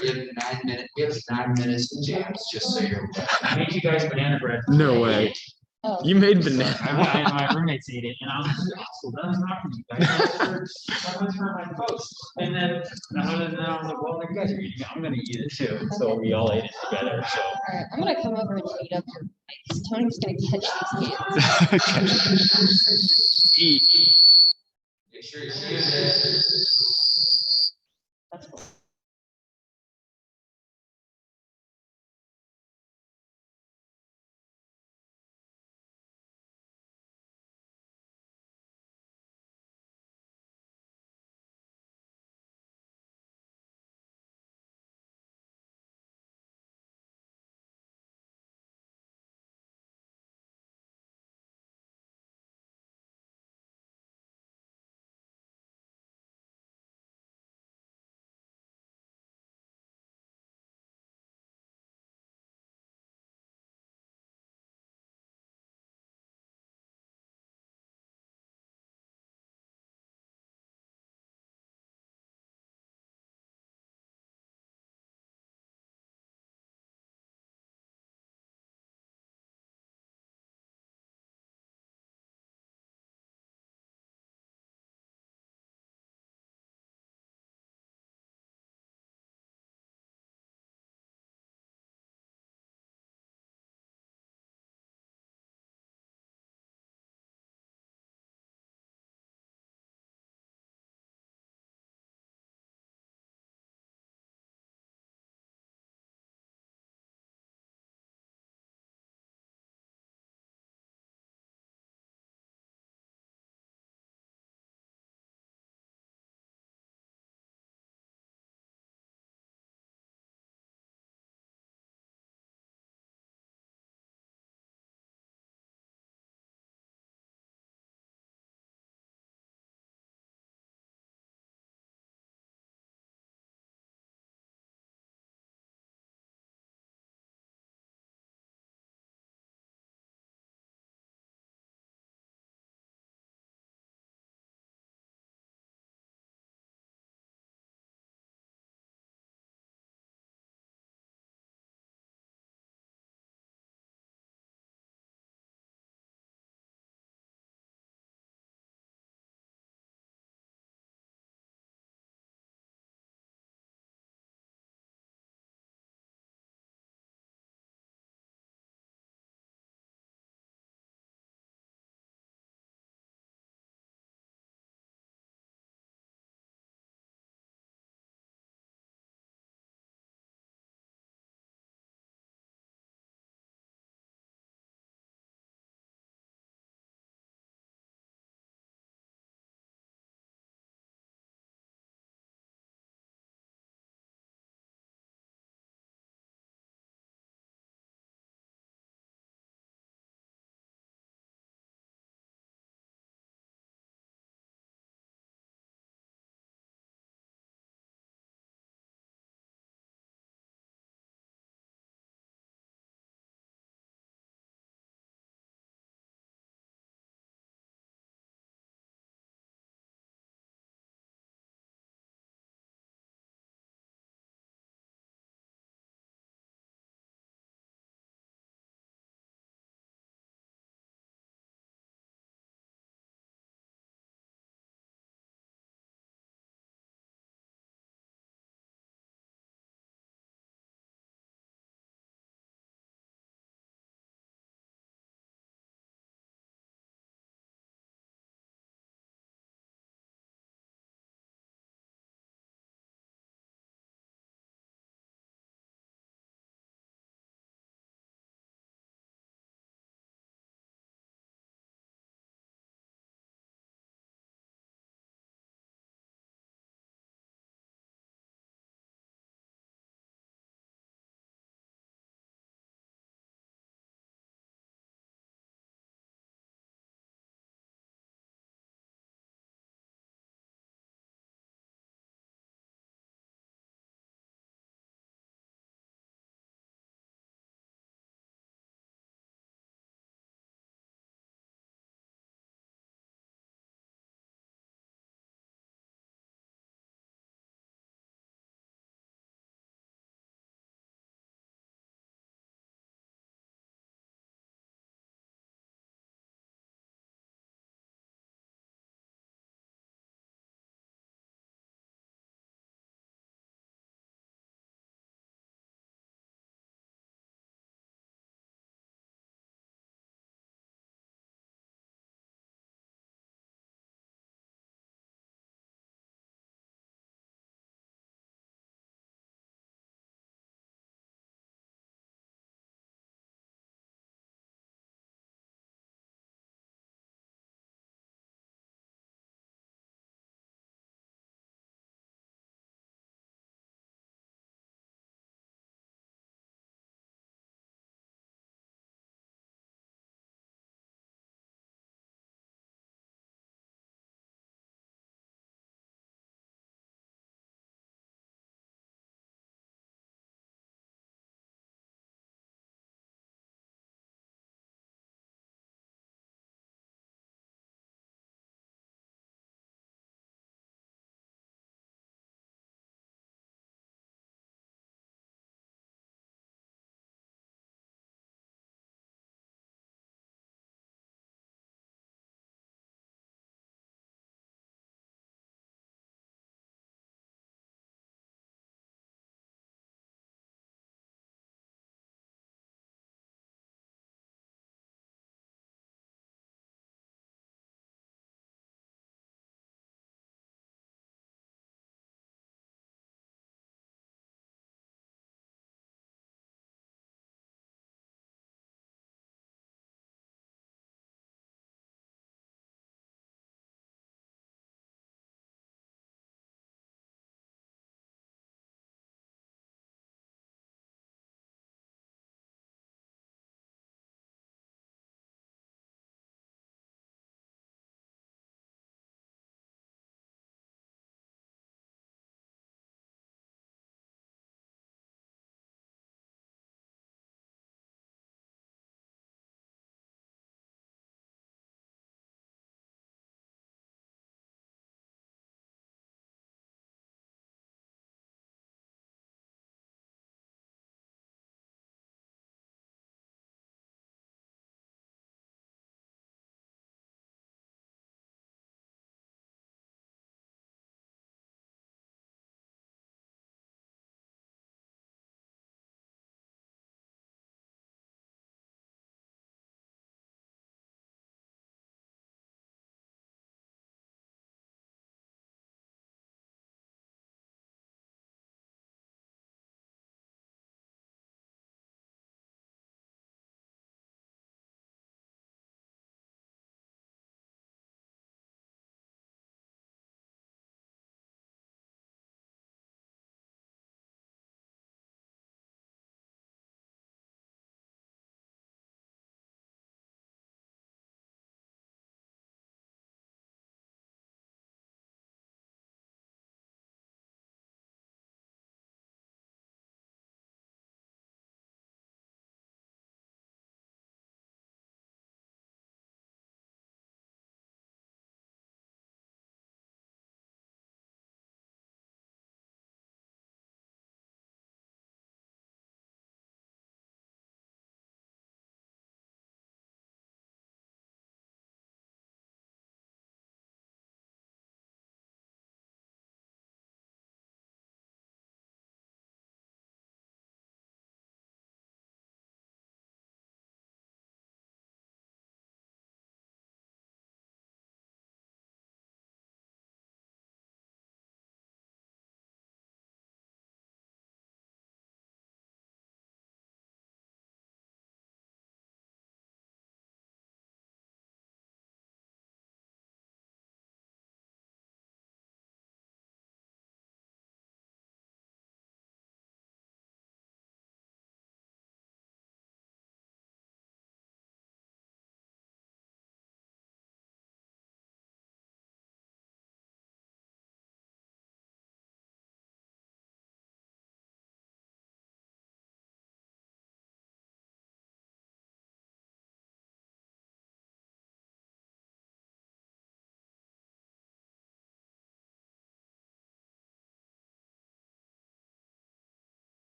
We have 9 minutes. We have 9 minutes to jams, just so you're aware. I made you guys banana bread. No way. Oh. You made So, banana. my roommates ate it, and I was just asshole. That was not for you guys. That was for my folks. And then I was like, well, you guys are eating it. I'm gonna eat it too. So we all ate it together. So All right, I'm gonna come over and eat up your mics. Tony's gonna catch these kids. Eat. Make sure you see it. That's cool.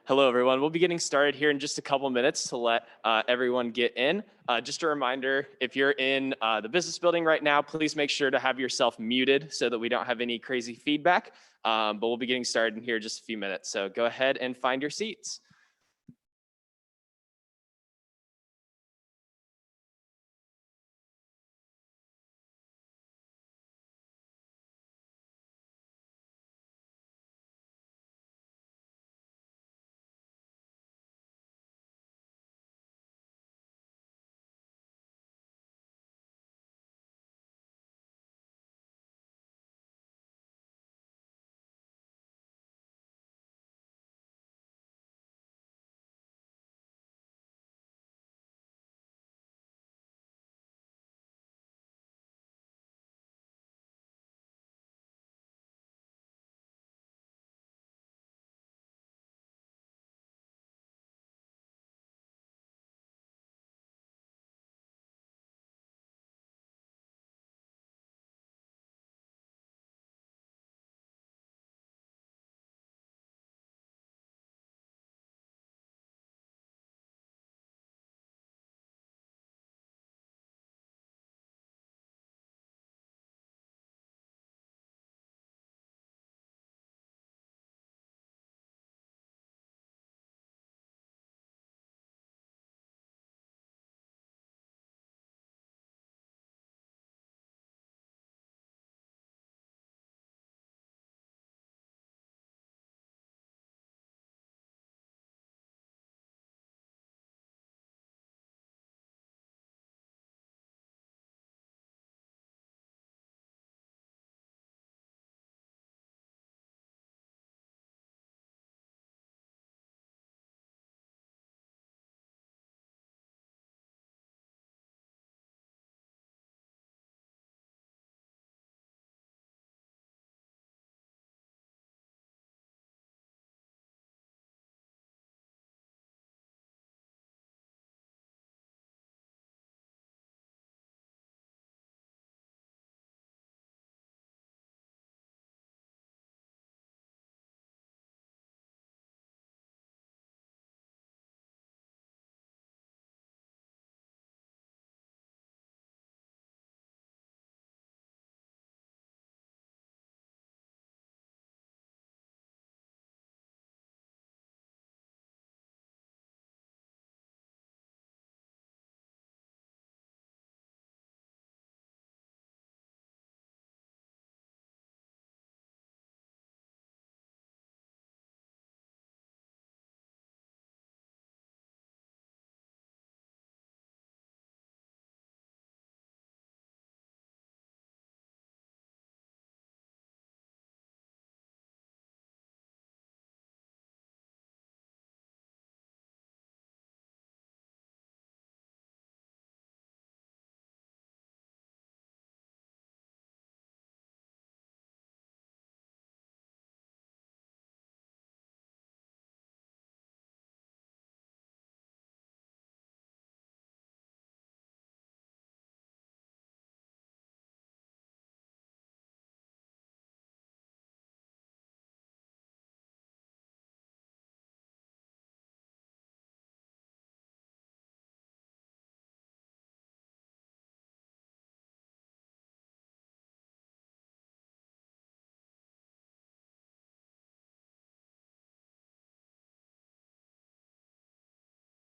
Hello, everyone. We'll be getting started here in just a couple minutes to let everyone get in. Just a reminder, if you're in the business building right now, please make sure to have yourself muted so that we don't have any crazy feedback. But we'll be getting started in here in just a few minutes. So go ahead and find your seats.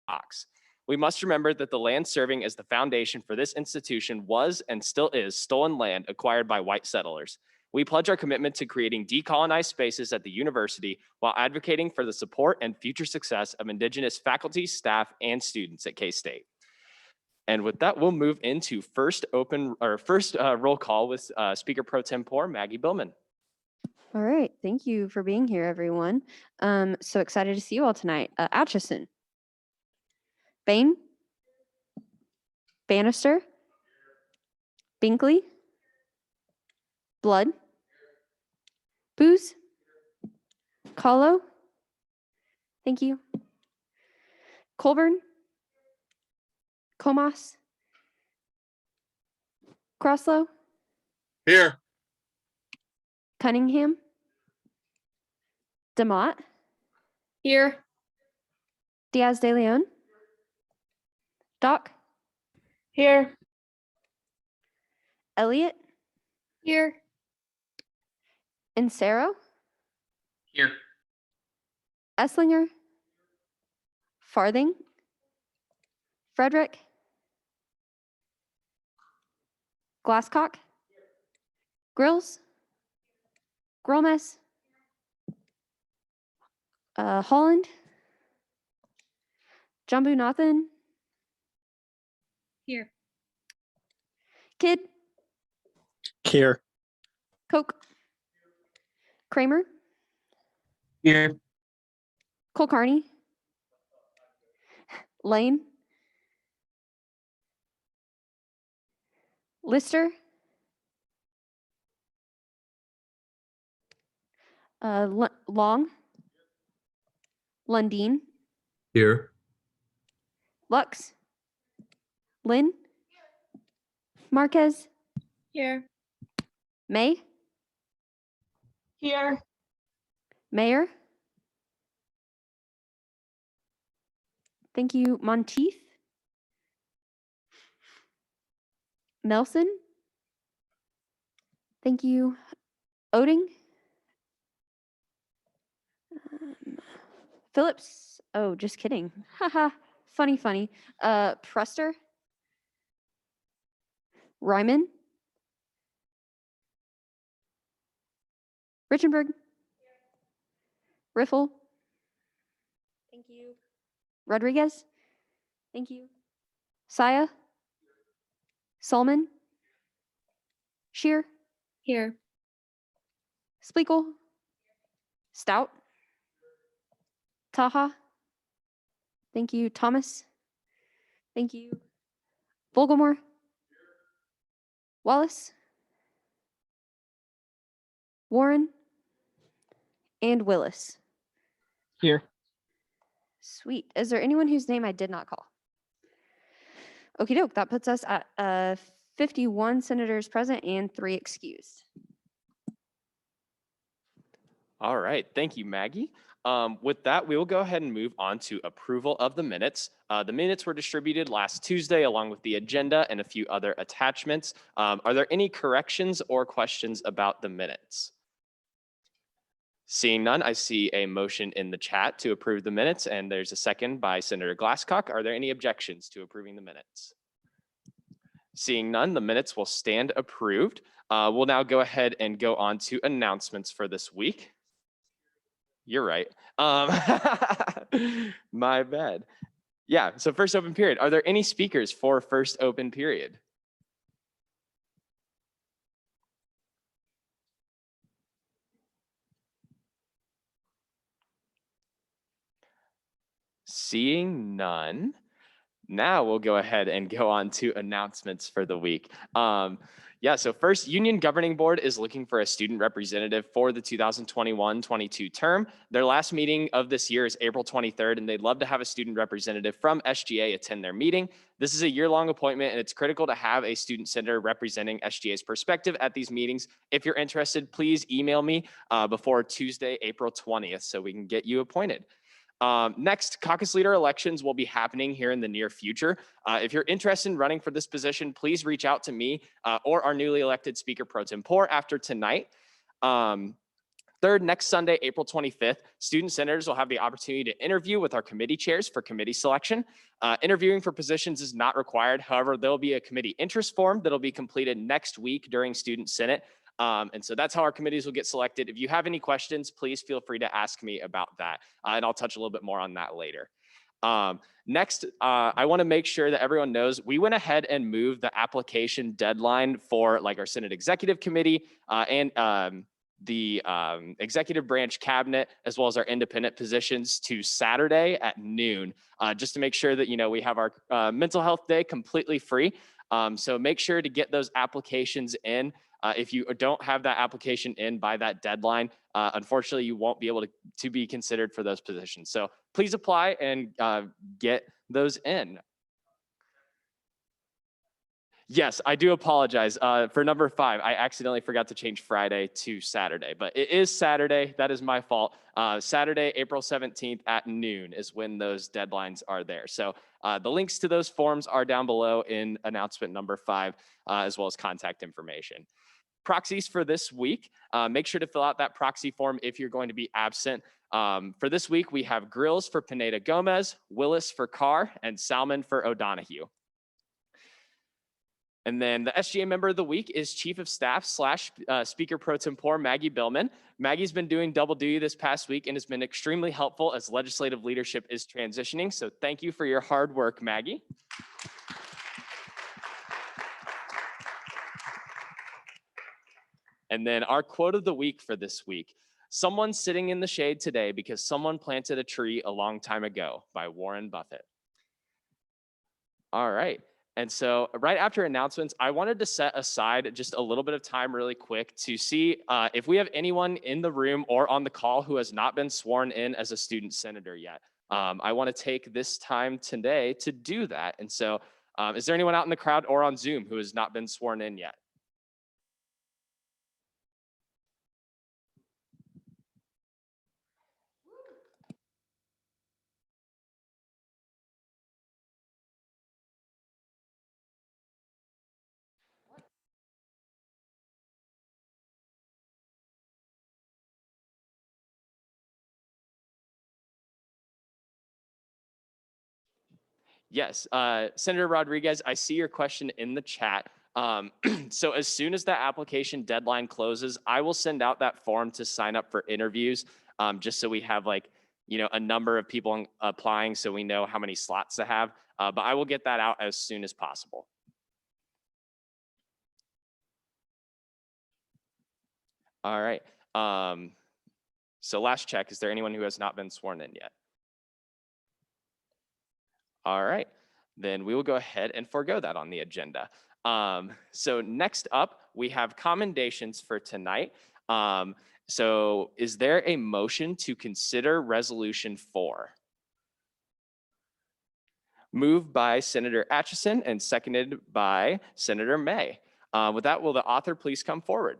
Box. We must remember that the land serving as the foundation for this institution was and still is stolen land acquired by white settlers. We pledge our commitment to creating decolonized spaces at the university while advocating for the support and future success of Indigenous faculty, staff, and students at K-State. And with that, we'll move into first roll call with Speaker Pro Tempore Maggie Billman. All right, thank you for being here, everyone. So excited to see you all tonight. Atchison, Bain, Bannister, Binkley, Blood, Booz, Kahlo, thank you, Colburn, Comas, Crosslow, Here. Cunningham, DeMott, Here. Diaz de Leon. Doc. Here. Elliot. Here. Insero. Here. Esslinger. Farthing. Frederick. Glasscock. Grills. Grolmes. Holland. Jambu Nathan. Here. Kidd. Here. Koch. Kramer. Here. Kulkarni. Lane. Lister. Long. Lundeen. Here. Lux. Lynn. Marquez. Here. May. Here. Mayor. Thank you. Monteith. Nelson. Thank you. Oding. Phillips. Oh, just kidding. Haha. Funny, funny. Prester. Ryman. Richenberg. Riffle. Thank you. Rodriguez. Thank you. Saya. Solomon. Shear. Here. Spiegel. Stout. Taha. Thank you. Thomas. Thank you. Vogelmore. Wallace. Warren. And Willis. Here. Sweet. Is there anyone whose name I did not call? Okie doke. That puts us at 51 senators present and 3 excused. All right, thank you, Maggie. With that, we will go ahead and move on to approval of the minutes. The minutes were distributed last Tuesday along with the agenda and a few other attachments. Are there any corrections or questions about the minutes? Seeing none, I see a motion in the chat to approve the minutes, and there's a second by Senator Glasscock. Are there any objections to approving the minutes? Seeing none, the minutes will stand approved. We'll now go ahead and go on to announcements for this week. You're right. My bad. Yeah, so first open period. Are there any speakers for first open period? Seeing none, now we'll go ahead and go on to announcements for the week. So first, Union Governing Board is looking for a student representative for the 2021-22 term. Their last meeting of this year is April 23rd, and they'd love to have a student representative from SGA attend their meeting. This is a year-long appointment, and it's critical to have a student senator representing SGA's perspective at these meetings. If you're interested, please email me before Tuesday, April 20th, so we can get you appointed. Next, caucus leader elections will be happening here in the near future. If you're interested in running for this position, please reach out to me or our newly elected Speaker Pro Tempore after tonight. Third, next Sunday, April 25th, student senators will have the opportunity to interview with our committee chairs for committee selection. Interviewing for positions is not required. However, there'll be a committee interest form that'll be completed next week during Student Senate. And so that's how our committees will get selected. If you have any questions, please feel free to ask me about that. And I'll touch a little bit more on that later. Next, I want to make sure that everyone knows we went ahead and moved the application deadline for like our Senate Executive Committee and the executive branch cabinet, as well as our independent positions to Saturday at noon, just to make sure that, we have our mental health day completely free. So make sure to get those applications in. If you don't have that application in by that deadline, unfortunately, you won't be able to be considered for those positions. So please apply and get those in. Yes, I do apologize. For number 5, I accidentally forgot to change Friday to Saturday, but it is Saturday. That is my fault. Saturday, April 17th at noon is when those deadlines are there. So the links to those forms are down below in announcement number 5, as well as contact information. Proxies for this week, make sure to fill out that proxy form if you're going to be absent. For this week, we have Grills for Pineda Gomez, Willis for Carr, and Salmon for O'Donohue. And then the SGA member of the week is Chief of Staff / Speaker Pro Tempore Maggie Billman. Maggie's been doing double duty this past week and has been extremely helpful as legislative leadership is transitioning. So thank you for your hard work, Maggie. And then our quote of the week for this week: "Someone's sitting in the shade today because someone planted a tree a long time ago," by Warren Buffett. All right. And so right after announcements, I wanted to set aside just a little bit of time really quick to see if we have anyone in the room or on the call who has not been sworn in as a student senator yet. I want to take this time today to do that. And so is there anyone out in the crowd or on Zoom who has not been sworn in yet? Yes, Senator Rodriguez, I see your question in the chat. So as soon as that application deadline closes, I will send out that form to sign up for interviews, just so we have a number of people applying so we know how many slots to have. But I will get that out as soon as possible. All right. So last check, is there anyone who has not been sworn in yet? All right, then we will go ahead and forego that on the agenda. So next up, we have commendations for tonight. So is there a motion to consider resolution 4? Moved by Senator Atchison and seconded by Senator May. With that, will the author please come forward?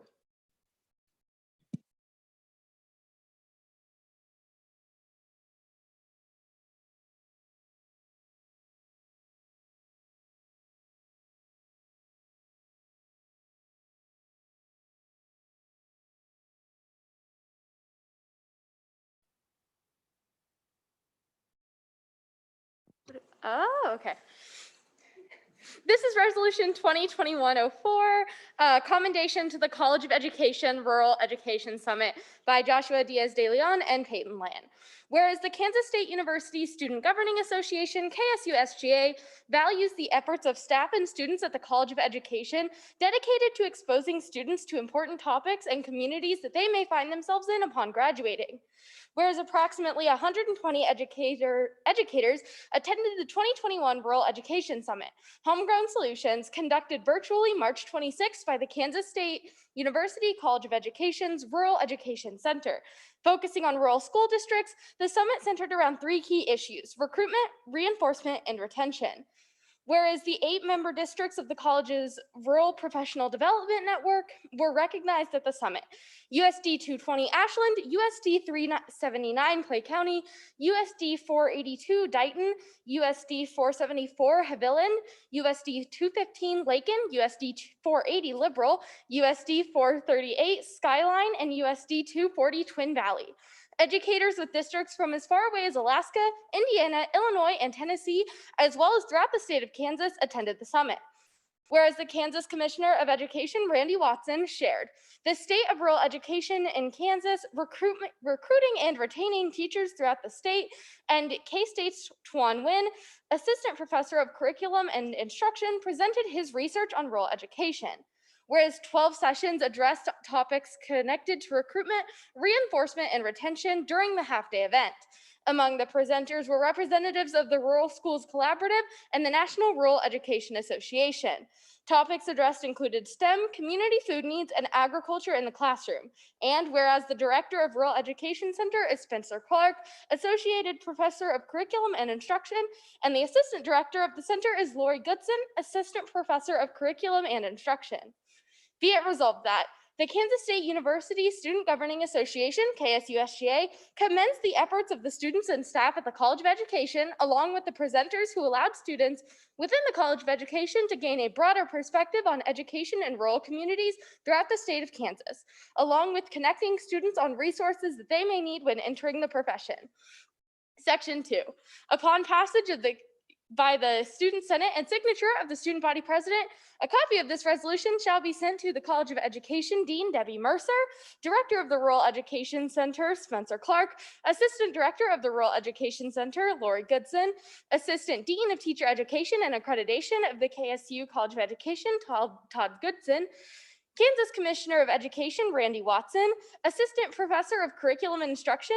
Oh, okay. This is Resolution 2021-04, commendation to the College of Education Rural Education Summit by Joshua Diaz de Leon and Peyton Land. Whereas the Kansas State University Student Governing Association, KSU-SGA, values the efforts of staff and students at the College of Education dedicated to exposing students to important topics and communities that they may find themselves in upon graduating. Whereas approximately 120 educators attended the 2021 Rural Education Summit, Homegrown Solutions, conducted virtually March 26th by the Kansas State University College of Education's Rural Education Center. Focusing on rural school districts, the summit centered around 3 key issues: recruitment, reinforcement, and retention. Whereas the 8 member districts of the college's Rural Professional Development Network were recognized at the summit: USD 220 Ashland, USD 379 Clay County, USD 482 Dighton, USD 474 Haviland, USD 215 Lakin, USD 480 Liberal, USD 438 Skyline, and USD 240 Twin Valley. Educators with districts from as far away as Alaska, Indiana, Illinois, and Tennessee, as well as throughout the state of Kansas, attended the summit. Whereas the Kansas Commissioner of Education, Randy Watson, shared, the state of rural education in Kansas, recruiting and retaining teachers throughout the state, and K-State's Tuan Nguyen, Assistant Professor of Curriculum and Instruction, presented his research on rural education. Whereas 12 sessions addressed topics connected to recruitment, reinforcement, and retention during the half-day event. Among the presenters were representatives of the Rural Schools Collaborative and the National Rural Education Association. Topics addressed included STEM, community food needs, and agriculture in the classroom. And whereas the director of Rural Education Center is Spencer Clark, Associated Professor of Curriculum and Instruction, and the assistant director of the center is Lori Goodson, Assistant Professor of Curriculum and Instruction. Be it resolved that the Kansas State University Student Governing Association, KSUSGA, commends the efforts of the students and staff at the College of Education, along with the presenters who allowed students within the College of Education to gain a broader perspective on education in rural communities throughout the state of Kansas, along with connecting students on resources that they may need when entering the profession. Section 2, upon passage by the Student Senate and signature of the Student Body President, a copy of this resolution shall be sent to the College of Education Dean Debbie Mercer, Director of the Rural Education Center Spencer Clark, Assistant Director of the Rural Education Center Lori Goodson, Assistant Dean of Teacher Education and Accreditation of the KSU College of Education Todd Goodson, Kansas Commissioner of Education Randy Watson, Assistant Professor of Curriculum and Instruction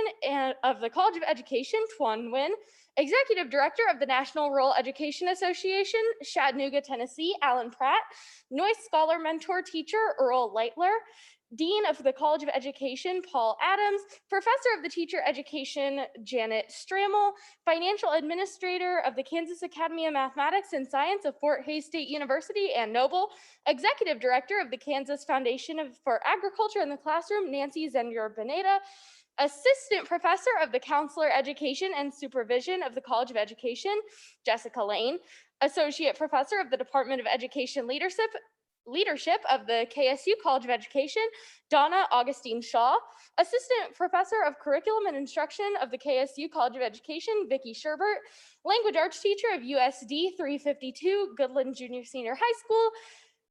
of the College of Education Tuan Nguyen, Executive Director of the National Rural Education Association, Chattanooga, Tennessee, Alan Pratt, Noyce Scholar Mentor Teacher, Earl Leitler, Dean of the College of Education, Paul Adams, Professor of the Teacher Education, Janet Strammel, Financial Administrator of the Kansas Academy of Mathematics and Science of Fort Hays State University, Ann Noble, Executive Director of the Kansas Foundation for Agriculture in the Classroom, Nancy Zenyor-Beneda, Assistant Professor of the Counselor Education and Supervision of the College of Education, Jessica Lane, Associate Professor of the Department of Education Leadership of the KSU College of Education, Donna Augustine Shaw, Assistant Professor of Curriculum and Instruction of the KSU College of Education, Vicki Sherbert, Language Arts Teacher of USD 352, Goodland Junior Senior High School,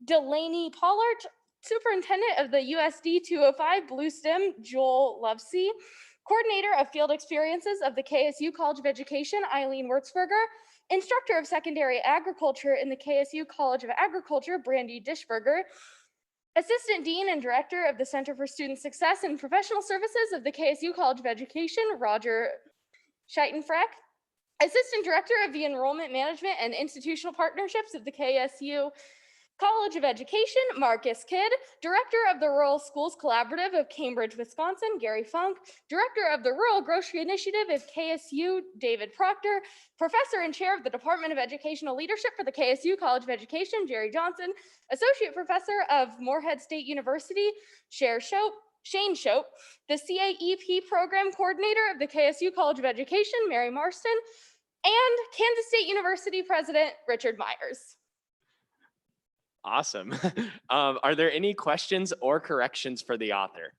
Delaney Pollard, Superintendent of the USD 205 Blue STEM, Joel Lovesey, Coordinator of Field Experiences of the KSU College of Education, Eileen Wurzberger, Instructor of Secondary Agriculture in the KSU College of Agriculture, Brandy Dishberger, Assistant Dean and Director of the Center for Student Success and Professional Services of the KSU College of Education, Roger Scheitenfreck, Assistant Director of the Enrollment Management and Institutional Partnerships of the KSU College of Education, Marcus Kidd, Director of the Rural Schools Collaborative of Cambridge, Wisconsin, Gary Funk, Director of the Rural Grocery Initiative of KSU, David Proctor, Professor and Chair of the Department of Educational Leadership for the KSU College of Education, Jerry Johnson, Associate Professor of Morehead State University, Shane Shope, the CAEP Program Coordinator of the KSU College of Education, Mary Marston, and Kansas State University President, Richard Myers. Awesome. Are there any questions or corrections for the author?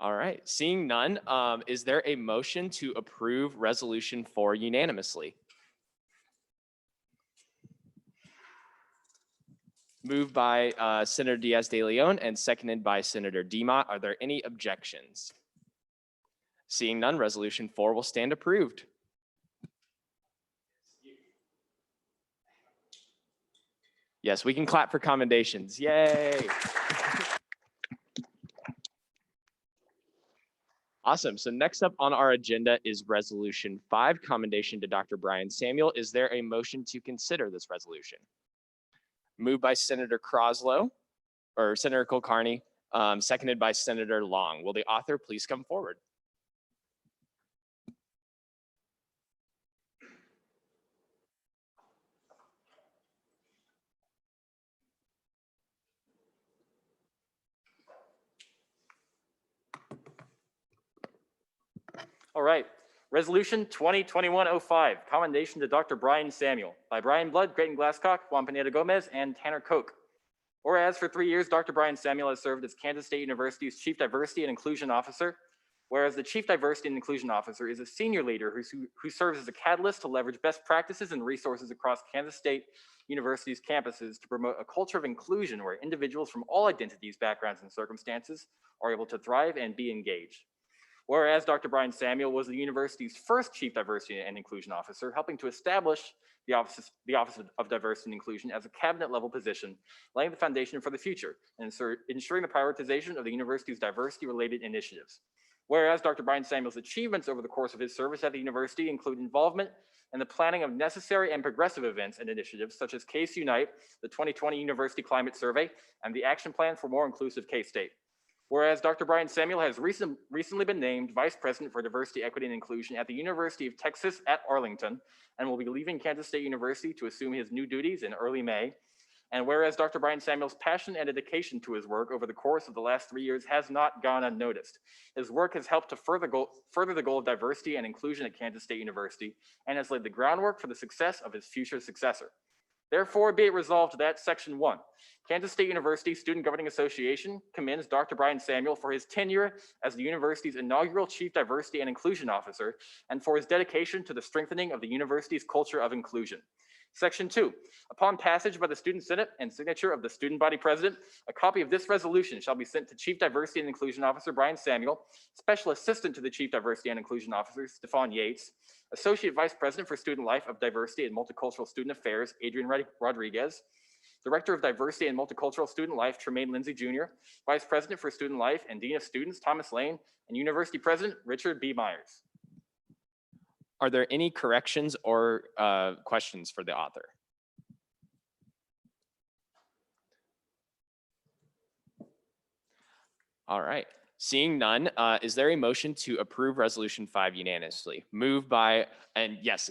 All right, seeing none, is there a motion to approve resolution 4 unanimously? Moved by Senator Diaz-de Leon and seconded by Senator Demott. Are there any objections? Seeing none, resolution 4 will stand approved. Yes, we can clap for commendations. Yay. Awesome. So next up on our agenda is resolution 5, commendation to Dr. Brian Samuel. Is there a motion to consider this resolution? Moved by Senator Croslow, or Senator Kulkarni, seconded by Senator Long. Will the author please come forward? All right, Resolution 2021-05, commendation to Dr. Brian Samuel by Brian Blood, Creighton Glasscock, Juan Pineda Gomez, and Tanner Koch. Whereas for 3 years, Dr. Brian Samuel has served as Kansas State University's Chief Diversity and Inclusion Officer, whereas the Chief Diversity and Inclusion Officer is a senior leader who serves as a catalyst to leverage best practices and resources across Kansas State University's campuses to promote a culture of inclusion where individuals from all identities, backgrounds, and circumstances are able to thrive and be engaged. Whereas Dr. Brian Samuel was the university's first Chief Diversity and Inclusion Officer, helping to establish the Office of Diversity and Inclusion as a cabinet-level position, laying the foundation for the future and ensuring the prioritization of the university's diversity-related initiatives. Whereas Dr. Brian Samuel's achievements over the course of his service at the university include involvement in the planning of necessary and progressive events and initiatives such as Case Unite, the 2020 University Climate Survey, and the Action Plan for More Inclusive K-State. Whereas Dr. Brian Samuel has recently been named Vice President for Diversity, Equity, and Inclusion at the University of Texas at Arlington, and will be leaving Kansas State University to assume his new duties in early May. And whereas Dr. Brian Samuel's passion and dedication to his work over the course of the last 3 years has not gone unnoticed. His work has helped to further the goal of diversity and inclusion at Kansas State University and has laid the groundwork for the success of his future successor. Therefore, be it resolved that Section 1, Kansas State University Student Governing Association commends Dr. Brian Samuel for his tenure as the university's inaugural Chief Diversity and Inclusion Officer and for his dedication to the strengthening of the university's culture of inclusion. Section 2, upon passage by the Student Senate and signature of the Student Body President, a copy of this resolution shall be sent to Chief Diversity and Inclusion Officer Brian Samuel, Special Assistant to the Chief Diversity and Inclusion Officer Stefan Yates, Associate Vice President for Student Life of Diversity and Multicultural Student Affairs Adrian Rodriguez, Director of Diversity and Multicultural Student Life Tremaine Lindsay Jr., Vice President for Student Life and Dean of Students Thomas Lane, and University President Richard B. Myers. Are there any corrections or questions for the author? All right. Seeing none, is there a motion to approve Resolution 5 unanimously? Moved by, and yes,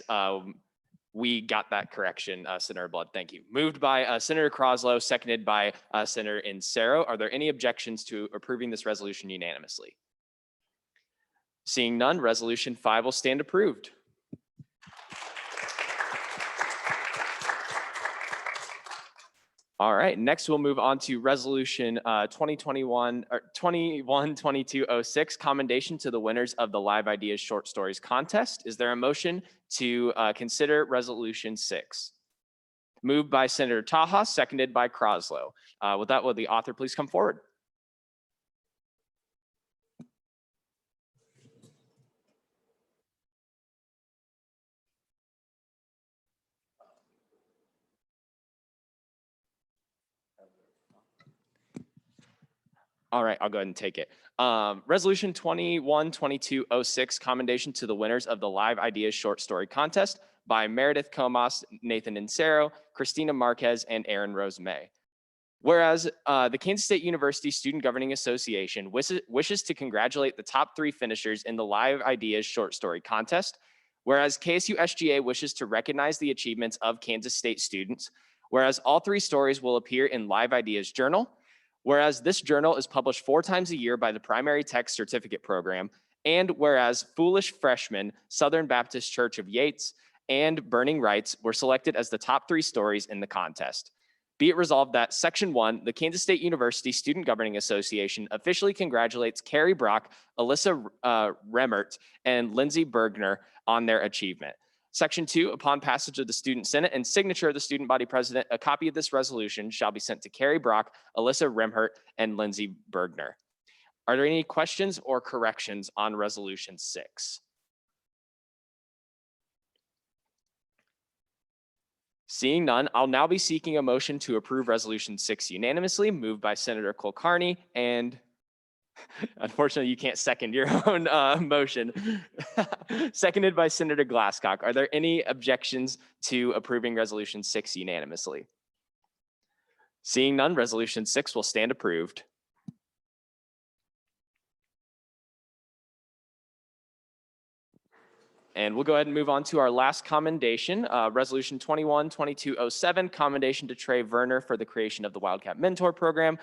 we got that correction, Senator Blood, thank you. Moved by Senator Croslow, seconded by Senator Insero. Are there any objections to approving this resolution unanimously? Seeing none, Resolution 5 will stand approved. All right, next we'll move on to Resolution 21-2206, commendation to the winners of the Live Ideas Short Stories Contest. Is there a motion to consider Resolution 6? Moved by Senator Taha, seconded by Croslow. With that, will the author please come forward? All right, I'll go ahead and take it. Resolution 21-2206, commendation to the winners of the Live Ideas Short Story Contest by Meredith Comas, Nathan Insero, Christina Marquez, and Aaron Rose May. Whereas the Kansas State University Student Governing Association wishes to congratulate the top 3 finishers in the Live Ideas Short Story Contest. Whereas KSU SGA wishes to recognize the achievements of Kansas State students. Whereas all 3 stories will appear in Live Ideas Journal. Whereas this journal is published 4 times a year by the Primary Text Certificate Program, and whereas Foolish Freshman, Southern Baptist Church of Yates, and Burning Rights were selected as the top 3 stories in the contest. Be it resolved that Section 1, the Kansas State University Student Governing Association officially congratulates Carrie Brock, Alyssa Remmert, and Lindsay Bergner on their achievement. Section 2, upon passage of the Student Senate and signature of the Student Body President, a copy of this resolution shall be sent to Carrie Brock, Alyssa Remhert, and Lindsay Bergner. Are there any questions or corrections on Resolution 6? Seeing none, I'll now be seeking a motion to approve Resolution 6 unanimously, moved by Senator Kulkarni, and unfortunately, you can't second your own motion. Seconded by Senator Glasscock. Are there any objections to approving Resolution 6 unanimously? Seeing none, Resolution 6 will stand approved. And we'll go ahead and move on to our last commendation, Resolution 21-2207, commendation to Trey Verner for the creation of the Wildcat Mentor Program.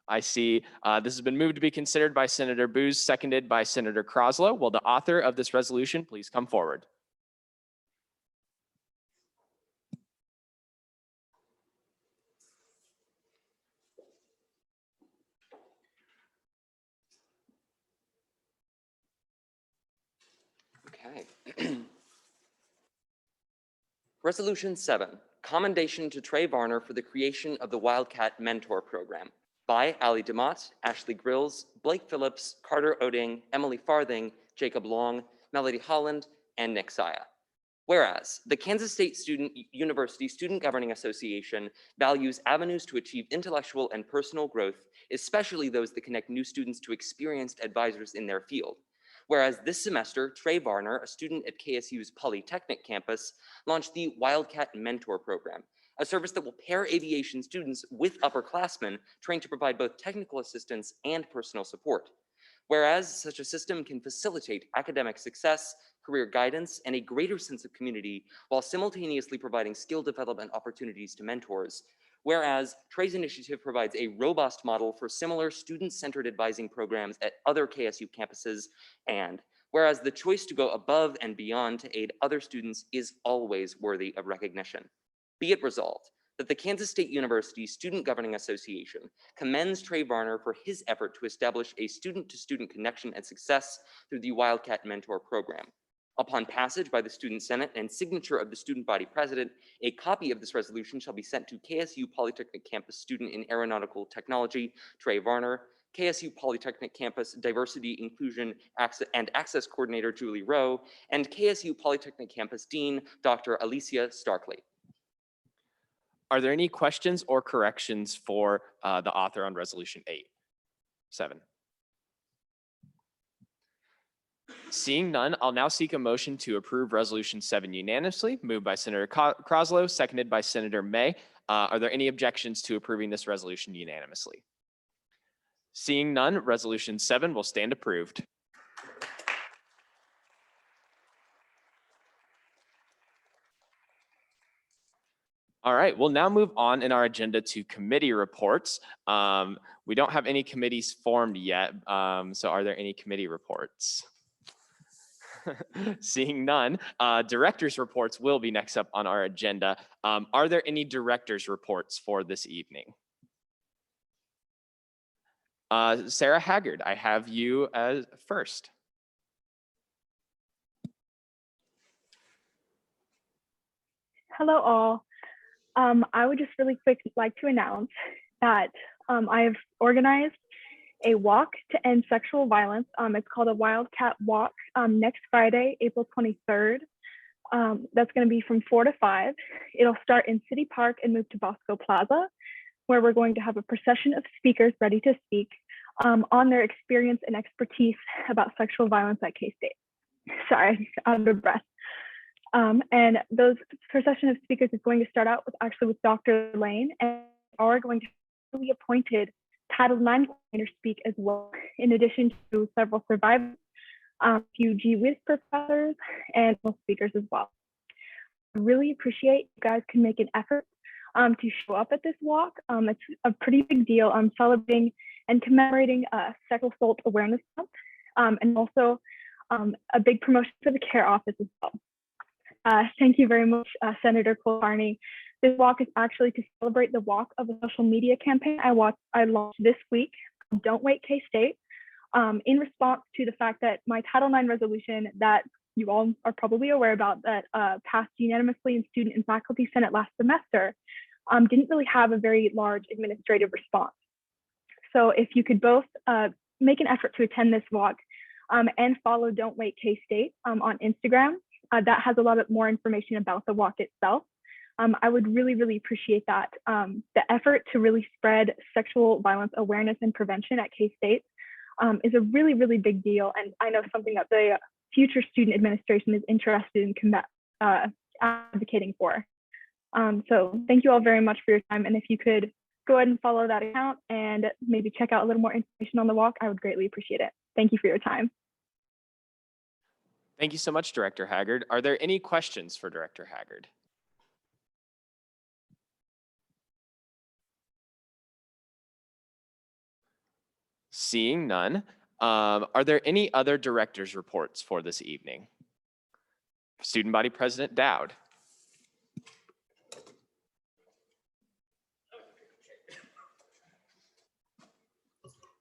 I see this has been moved to be considered by Senator Booz, seconded by Senator Croslow. Will the author of this resolution please come forward? Okay. Resolution 7, commendation to Trey Varner for the creation of the Wildcat Mentor Program. by Ali DeMott, Ashley Grills, Blake Phillips, Carter Oding, Emily Farthing, Jacob Long, Melody Holland, and Nick Saya. Whereas the Kansas State University Student Governing Association values avenues to achieve intellectual and personal growth, especially those that connect new students to experienced advisors in their field. Whereas this semester, Trey Varner, a student at KSU's Polytechnic campus, launched the Wildcat Mentor Program, a service that will pair aviation students with upperclassmen trained to provide both technical assistance and personal support. Whereas such a system can facilitate academic success, career guidance, and a greater sense of community while simultaneously providing skill development opportunities to mentors. Whereas Trey's initiative provides a robust model for similar student-centered advising programs at other KSU campuses, and whereas the choice to go above and beyond to aid other students is always worthy of recognition. Be it resolved that the Kansas State University Student Governing Association commends Trey Varner for his effort to establish a student-to-student connection and success through the Wildcat Mentor Program. Upon passage by the Student Senate and signature of the student body president, a copy of this resolution shall be sent to KSU Polytechnic Campus student in aeronautical technology, Trey Varner, KSU Polytechnic Campus Diversity, Inclusion, and Access Coordinator, Julie Rowe, and KSU Polytechnic Campus Dean, Dr. Alicia Starkley. Are there any questions or corrections for the author on Resolution 7? Seeing none, I'll now seek a motion to approve Resolution 7 unanimously, moved by Senator Croslow, seconded by Senator May. Are there any objections to approving this resolution unanimously? Seeing none, Resolution 7 will stand approved. All right, we'll now move on in our agenda to committee reports. We don't have any committees formed yet, so are there any committee reports? Seeing none, directors' reports will be next up on our agenda. Are there any directors' reports for this evening? Sarah Haggard, I have you as first. Hello all. I would just really quick like to announce that I have organized a walk to end sexual violence. It's called a Wildcat Walk next Friday, April 23rd. That's going to be from 4 to 5. It'll start in City Park and move to Bosco Plaza, where we're going to have a procession of speakers ready to speak on their experience and expertise about sexual violence at K-State. Sorry, out of breath. And those procession of speakers is going to start out with Dr. Lane, and are going to be appointed Title IX coordinator speak as well, in addition to several survivors, a few GWIS professors, and speakers as well. I really appreciate you guys can make an effort to show up at this walk. It's a pretty big deal. I'm celebrating and commemorating Sexual Assault Awareness Month, and also a big promotion for the CARE office as well. Thank you very much, Senator Kulkarni. This walk is actually to celebrate the Walk of a Social Media campaign I launched this week, Don't Wait K-State, in response to the fact that my Title IX resolution that you all are probably aware about that passed unanimously in Student and Faculty Senate last semester didn't really have a very large administrative response. So if you could both make an effort to attend this walk and follow Don't Wait K-State on Instagram, that has a lot of more information about the walk itself. I would really, really appreciate that. The effort to really spread sexual violence awareness and prevention at K-State is a really, really big deal. And I know something that the future student administration is interested in advocating for. So thank you all very much for your time. And if you could go ahead and follow that account and maybe check out a little more information on the walk, I would greatly appreciate it. Thank you for your time. Thank you so much, Director Haggard. Are there any questions for Director Haggard? Seeing none, are there any other directors' reports for this evening? Student Body President Dowd.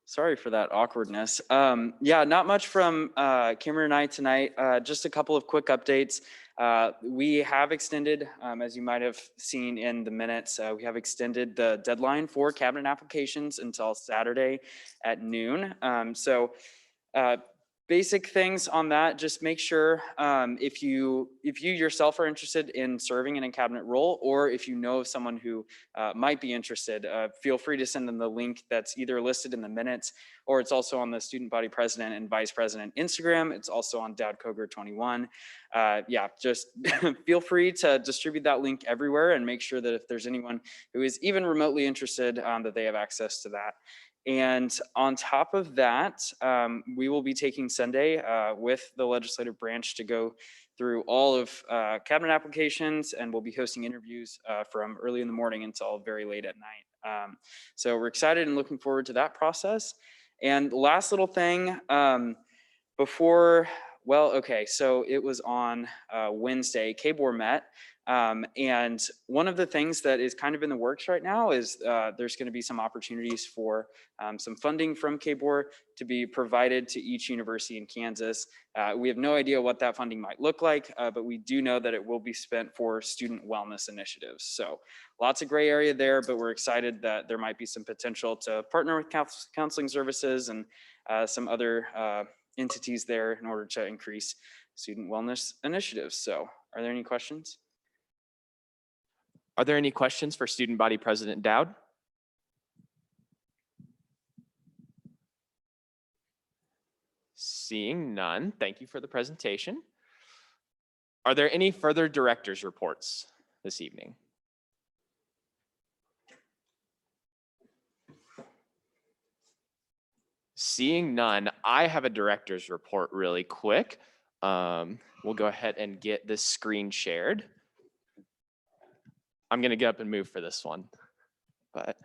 Sorry for that awkwardness. Yeah, not much from Cameron and I tonight. Just a couple of quick updates. We have extended, as you might have seen in the minutes, we have extended the deadline for cabinet applications until Saturday at noon. Basic things on that, just make sure if you yourself are interested in serving in a cabinet role, or if you know of someone who might be interested, feel free to send them the link that's either listed in the minutes, or it's also on the student body president and vice president Instagram. It's also on Dowd Coger 21. Yeah, just feel free to distribute that link everywhere and make sure that if there's anyone who is even remotely interested, that they have access to that. And on top of that, we will be taking Sunday with the legislative branch to go through all of cabinet applications, and we'll be hosting interviews from early in the morning until very late at night. So we're excited and looking forward to that process. And last little thing before, well, okay, so it was on Wednesday, KBOR met. And one of the things that is kind of in the works right now is there's going to be some opportunities for some funding from KBOR to be provided to each university in Kansas. We have no idea what that funding might look like, but we do know that it will be spent for student wellness initiatives. So lots of gray area there, but we're excited that there might be some potential to partner with counseling services and some other entities there in order to increase student wellness initiatives. So are there any questions? Are there any questions for Student Body President Dowd? Seeing none, thank you for the presentation. Are there any further directors' reports this evening? Seeing none, I have a director's report really quick. We'll go ahead and get this screen shared. I'm gonna get up and move for this one, but.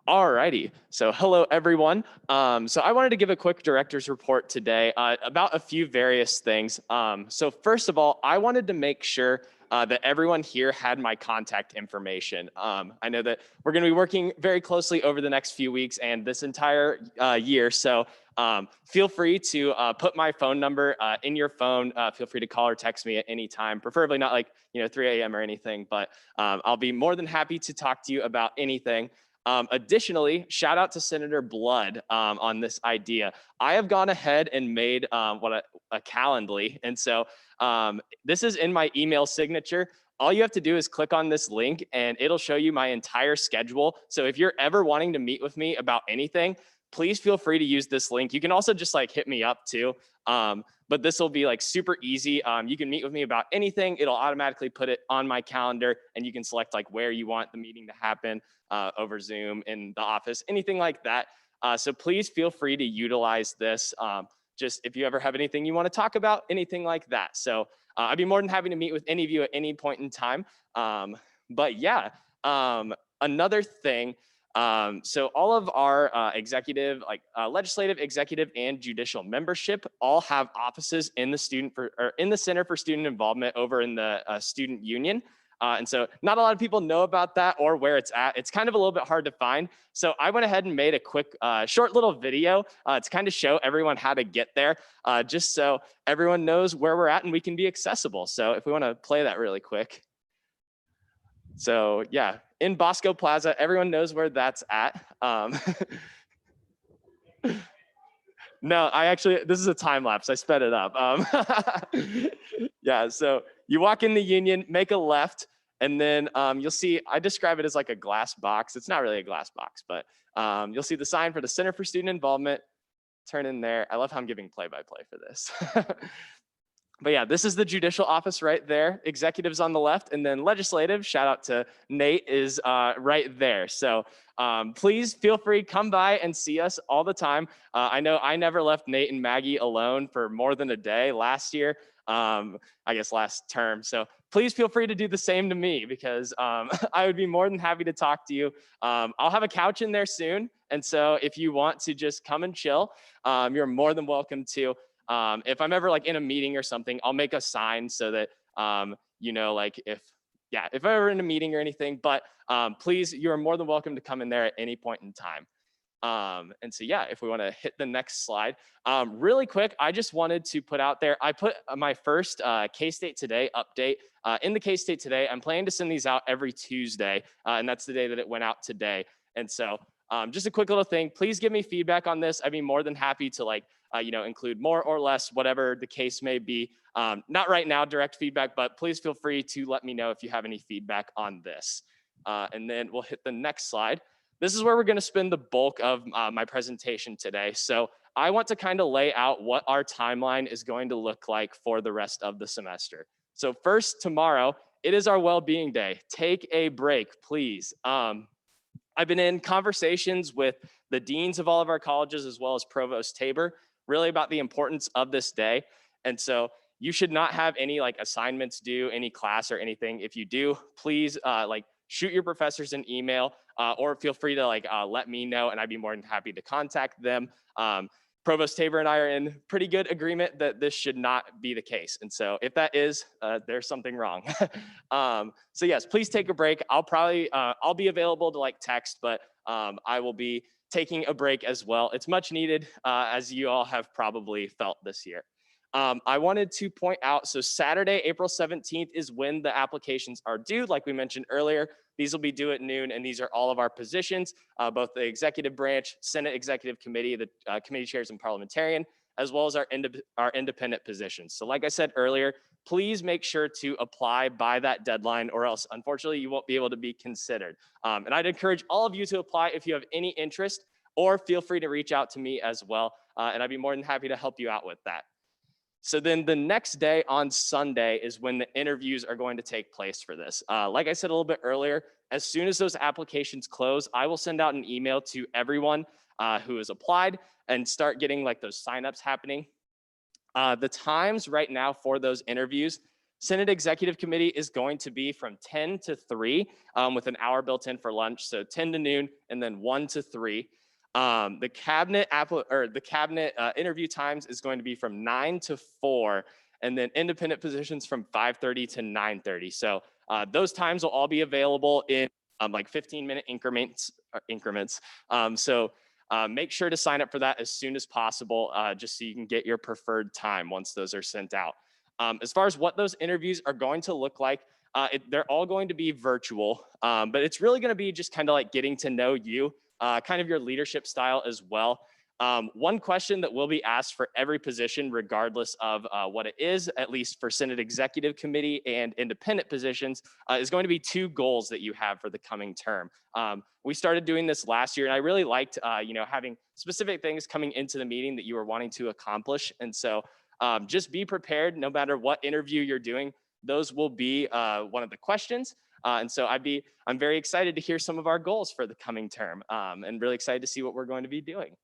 Alrighty, so hello everyone. So I wanted to give a quick director's report today about a few various things. So first of all, I wanted to make sure that everyone here had my contact information. I know that we're going to be working very closely over the next few weeks and this entire year. So feel free to put my phone number in your phone. Feel free to call or text me at any time, preferably not like 3 a.m. or anything, but I'll be more than happy to talk to you about anything. Additionally, shout out to Senator Blood on this idea. I have gone ahead and made a Calendly. And so this is in my email signature. All you have to do is click on this link and it'll show you my entire schedule. So if you're ever wanting to meet with me about anything, please feel free to use this link. You can also just like hit me up too. But this will be like super easy. You can meet with me about anything. It'll automatically put it on my calendar and you can select like where you want the meeting to happen over Zoom, in the office, anything like that. So please feel free to utilize this. Just if you ever have anything you want to talk about, anything like that. So I'd be more than happy to meet with any of you at any point in time. But yeah, another thing, so all of our executive, like legislative, executive, and judicial membership all have offices in the in the Center for Student Involvement over in the Student Union. And so not a lot of people know about that or where it's at. It's kind of a little bit hard to find. So I went ahead and made a quick, short little video to kind of show everyone how to get there, just so everyone knows where we're at and we can be accessible. So if we want to play that really quick. So yeah, in Bosco Plaza, everyone knows where that's at. No, this is a time lapse. I sped it up. Yeah, so you walk in the Union, make a left, and then you'll see, I describe it as like a glass box. It's not really a glass box, but you'll see the sign for the Center for Student Involvement. Turn in there. I love how I'm giving play-by-play for this. But yeah, this is the judicial office right there. Executives on the left, and then legislative. Shout out to Nate is right there. So please feel free, come by and see us all the time. I know I never left Nate and Maggie alone for more than a day last year. I guess last term. So please feel free to do the same to me because I would be more than happy to talk to you. I'll have a couch in there soon. And so if you want to just come and chill, you're more than welcome to. If I'm ever like in a meeting or something, I'll make a sign so that, you know, like if I'm ever in a meeting or anything, but please, you're more than welcome to come in there at any point in time. And so, yeah, if we want to hit the next slide, really quick, I just wanted to put out there, I put my first K-State Today update in the K-State Today. I'm planning to send these out every Tuesday, and that's the day that it went out today. And so just a quick little thing, please give me feedback on this. I'd be more than happy to like, you know, include more or less, whatever the case may be. Not right now, direct feedback, but please feel free to let me know if you have any feedback on this. And then we'll hit the next slide. This is where we're going to spend the bulk of my presentation today. So I want to kind of lay out what our timeline is going to look like for the rest of the semester. So first, tomorrow, it is our well-being day. Take a break, please. I've been in conversations with the deans of all of our colleges as well as Provost Tabor, really about the importance of this day. And so you should not have any like assignments due, any class or anything. If you do, please like shoot your professors an email or feel free to like let me know and I'd be more than happy to contact them. Provost Tabor and I are in pretty good agreement that this should not be the case. And so if that is, there's something wrong. So yes, please take a break. I'll be available to like text, but I will be taking a break as well. It's much needed, as you all have probably felt this year. I wanted to point out, so Saturday, April 17th is when the applications are due. Like we mentioned earlier, these will be due at noon, and these are all of our positions, both the executive branch, Senate Executive Committee, the committee chairs and parliamentarian, as well as our independent positions. So like I said earlier, please make sure to apply by that deadline or else unfortunately you won't be able to be considered. And I'd encourage all of you to apply if you have any interest or feel free to reach out to me as well. And I'd be more than happy to help you out with that. So then the next day on Sunday is when the interviews are going to take place for this. Like I said a little bit earlier, as soon as those applications close, I will send out an email to everyone who has applied and start getting like those signups happening. The times right now for those interviews, Senate Executive Committee is going to be from 10 to 3 with an hour built in for lunch. So 10 to noon and then 1 to 3. The cabinet interview times is going to be from 9 to 4, and then independent positions from 5:30 to 9:30. So those times will all be available in like 15-minute increments. So make sure to sign up for that as soon as possible, just so you can get your preferred time once those are sent out. As far as what those interviews are going to look like, they're all going to be virtual, but it's really going to be just kind of like getting to know you. Kind of your leadership style as well. One question that will be asked for every position, regardless of what it is, at least for Senate Executive Committee and independent positions, is going to be 2 goals that you have for the coming term. We started doing this last year, and I really liked, having specific things coming into the meeting that you were wanting to accomplish. And so just be prepared, no matter what interview you're doing, those will be one of the questions. And so I'm very excited to hear some of our goals for the coming term and really excited to see what we're going to be doing.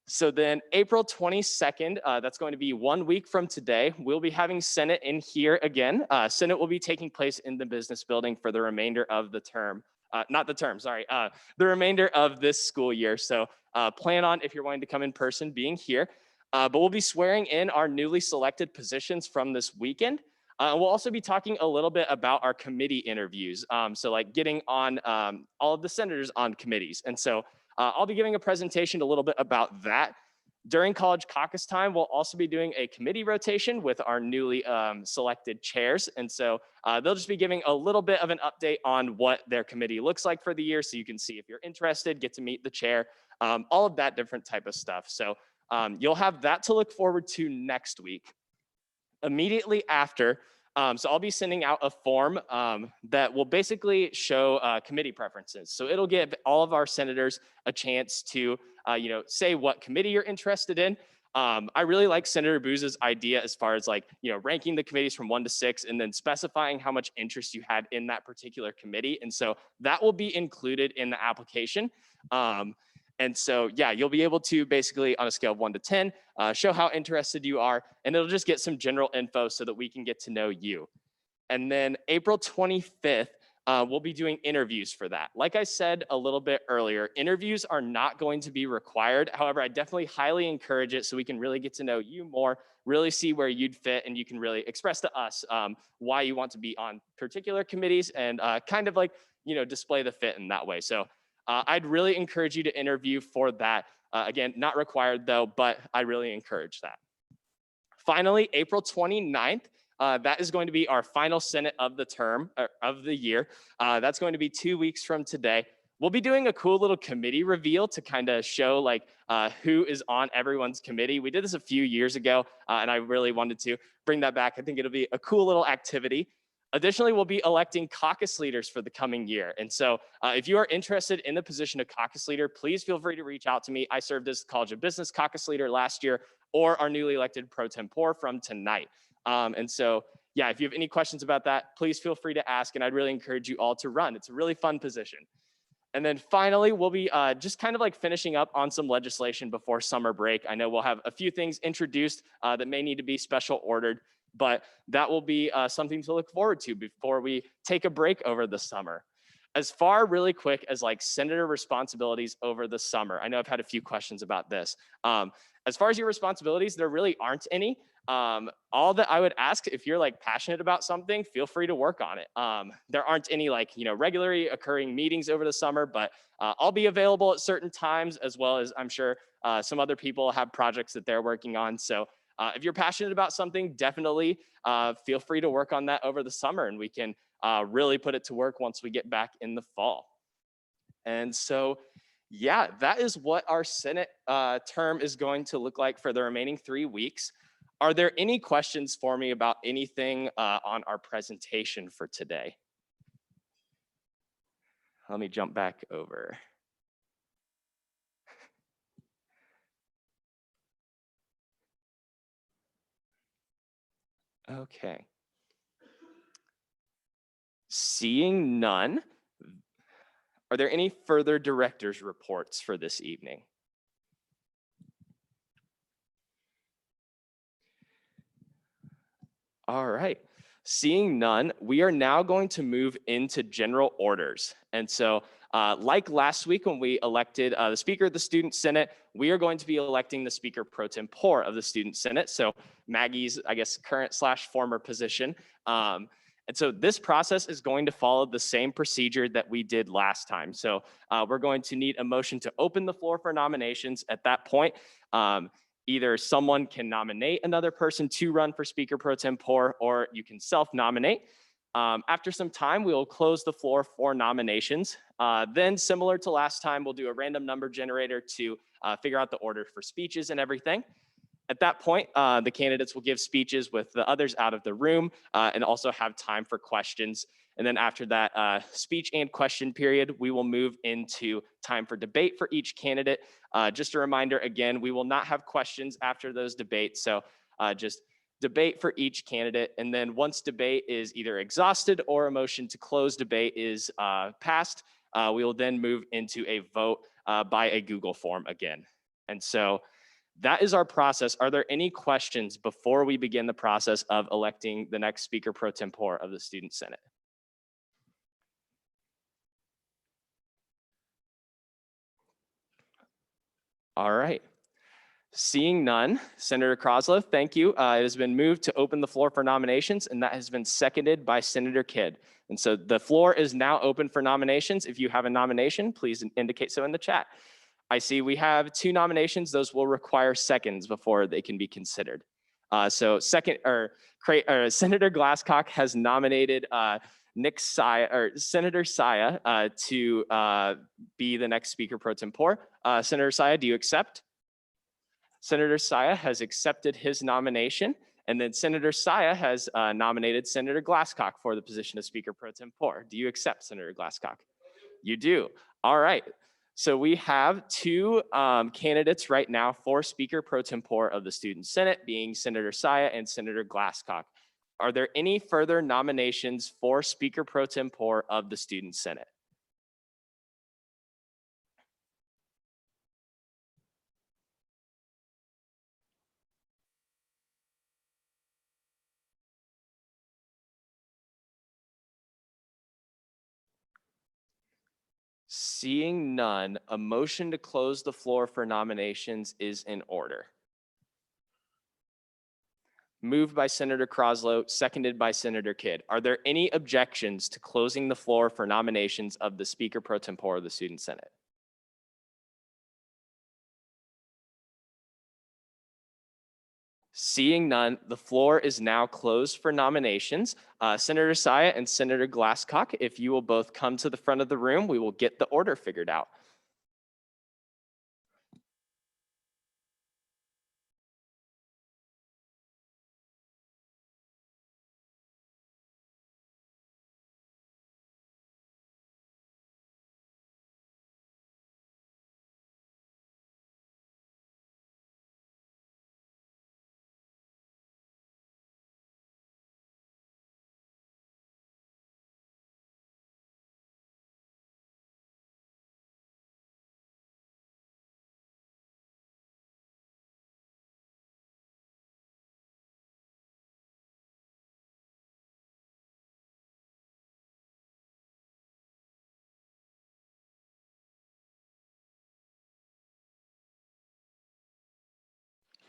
So then April 22nd, that's going to be 1 week from today, we'll be having Senate in here again. Senate will be taking place in the business building for the remainder of the term. The remainder of this school year. So plan on, if you're wanting to come in person, being here. But we'll be swearing in our newly selected positions from this weekend. We'll also be talking a little bit about our committee interviews. So like getting on all of the senators on committees. And so I'll be giving a presentation a little bit about that. During college caucus time, we'll also be doing a committee rotation with our newly selected chairs. And so they'll just be giving a little bit of an update on what their committee looks like for the year. So you can see if you're interested, get to meet the chair, all of that different type of stuff. So you'll have that to look forward to next week. Immediately after, so I'll be sending out a form that will basically show committee preferences. So it'll give all of our senators a chance to, say what committee you're interested in. I really like Senator Booz's idea as far as like, ranking the committees from 1 to 6 and then specifying how much interest you had in that particular committee. And so that will be included in the application. And so, yeah, you'll be able to basically on a scale of 1 to 10, show how interested you are, and it'll just get some general info so that we can get to know you. And then April 25th, we'll be doing interviews for that. Like I said a little bit earlier, interviews are not going to be required. However, I definitely highly encourage it so we can really get to know you more, really see where you'd fit, and you can really express to us why you want to be on particular committees and kind of like, display the fit in that way. So I'd really encourage you to interview for that. Again, not required though, but I really encourage that. Finally, April 29th, that is going to be our final Senate of the term, of the year. That's going to be 2 weeks from today. We'll be doing a cool little committee reveal to kind of show like who is on everyone's committee. We did this a few years ago, and I really wanted to bring that back. I think it'll be a cool little activity. Additionally, we'll be electing caucus leaders for the coming year. And so if you are interested in the position of caucus leader, please feel free to reach out to me. I served as College of Business caucus leader last year, or our newly elected pro tempore from tonight. And so, yeah, if you have any questions about that, please feel free to ask, and I'd really encourage you all to run. It's a really fun position. And then finally, we'll be just kind of like finishing up on some legislation before summer break. I know we'll have a few things introduced that may need to be special ordered, but that will be something to look forward to before we take a break over the summer. As far really quick as like senator responsibilities over the summer, I know I've had a few questions about this. As far as your responsibilities, there really aren't any. All that I would ask, if you're like passionate about something, feel free to work on it. There aren't any like, regularly occurring meetings over the summer, but I'll be available at certain times, as well as I'm sure some other people have projects that they're working on. So if you're passionate about something, definitely feel free to work on that over the summer, and we can really put it to work once we get back in the fall. And so, yeah, that is what our Senate term is going to look like for the remaining 3 weeks. Are there any questions for me about anything on our presentation for today? Let me jump back over. Okay. Seeing none, are there any further director's reports for this evening? All right. Seeing none, we are now going to move into general orders. And so like last week when we elected the Speaker of the Student Senate, we are going to be electing the Speaker pro tempore of the Student Senate. So Maggie's, I guess, current / former position. And so this process is going to follow the same procedure that we did last time. So we're going to need a motion to open the floor for nominations. At that point, either someone can nominate another person to run for Speaker pro tempore, or you can self-nominate. After some time, we will close the floor for nominations. Then, similar to last time, we'll do a random number generator to figure out the order for speeches and everything. At that point, the candidates will give speeches with the others out of the room and also have time for questions. And then after that speech and question period, we will move into time for debate for each candidate. Just a reminder, again, we will not have questions after those debates. So just debate for each candidate. And then once debate is either exhausted or a motion to close debate is passed, we will then move into a vote by a Google form again. And so that is our process. Are there any questions before we begin the process of electing the next Speaker pro tempore of the Student Senate? All right. Seeing none, Senator Kroslow, thank you. It has been moved to open the floor for nominations, and that has been seconded by Senator Kidd. And so the floor is now open for nominations. If you have a nomination, please indicate so in the chat. I see we have 2 nominations. Those will require seconds before they can be considered. So Senator Glasscock has nominated Senator Saya to be the next Speaker pro tempore. Senator Saya, do you accept? Senator Saya has accepted his nomination, and then Senator Saya has nominated Senator Glasscock for the position of Speaker pro tempore. Do you accept, Senator Glasscock? You do. All right. So we have two candidates right now for Speaker Pro Tempore of the Student Senate, being Senator Saya and Senator Glasscock. Are there any further nominations for Speaker Pro Tempore of the Student Senate? Seeing none, a motion to close the floor for nominations is in order. Moved by Senator Croslow, seconded by Senator Kidd. Are there any objections to closing the floor for nominations of the Speaker Pro Tempore of the Student Senate? Seeing none, the floor is now closed for nominations. Senator Saya and Senator Glasscock, if you will both come to the front of the room, we will get the order figured out.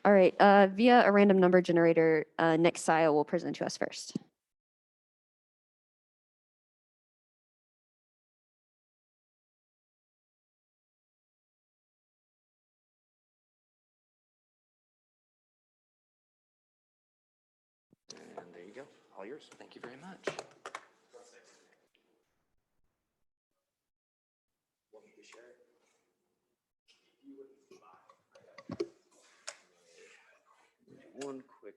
All right, via a random number generator, Nick Saya will present to us first. And there you go, all yours. Thank you very much. One quick.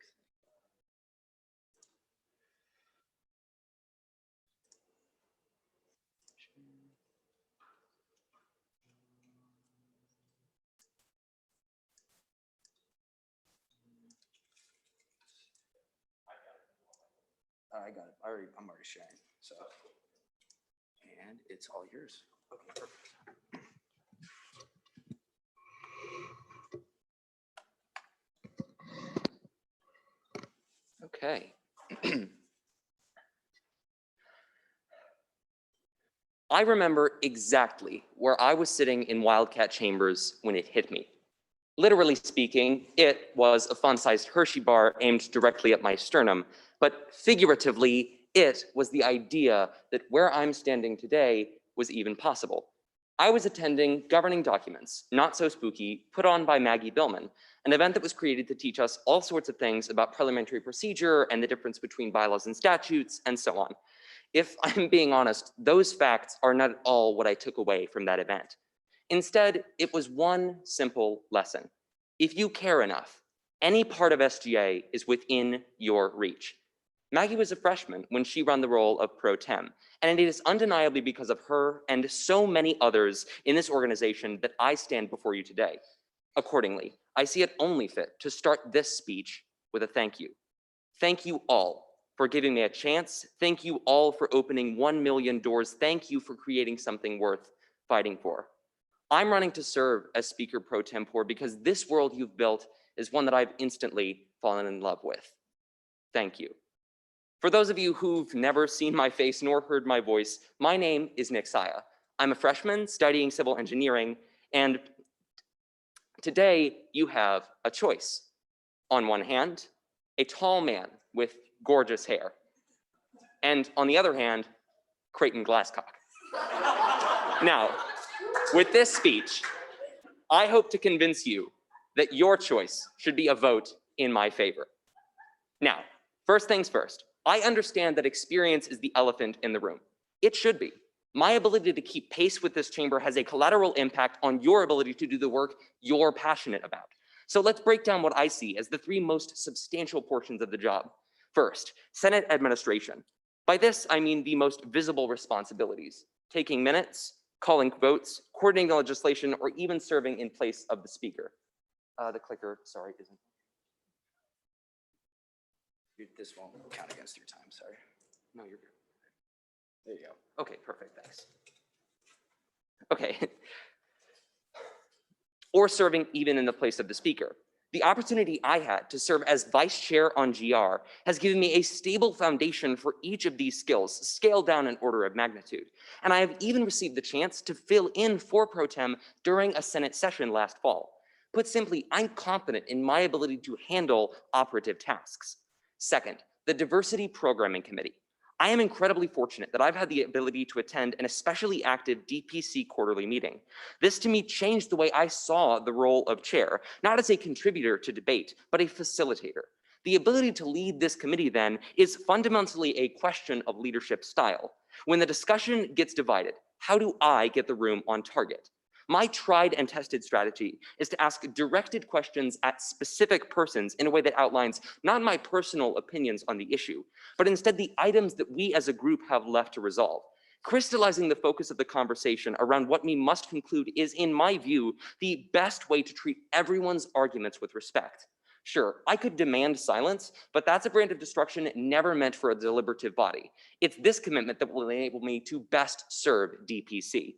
I got it. I'm already sharing. So, and it's all yours. Okay, perfect. Okay. I remember exactly where I was sitting in Wildcat Chambers when it hit me. Literally speaking, it was a fun-sized Hershey bar aimed directly at my sternum, but figuratively, it was the idea that where I'm standing today was even possible. I was attending Governing Documents, Not So Spooky, put on by Maggie Billman, an event that was created to teach us all sorts of things about parliamentary procedure and the difference between bylaws and statutes, and so on. If I'm being honest, those facts are not at all what I took away from that event. Instead, it was one simple lesson. If you care enough, any part of SGA is within your reach. Maggie was a freshman when she ran the role of pro tem, and it is undeniably because of her and so many others in this organization that I stand before you today. Accordingly, I see it only fit to start this speech with a thank you. Thank you all for giving me a chance. Thank you all for opening 1 million doors. Thank you for creating something worth fighting for. I'm running to serve as Speaker Pro Tempore because this world you've built is one that I've instantly fallen in love with. Thank you. For those of you who've never seen my face nor heard my voice, my name is Nick Saya. I'm a freshman studying civil engineering, and today you have a choice. On one hand, a tall man with gorgeous hair, and on the other hand, Creighton Glasscock. Now, with this speech, I hope to convince you that your choice should be a vote in my favor. Now, first things first, I understand that experience is the elephant in the room. It should be. My ability to keep pace with this chamber has a collateral impact on your ability to do the work you're passionate about. So let's break down what I see as the three most substantial portions of the job. First, Senate administration. By this, I mean the most visible responsibilities: taking minutes, calling votes, coordinating legislation, or even serving in place of the speaker. The clicker, sorry, isn't. This won't count against your time, sorry. No, you're good. There you go. Okay, perfect, thanks. Okay. Or serving even in the place of the speaker. The opportunity I had to serve as vice chair on GR has given me a stable foundation for each of these skills, scaled down in order of magnitude. And I have even received the chance to fill in for pro tem during a Senate session last fall. Put simply, I'm confident in my ability to handle operative tasks. Second, the Diversity Programming Committee. I am incredibly fortunate that I've had the ability to attend an especially active DPC quarterly meeting. This to me changed the way I saw the role of chair, not as a contributor to debate, but a facilitator. The ability to lead this committee then is fundamentally a question of leadership style. When the discussion gets divided, how do I get the room on target? My tried and tested strategy is to ask directed questions at specific persons in a way that outlines not my personal opinions on the issue, but instead the items that we as a group have left to resolve. Crystallizing the focus of the conversation around what we must conclude is, in my view, the best way to treat everyone's arguments with respect. Sure, I could demand silence, but that's a brand of destruction never meant for a deliberative body. It's this commitment that will enable me to best serve DPC.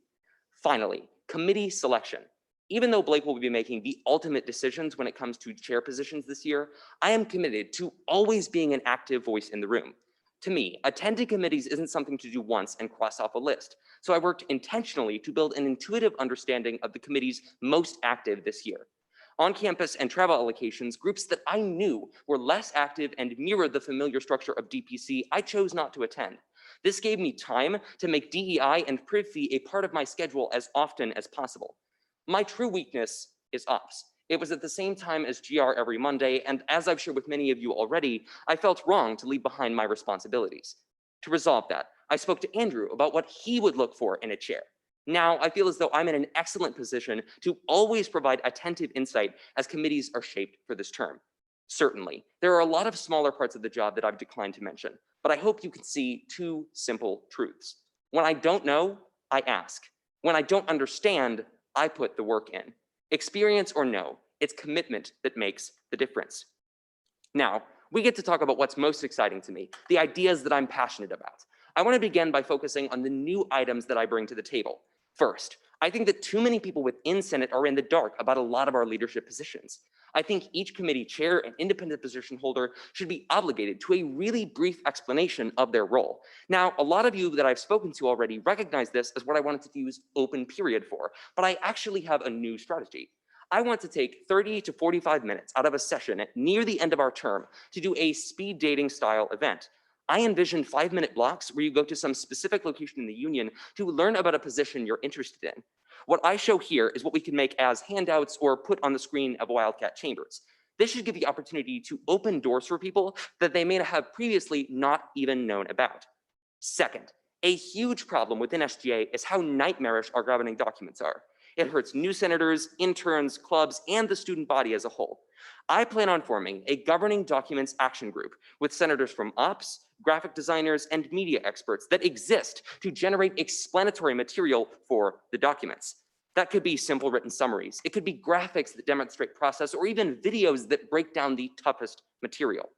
Finally, committee selection. Even though Blake will be making the ultimate decisions when it comes to chair positions this year, I am committed to always being an active voice in the room. To me, attending committees isn't something to do once and cross off a list. So I worked intentionally to build an intuitive understanding of the committees most active this year. On campus and travel allocations, groups that I knew were less active and mirrored the familiar structure of DPC, I chose not to attend. This gave me time to make DEI and Privy a part of my schedule as often as possible. My true weakness is ops. It was at the same time as GR every Monday, and as I've shared with many of you already, I felt wrong to leave behind my responsibilities. To resolve that, I spoke to Andrew about what he would look for in a chair. Now I feel as though I'm in an excellent position to always provide attentive insight as committees are shaped for this term. Certainly, there are a lot of smaller parts of the job that I've declined to mention, but I hope you can see two simple truths. When I don't know, I ask. When I don't understand, I put the work in. Experience or no, it's commitment that makes the difference. Now, we get to talk about what's most exciting to me, the ideas that I'm passionate about. I want to begin by focusing on the new items that I bring to the table. First, I think that too many people within Senate are in the dark about a lot of our leadership positions. I think each committee chair and independent position holder should be obligated to a really brief explanation of their role. Now, a lot of you that I've spoken to already recognize this as what I wanted to use open period for, but I actually have a new strategy. I want to take 30 to 45 minutes out of a session near the end of our term to do a speed dating style event. I envision 5-minute blocks where you go to some specific location in the union to learn about a position you're interested in. What I show here is what we can make as handouts or put on the screen of Wildcat Chambers. This should give the opportunity to open doors for people that they may have previously not even known about. Second, a huge problem within SGA is how nightmarish our governing documents are. It hurts new senators, interns, clubs, and the student body as a whole. I plan on forming a governing documents action group with senators from ops, graphic designers, and media experts that exist to generate explanatory material for the documents. That could be simple written summaries. It could be graphics that demonstrate process, or even videos that break down the toughest material.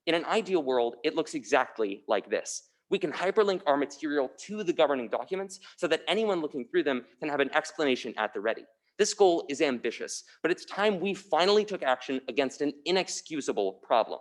In an ideal world, it looks exactly like this. We can hyperlink our material to the governing documents so that anyone looking through them can have an explanation at the ready. This goal is ambitious, but it's time we finally took action against an inexcusable problem.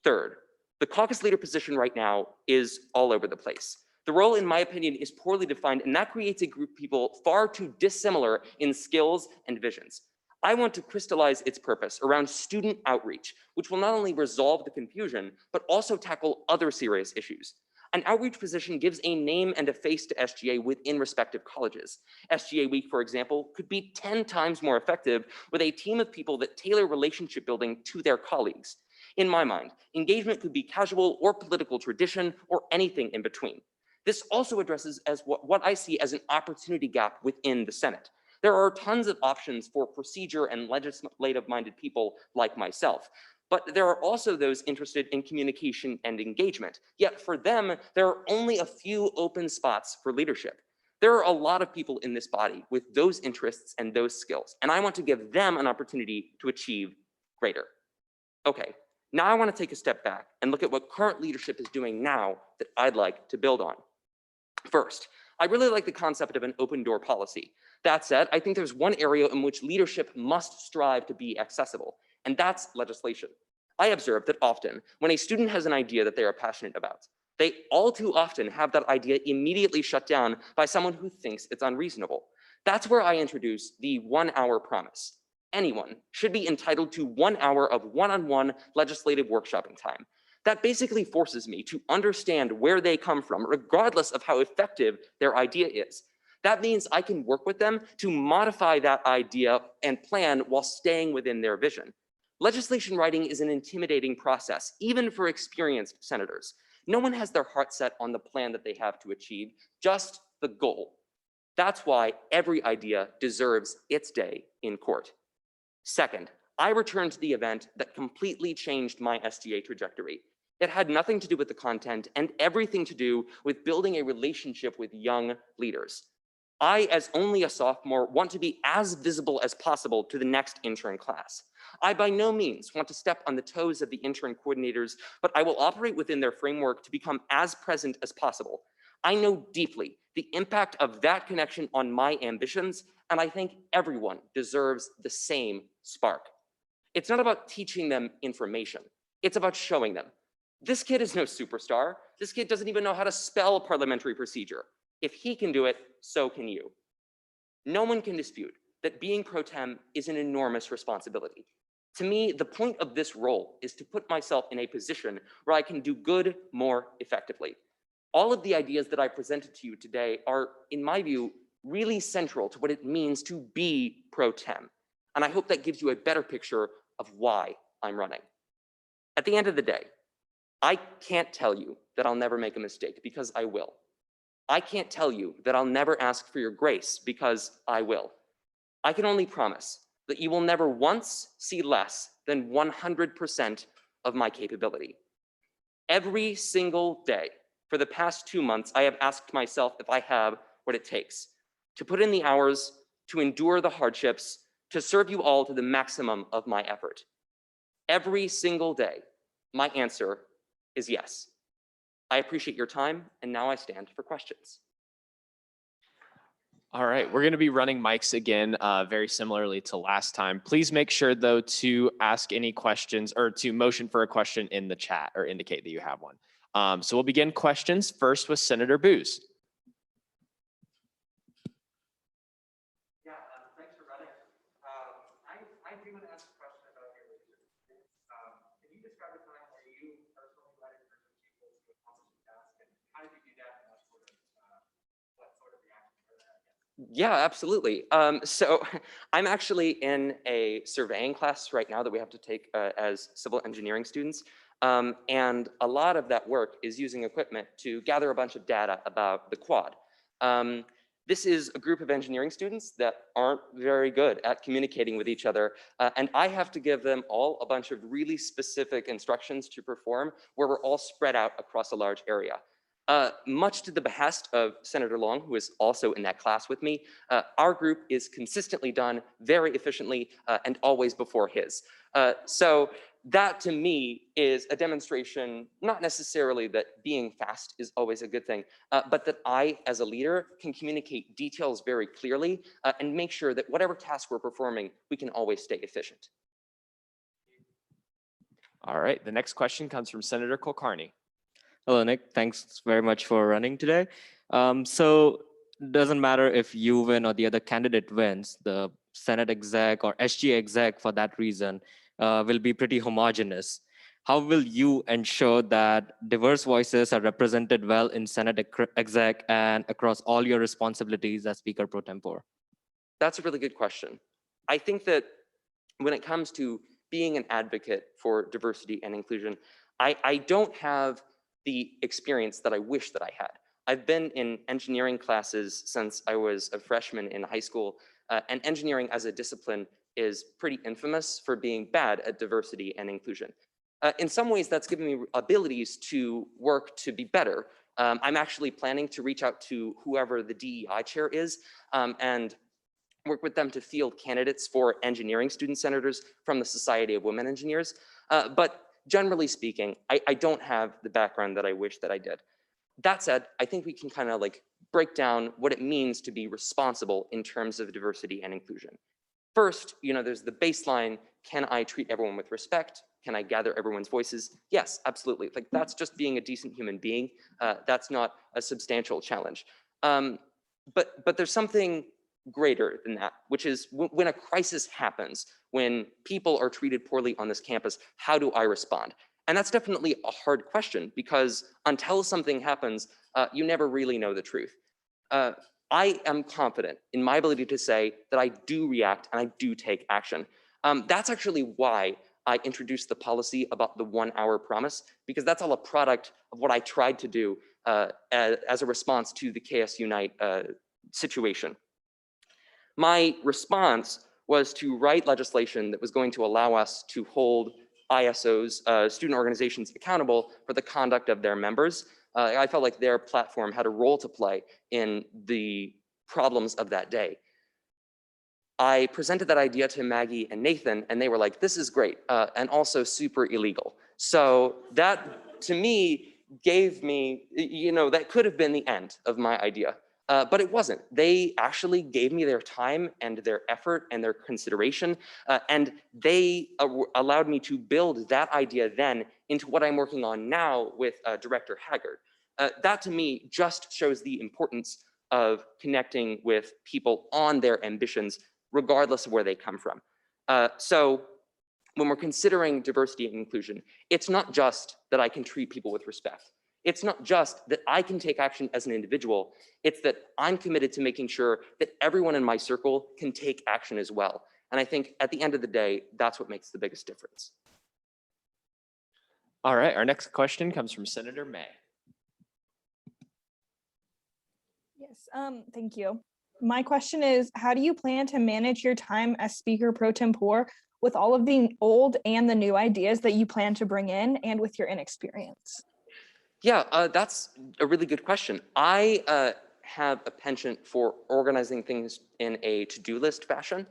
Third, the caucus leader position right now is all over the place. The role, in my opinion, is poorly defined, and that creates a group of people far too dissimilar in skills and visions. I want to crystallize its purpose around student outreach, which will not only resolve the confusion, but also tackle other serious issues. An outreach position gives a name and a face to SGA within respective colleges. SGA Week, for example, could be 10 times more effective with a team of people that tailor relationship building to their colleagues. In my mind, engagement could be casual or political tradition or anything in between. This also addresses as what I see as an opportunity gap within the Senate. There are tons of options for procedure and legislative-minded people like myself. But there are also those interested in communication and engagement. Yet for them, there are only a few open spots for leadership. There are a lot of people in this body with those interests and those skills, and I want to give them an opportunity to achieve greater. Okay, now I want to take a step back and look at what current leadership is doing now that I'd like to build on. First, I really like the concept of an open door policy. That said, I think there's one area in which leadership must strive to be accessible, and that's legislation. I observe that often when a student has an idea that they are passionate about, they all too often have that idea immediately shut down by someone who thinks it's unreasonable. That's where I introduce the 1 hour promise. Anyone should be entitled to 1 hour of one-on-one legislative workshopping time. That basically forces me to understand where they come from, regardless of how effective their idea is. That means I can work with them to modify that idea and plan while staying within their vision. Legislation writing is an intimidating process, even for experienced senators. No one has their heart set on the plan that they have to achieve, just the goal. That's why every idea deserves its day in court. Second, I returned to the event that completely changed my SGA trajectory. It had nothing to do with the content and everything to do with building a relationship with young leaders. I, as only a sophomore, want to be as visible as possible to the next intern class. I by no means want to step on the toes of the intern coordinators, but I will operate within their framework to become as present as possible. I know deeply the impact of that connection on my ambitions, and I think everyone deserves the same spark. It's not about teaching them information. It's about showing them. This kid is no superstar. This kid doesn't even know how to spell parliamentary procedure. If he can do it, so can you. No one can dispute that being pro tem is an enormous responsibility. To me, the point of this role is to put myself in a position where I can do good more effectively. All of the ideas that I presented to you today are, in my view, really central to what it means to be pro tem. And I hope that gives you a better picture of why I'm running. At the end of the day, I can't tell you that I'll never make a mistake, because I will. I can't tell you that I'll never ask for your grace, because I will. I can only promise that you will never once see less than 100% of my capability. Every single day for the past 2 months, I have asked myself if I have what it takes to put in the hours, to endure the hardships, to serve you all to the maximum of my effort. Every single day, my answer is yes. I appreciate your time, and now I stand for questions. All right, we're going to be running mics again, very similarly to last time. Please make sure, though, to ask any questions or to motion for a question in the chat or indicate that you have one. So we'll begin questions first with Senator Booz. Yeah, thanks for running. I do want to ask a question about your leadership. Can you describe a time where you personally led a group of people to accomplish a task, and how did you do that, and what sort of reaction were there? Yeah, absolutely. So I'm actually in a surveying class right now that we have to take as civil engineering students. And a lot of that work is using equipment to gather a bunch of data about the quad. This is a group of engineering students that aren't very good at communicating with each other. And I have to give them all a bunch of really specific instructions to perform where we're all spread out across a large area. Much to the behest of Senator Long, who is also in that class with me, our group is consistently done very efficiently and always before his. So that to me is a demonstration, not necessarily that being fast is always a good thing, but that I, as a leader, can communicate details very clearly and make sure that whatever task we're performing, we can always stay efficient. All right, the next question comes from Senator Kulkarni. Hello, Nick. Thanks very much for running today. So it doesn't matter if you win or the other candidate wins, the Senate exec or SGA exec for that reason will be pretty homogeneous. How will you ensure that diverse voices are represented well in Senate exec and across all your responsibilities as Speaker Pro Tempore? That's a really good question. I think that when it comes to being an advocate for diversity and inclusion, I don't have the experience that I wish that I had. I've been in engineering classes since I was a freshman in high school, and engineering as a discipline is pretty infamous for being bad at diversity and inclusion. In some ways, that's given me abilities to work to be better I'm actually planning to reach out to whoever the DEI chair is and work with them to field candidates for engineering student senators from the Society of Women Engineers. But generally speaking, I don't have the background that I wish that I did. That said, I think we can kind of like break down what it means to be responsible in terms of diversity and inclusion. First, there's the baseline. Can I treat everyone with respect? Can I gather everyone's voices? Yes, absolutely. Like that's just being a decent human being. That's not a substantial challenge. But there's something greater than that, which is when a crisis happens, when people are treated poorly on this campus, how do I respond? And that's definitely a hard question because until something happens, you never really know the truth. I am confident in my ability to say that I do react and I do take action. That's actually why I introduced the policy about the 1 hour promise, because that's all a product of what I tried to do as a response to the KS Unite situation. My response was to write legislation that was going to allow us to hold ISOs, student organizations, accountable for the conduct of their members. I felt like their platform had a role to play in the problems of that day. I presented that idea to Maggie and Nathan, and they were like, this is great, and also super illegal. So that, to me, gave me, that could have been the end of my idea. But it wasn't. They actually gave me their time and their effort and their consideration, and they allowed me to build that idea then into what I'm working on now with Director Haggard. That to me just shows the importance of connecting with people on their ambitions, regardless of where they come from. So when we're considering diversity and inclusion, it's not just that I can treat people with respect. It's not just that I can take action as an individual, it's that I'm committed to making sure that everyone in my circle can take action as well. And I think at the end of the day, that's what makes the biggest difference. All right, our next question comes from Senator May. Yes, thank you. My question is, how do you plan to manage your time as Speaker Pro Tempore with all of the old and the new ideas that you plan to bring in and with your inexperience? Yeah, that's a really good question. I have a penchant for organizing things in a to-do list fashion.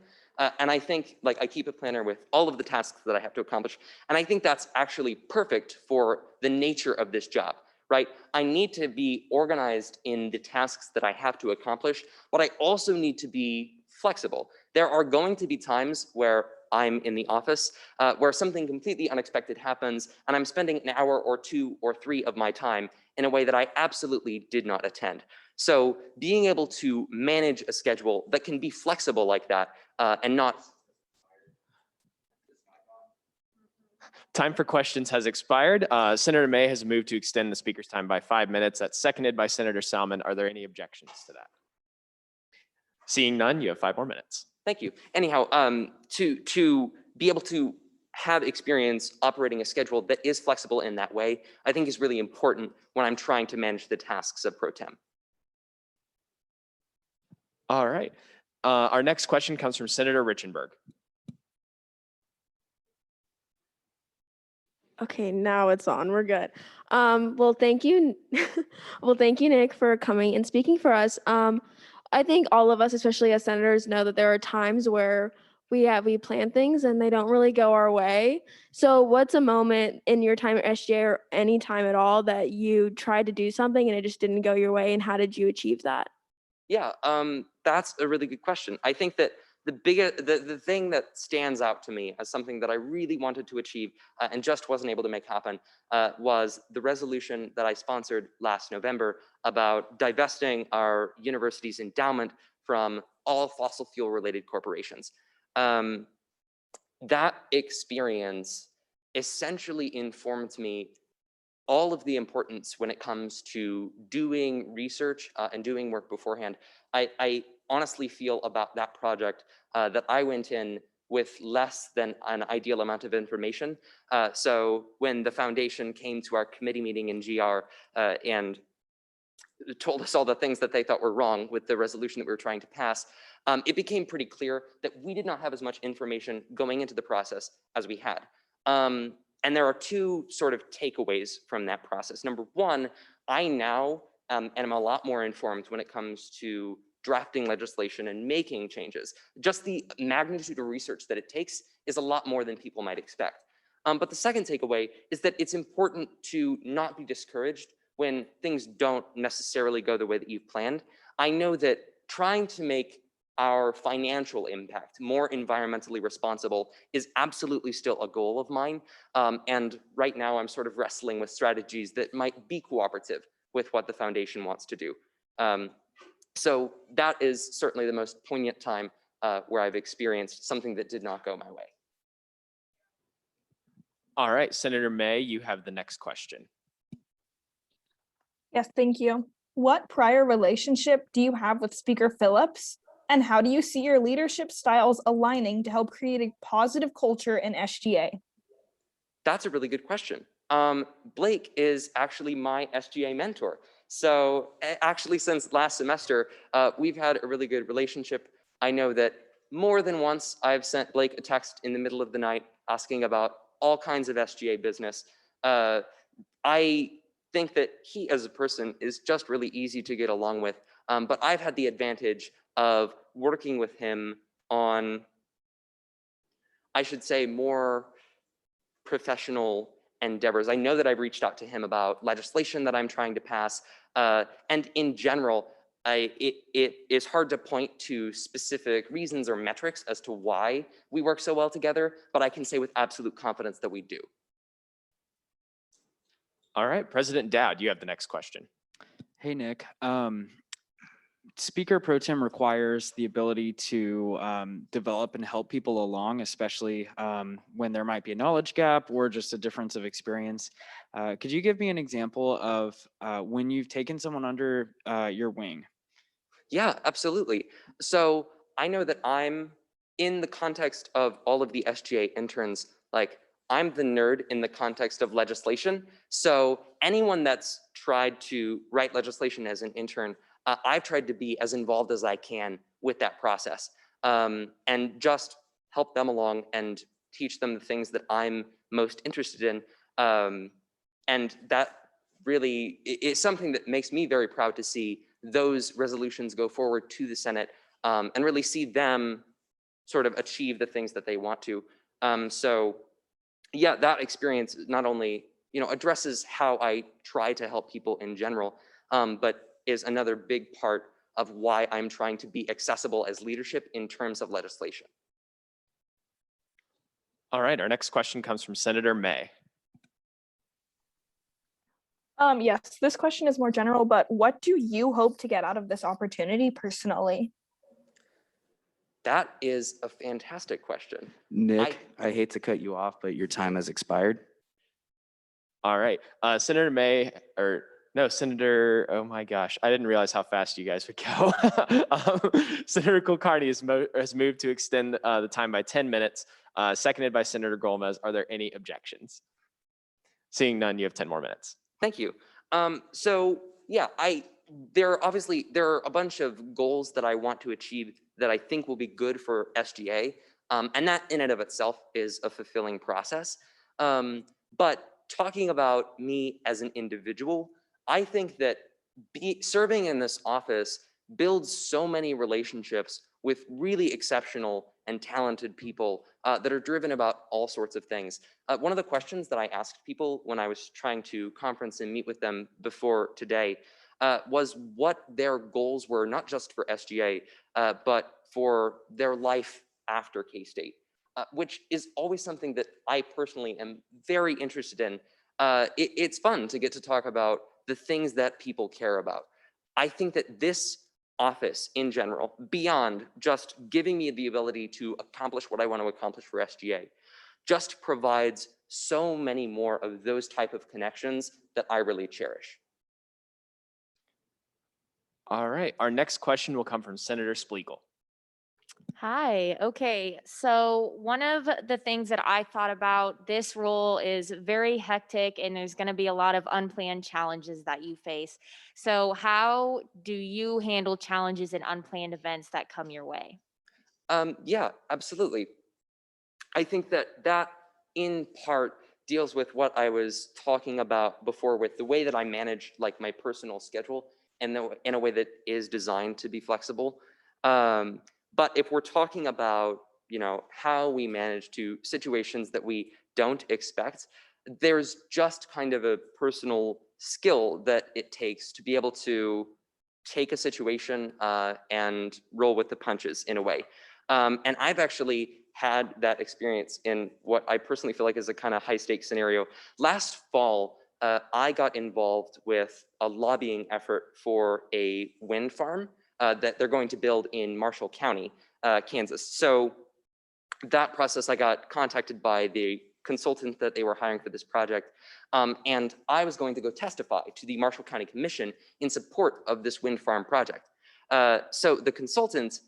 And I think I keep a planner with all of the tasks that I have to accomplish. And I think that's actually perfect for the nature of this job, right? I need to be organized in the tasks that I have to accomplish, but I also need to be flexible. There are going to be times where I'm in the office where something completely unexpected happens and I'm spending an hour or 2 or 3 of my time in a way that I absolutely did not attend. So being able to manage a schedule that can be flexible like that and not. Time for questions has expired. Senator May has moved to extend the speaker's time by 5 minutes. That's seconded by Senator Salmon. Are there any objections to that? Seeing none, you have 5 more minutes. Thank you. Anyhow, to be able to have experience operating a schedule that is flexible in that way, I think is really important when I'm trying to manage the tasks of Pro Tem. All right. Our next question comes from Senator Richenberg. Okay, now it's on. We're good. Well, thank you. Well, thank you, Nick, for coming and speaking for us. I think all of us, especially as senators, know that there are times where we plan things and they don't really go our way. So what's a moment in your time at SGA or any time at all that you tried to do something and it just didn't go your way, and how did you achieve that? Yeah, that's a really good question. I think that the thing that stands out to me as something that I really wanted to achieve and just wasn't able to make happen was the resolution that I sponsored last November about divesting our university's endowment from all fossil fuel related corporations. That experience essentially informed me all of the importance when it comes to doing research and doing work beforehand. I honestly feel about that project that I went in with less than an ideal amount of information. So when the foundation came to our committee meeting in GR and told us all the things that they thought were wrong with the resolution that we were trying to pass, it became pretty clear that we did not have as much information going into the process as we had. And there are two sort of takeaways from that process. Number one, I now am a lot more informed when it comes to drafting legislation and making changes. Just the magnitude of research that it takes is a lot more than people might expect. But the second takeaway is that it's important to not be discouraged when things don't necessarily go the way that you've planned. I know that trying to make our financial impact more environmentally responsible is absolutely still a goal of mine. And right now I'm sort of wrestling with strategies that might be cooperative with what the foundation wants to do. So that is certainly the most poignant time where I've experienced something that did not go my way. All right, Senator May, you have the next question. Yes, thank you. What prior relationship do you have with Speaker Phillips? And how do you see your leadership styles aligning to help create a positive culture in SGA? That's a really good question. Blake is actually my SGA mentor. So actually since last semester, we've had a really good relationship. I know that more than once I've sent Blake a text in the middle of the night asking about all kinds of SGA business. I think that he as a person is just really easy to get along with, but I've had the advantage of working with him on, I should say, more professional endeavors. I know that I've reached out to him about legislation that I'm trying to pass, and in general, it is hard to point to specific reasons or metrics as to why we work so well together, but I can say with absolute confidence that we do. All right, President Dowd, you have the next question. Hey, Nick. Speaker Pro Tem requires the ability to develop and help people along, especially when there might be a knowledge gap or just a difference of experience. Could you give me an example of when you've taken someone under your wing? Yeah, absolutely. So I know that I'm in the context of all of the SGA interns, like I'm the nerd in the context of legislation. So anyone that's tried to write legislation as an intern, I've tried to be as involved as I can with that process, and just help them along and teach them the things that I'm most interested in. And that really is something that makes me very proud to see those resolutions go forward to the Senate, and really see them sort of achieve the things that they want to. So yeah, that experience not only addresses how I try to help people in general, but is another big part of why I'm trying to be accessible as leadership in terms of legislation. All right, our next question comes from Senator May. Yes, this question is more general, but what do you hope to get out of this opportunity personally? That is a fantastic question. Nick, I hate to cut you off, but your time has expired. All right, Senator May, or no, Senator, oh my gosh, I didn't realize how fast you guys would go. Senator Kulkarni has moved to extend the time by 10 minutes, seconded by Senator Gomez. Are there any objections? Seeing none, you have 10 more minutes. Thank you. So yeah, there are a bunch of goals that I want to achieve that I think will be good for SGA. And that in and of itself is a fulfilling process. But talking about me as an individual, I think that serving in this office builds so many relationships with really exceptional and talented people that are driven about all sorts of things. One of the questions that I asked people when I was trying to conference and meet with them before today was what their goals were, not just for SGA, but for their life after K-State, which is always something that I personally am very interested in. It's fun to get to talk about the things that people care about. I think that this office in general, beyond just giving me the ability to accomplish what I want to accomplish for SGA, just provides so many more of those type of connections that I really cherish. All right, our next question will come from Senator Spliegel. Hi. Okay. So one of the things that I thought about, this role is very hectic and there's going to be a lot of unplanned challenges that you face. So how do you handle challenges and unplanned events that come your way? Yeah, absolutely. I think that in part deals with what I was talking about before with the way that I manage like my personal schedule and in a way that is designed to be flexible. But if we're talking about, you know, how we manage to situations that we don't expect, there's just kind of a personal skill that it takes to be able to take a situation and roll with the punches in a way. And I've actually had that experience in what I personally feel like is a kind of high stakes scenario. Last fall, I got involved with a lobbying effort for a wind farm that they're going to build in Marshall County, Kansas. So that process, I got contacted by the consultant that they were hiring for this project. And I was going to go testify to the Marshall County Commission in support of this wind farm project. So the consultant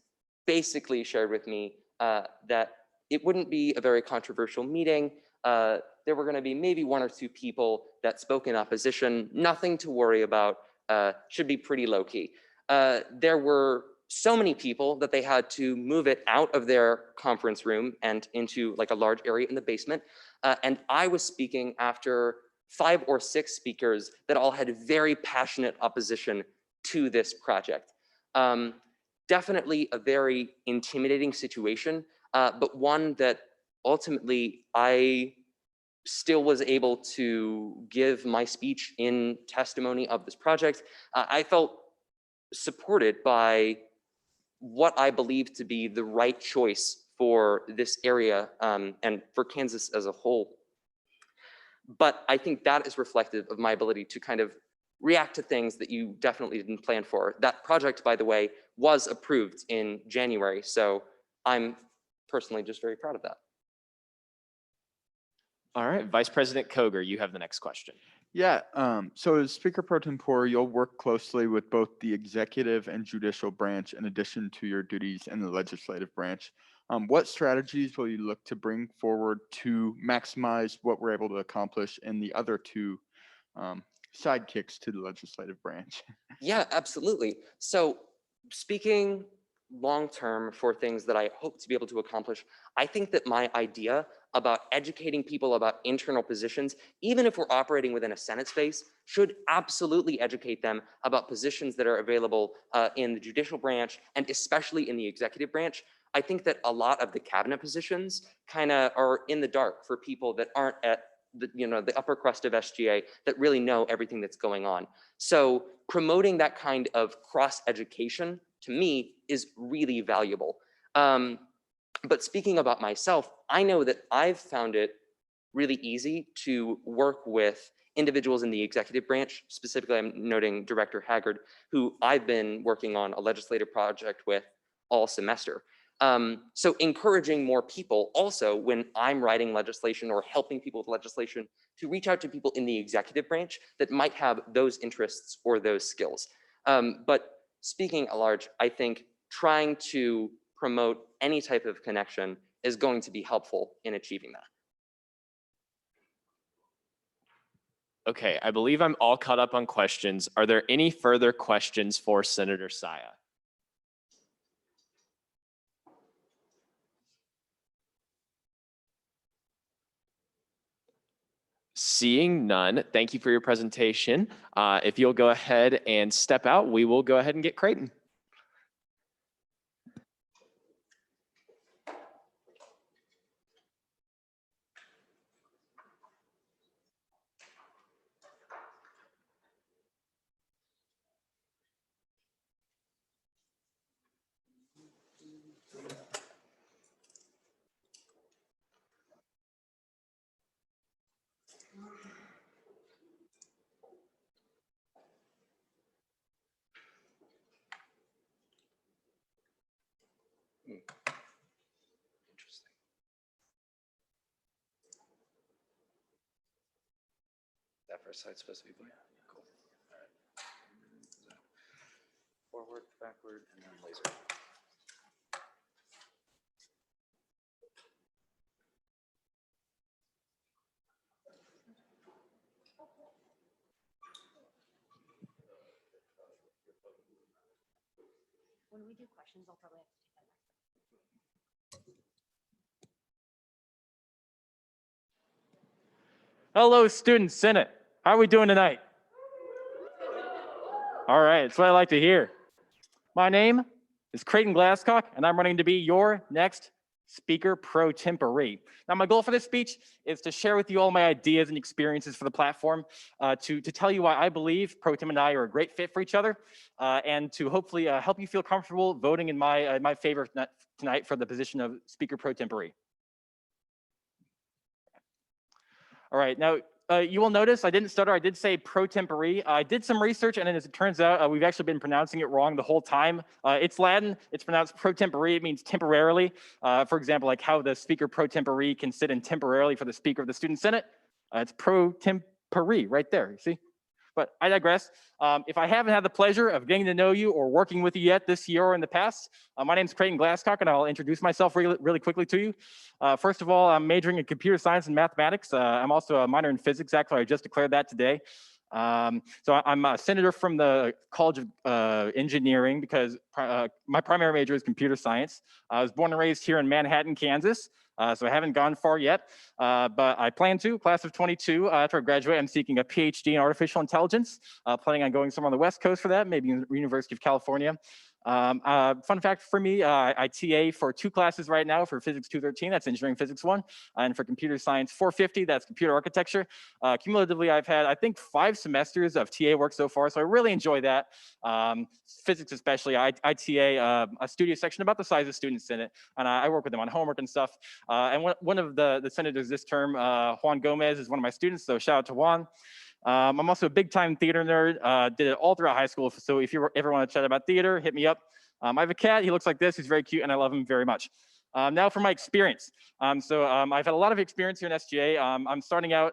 basically shared with me that it wouldn't be a very controversial meeting. There were going to be maybe 1 or 2 people that spoke in opposition, nothing to worry about, should be pretty low key. There were so many people that they had to move it out of their conference room and into like a large area in the basement. And I was speaking after 5 or 6 speakers that all had very passionate opposition to this project. Definitely a very intimidating situation, but one that ultimately I still was able to give my speech in testimony of this project. I felt supported by what I believe to be the right choice for this area and for Kansas as a whole. But I think that is reflective of my ability to kind of react to things that you definitely didn't plan for. That project, by the way, was approved in January. So I'm personally just very proud of that. All right, Vice President Koger, you have the next question. Yeah, so as Speaker Pro Tempore, you'll work closely with both the executive and judicial branch in addition to your duties in the legislative branch. What strategies will you look to bring forward to maximize what we're able to accomplish in the other 2 sidekicks to the legislative branch? Yeah, absolutely. So speaking long-term for things that I hope to be able to accomplish, I think that my idea about educating people about internal positions, even if we're operating within a Senate space, should absolutely educate them about positions that are available in the judicial branch and especially in the executive branch. I think that a lot of the cabinet positions kind of are in the dark for people that aren't at the, you know, the upper crust of SGA that really know everything that's going on. So promoting that kind of cross education to me is really valuable. But speaking about myself, I know that I've found it really easy to work with individuals in the executive branch. Specifically, I'm noting Director Haggard, who I've been working on a legislative project with all semester. So encouraging more people also when I'm writing legislation or helping people with legislation to reach out to people in the executive branch that might have those interests or those skills. But speaking at large, I think trying to promote any type of connection is going to be helpful in achieving that. Okay, I believe I'm all caught up on questions. Are there any further questions for Senator Saya? Seeing none, thank you for your presentation. If you'll go ahead and step out, we will go ahead and get Creighton. Interesting. That first side's supposed to be blue. Cool. All right. Forward, backward, and then laser. When we do questions, I'll probably have to take that. Hello, Student Senate. How are we doing tonight? All right, that's what I like to hear. My name is Creighton Glasscock, and I'm running to be your next Speaker Pro Tempore. Now, my goal for this speech is to share with you all my ideas and experiences for the platform, to tell you why I believe Pro Tem and I are a great fit for each other, and to hopefully help you feel comfortable voting in my favor tonight for the position of Speaker Pro Tempore. All right, now you will notice I didn't stutter. I did say pro tempore. I did some research, and as it turns out, we've actually been pronouncing it wrong the whole time. It's Latin. It's pronounced pro tempore. It means temporarily. For example, like how the speaker pro tempore can sit in temporarily for the Speaker of the Student Senate. It's pro tempore right there. You see? But I digress. If I haven't had the pleasure of getting to know you or working with you yet this year or in the past, my name is Creighton Glasscock, and I'll introduce myself really quickly to you. First of all, I'm majoring in computer science and mathematics. I'm also a minor in physics. Actually, I just declared that today. So I'm a senator from the College of Engineering because my primary major is computer science. I was born and raised here in Manhattan, Kansas. So I haven't gone far yet, but I plan to. Class of 22, after I graduate, I'm seeking a PhD in artificial intelligence, planning on going somewhere on the West Coast for that, maybe University of California. Fun fact for me, I TA for 2 classes right now for Physics 213, that's Engineering Physics 1, and for Computer Science 450, that's Computer Architecture. Cumulatively, I've had, I think, 5 semesters of TA work so far, so I really enjoy that. Physics especially, I TA a studio section about the size of Student Senate, and I work with them on homework and stuff. And one of the senators this term, Juan Gomez, is one of my students, so shout out to Juan. I'm also a big time theater nerd, did it all throughout high school. So if you ever want to chat about theater, hit me up. I have a cat, he looks like this, he's very cute and I love him very much. Now for my experience. I've had a lot of experience here in SGA. I'm starting out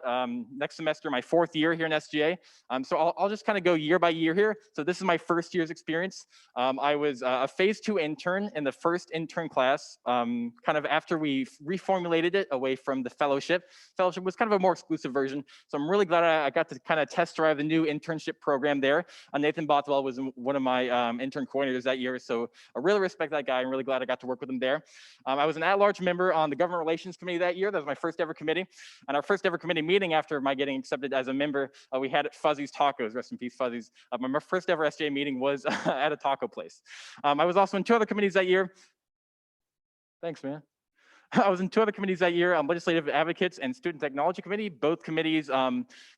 next semester, my 4th year here in SGA. So I'll just kind of go year by year here. So this is my first year's experience. I was a phase 2 intern in the first intern class, kind of after we reformulated it away from the fellowship. Fellowship was kind of a more exclusive version. So I'm really glad I got to kind of test drive the new internship program there. Nathan Bothwell was one of my intern coordinators that year. So I really respect that guy. I'm really glad I got to work with him there. I was an at-large member on the Government Relations Committee that year. That was my first ever committee. And our first ever committee meeting after my getting accepted as a member, we had at Fuzzy's Tacos, rest in peace, Fuzzy's. My first ever SJ meeting was at a taco place. I was also in 2 other committees that year. Thanks, man. I was in 2 other committees that year, Legislative Advocates and Student Technology Committee, both committees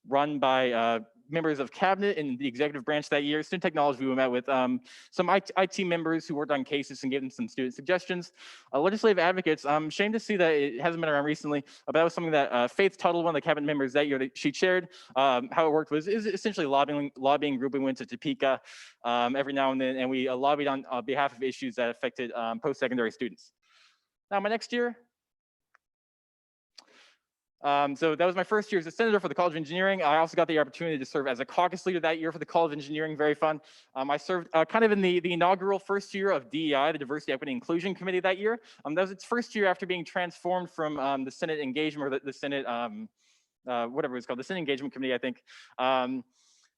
run by members of cabinet in the executive branch that year. Student Technology, we met with some IT members who worked on cases and gave them some student suggestions. Legislative Advocates, I'm ashamed to see that it hasn't been around recently, but that was something that Faith Tuttle, one of the cabinet members that year, that she chaired. How it worked was essentially lobbying group. We went to Topeka every now and then, and we lobbied on behalf of issues that affected post-secondary students. Now, my next year, so that was my first year as a senator for the College of Engineering. I also got the opportunity to serve as a caucus leader that year for the College of Engineering, very fun. I served kind of in the inaugural first year of DEI, the Diversity, Equity, Inclusion Committee that year. That was its first year after being transformed from the Senate Engagement, or the Senate, whatever it was called, the Senate Engagement Committee, I think.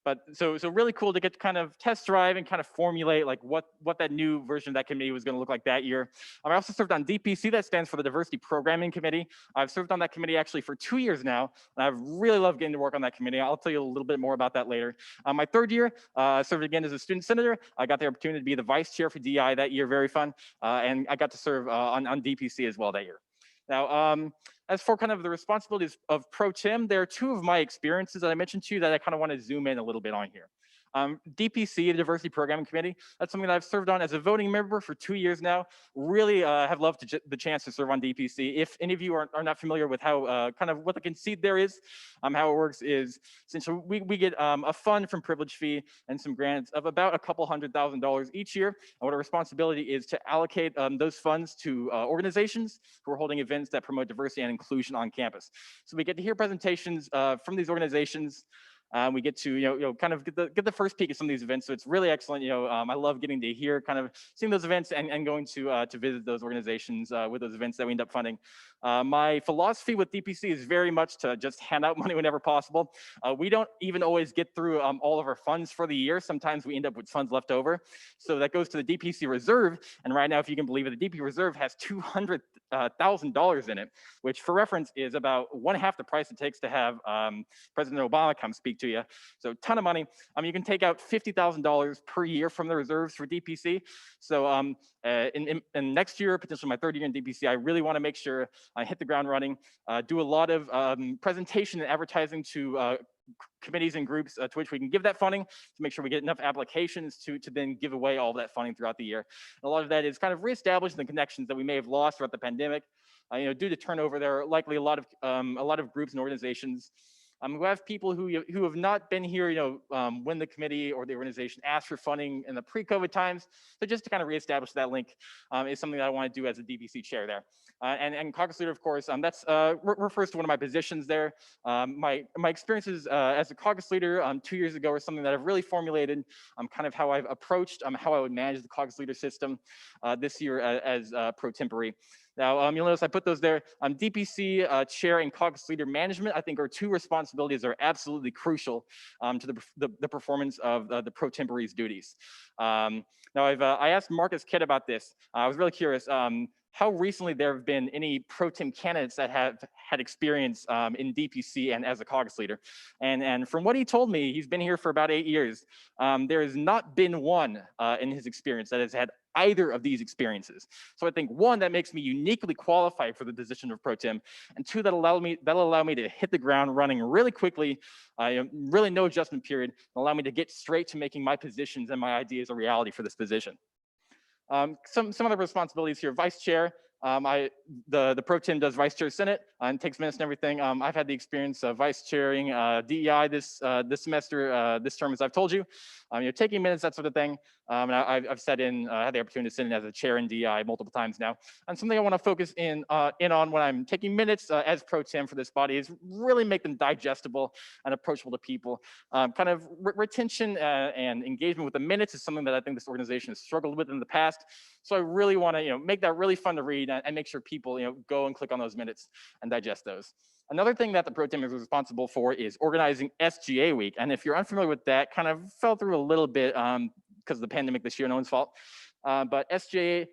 But so really cool to get to kind of test drive and kind of formulate like what that new version of that committee was going to look like that year. I also served on DPC, that stands for the Diversity Programming Committee. I've served on that committee actually for 2 years now, and I've really loved getting to work on that committee. I'll tell you a little bit more about that later. My 3rd year, I served again as a student senator. I got the opportunity to be the vice chair for DI that year, very fun, and I got to serve on DPC as well that year. Now, as for kind of the responsibilities of Pro Tem, there are 2 of my experiences that I mentioned to you that I kind of want to zoom in a little bit on here. DPC, the Diversity Programming Committee, that's something that I've served on as a voting member for 2 years now. Really have loved the chance to serve on DPC. If any of you are not familiar with how kind of what the conceit there is, how it works is essentially we get a fund from privilege fee and some grants of about a couple $100,000 each year. And what our responsibility is to allocate those funds to organizations who are holding events that promote diversity and inclusion on campus. So we get to hear presentations from these organizations We get to kind of get the first peek at some of these events, so it's really excellent. I love getting to hear kind of seeing those events and going to visit those organizations with those events that we end up funding. My philosophy with DPC is very much to just hand out money whenever possible. We don't even always get through all of our funds for the year. Sometimes we end up with funds left over. So that goes to the DPC reserve. And right now, if you can believe it, the DP reserve has $200,000 in it, which for reference is about 1/2 the price it takes to have President Obama come speak to you. So a ton of money. You can take out $50,000 per year from the reserves for DPC. So in next year, potentially my 3rd year in DPC, I really want to make sure I hit the ground running, do a lot of presentation and advertising to committees and groups to which we can give that funding to make sure we get enough applications to then give away all that funding throughout the year. And a lot of that is kind of reestablishing the connections that we may have lost throughout the pandemic. Due to turnover, there are likely a lot of groups and organizations who have people who have not been here, when the committee or the organization asked for funding in the pre-COVID times. So just to kind of reestablish that link is something that I want to do as a DPC chair there. And caucus leader, of course, that's refers to one of my positions there. My experiences as a caucus leader 2 years ago are something that I've really formulated kind of how I've approached how I would manage the caucus leader system this year as pro tempore. Now, you'll notice I put those there. DPC chair and caucus leader management, I think, are 2 responsibilities that are absolutely crucial to the performance of the pro tempore's duties. Now, I asked Marcus Kidd about this. I was really curious. How recently there have been any pro tem candidates that have had experience in DPC and as a caucus leader. And from what he told me, he's been here for about 8 years. There has not been one in his experience that has had either of these experiences. So I think 1, that makes me uniquely qualified for the position of pro tem, and 2, that'll allow me to hit the ground running really quickly, really no adjustment period, and allow me to get straight to making my positions and my ideas a reality for this position. Some other responsibilities here: vice chair. The pro tem does vice chair Senate and takes minutes and everything. I've had the experience of vice chairing DEI this semester, this term, as I've told you. Taking minutes, that sort of thing. And I've had the opportunity to sit in as a chair in DEI multiple times now. And something I want to focus in on when I'm taking minutes as pro tem for this body is really make them digestible and approachable to people. Kind of retention and engagement with the minutes is something that I think this organization has struggled with in the past. So I really want to make that really fun to read and make sure people go and click on those minutes and digest those. Another thing that the pro tem is responsible for is organizing SGA week. And if you're unfamiliar with that, kind of fell through a little bit because of the pandemic this year, no one's fault. But SGA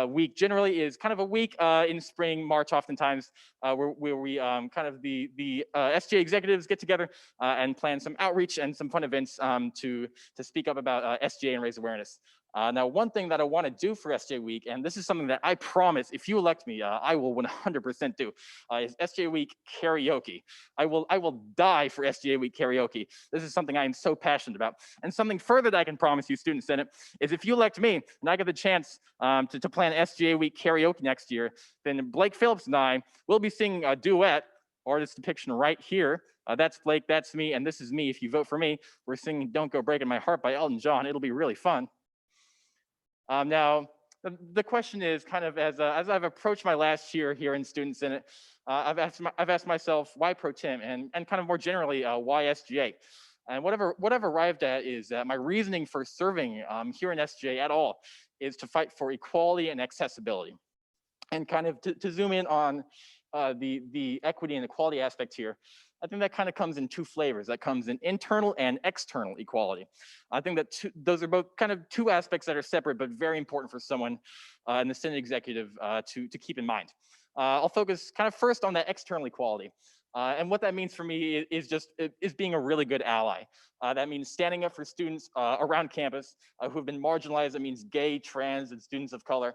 week generally is kind of a week in spring, March oftentimes, where we kind of the SGA executives get together and plan some outreach and some fun events to speak up about SGA and raise awareness. Now, one thing that I want to do for SGA Week, and this is something that I promise, if you elect me, I will 100% do, is SGA Week karaoke. I will die for SGA Week karaoke. This is something I am so passionate about. And something further that I can promise you, Student Senate, is if you elect me and I get the chance to plan SGA Week karaoke next year, then Blake Phillips and I will be singing a duet, or this depiction right here. That's Blake, that's me, and this is me. If you vote for me, we're singing Don't Go Breaking My Heart by Elton John. It'll be really fun. Now, the question is kind of as I've approached my last year here in Student Senate, I've asked myself why pro tem and kind of more generally why SGA. And what I've arrived at is that my reasoning for serving here in SGA at all is to fight for equality and accessibility. And kind of to zoom in on the equity and equality aspect here, I think that kind of comes in 2 flavors. That comes in internal and external equality. I think that those are both kind of 2 aspects that are separate, but very important for someone in the Senate executive to keep in mind. I'll focus kind of first on that external equality. And what that means for me is being a really good ally. That means standing up for students around campus who have been marginalized. That means gay, trans, and students of color.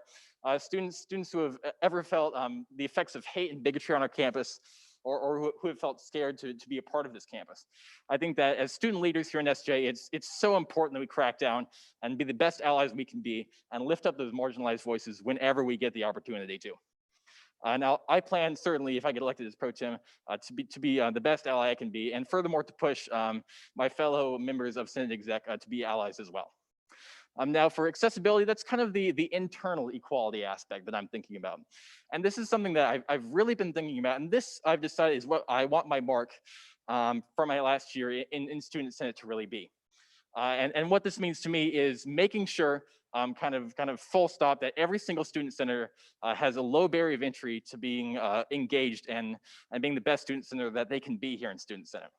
Students who have ever felt the effects of hate and bigotry on our campus, or who have felt scared to be a part of this campus. I think that as student leaders here in SJ, it's so important that we crack down and be the best allies we can be and lift up those marginalized voices whenever we get the opportunity to. Now, I plan certainly, if I get elected as pro tem, to be the best ally I can be, and furthermore to push my fellow members of Senate Exec to be allies as well. Now for accessibility, that's kind of the internal equality aspect that I'm thinking about. And this is something that I've really been thinking about, and this I've decided is what I want my mark for my last year in Student Senate to really be. And what this means to me is making sure kind of full stop that every single student senator has a low barrier of entry to being engaged and being the best student senator that they can be here in Student Senate.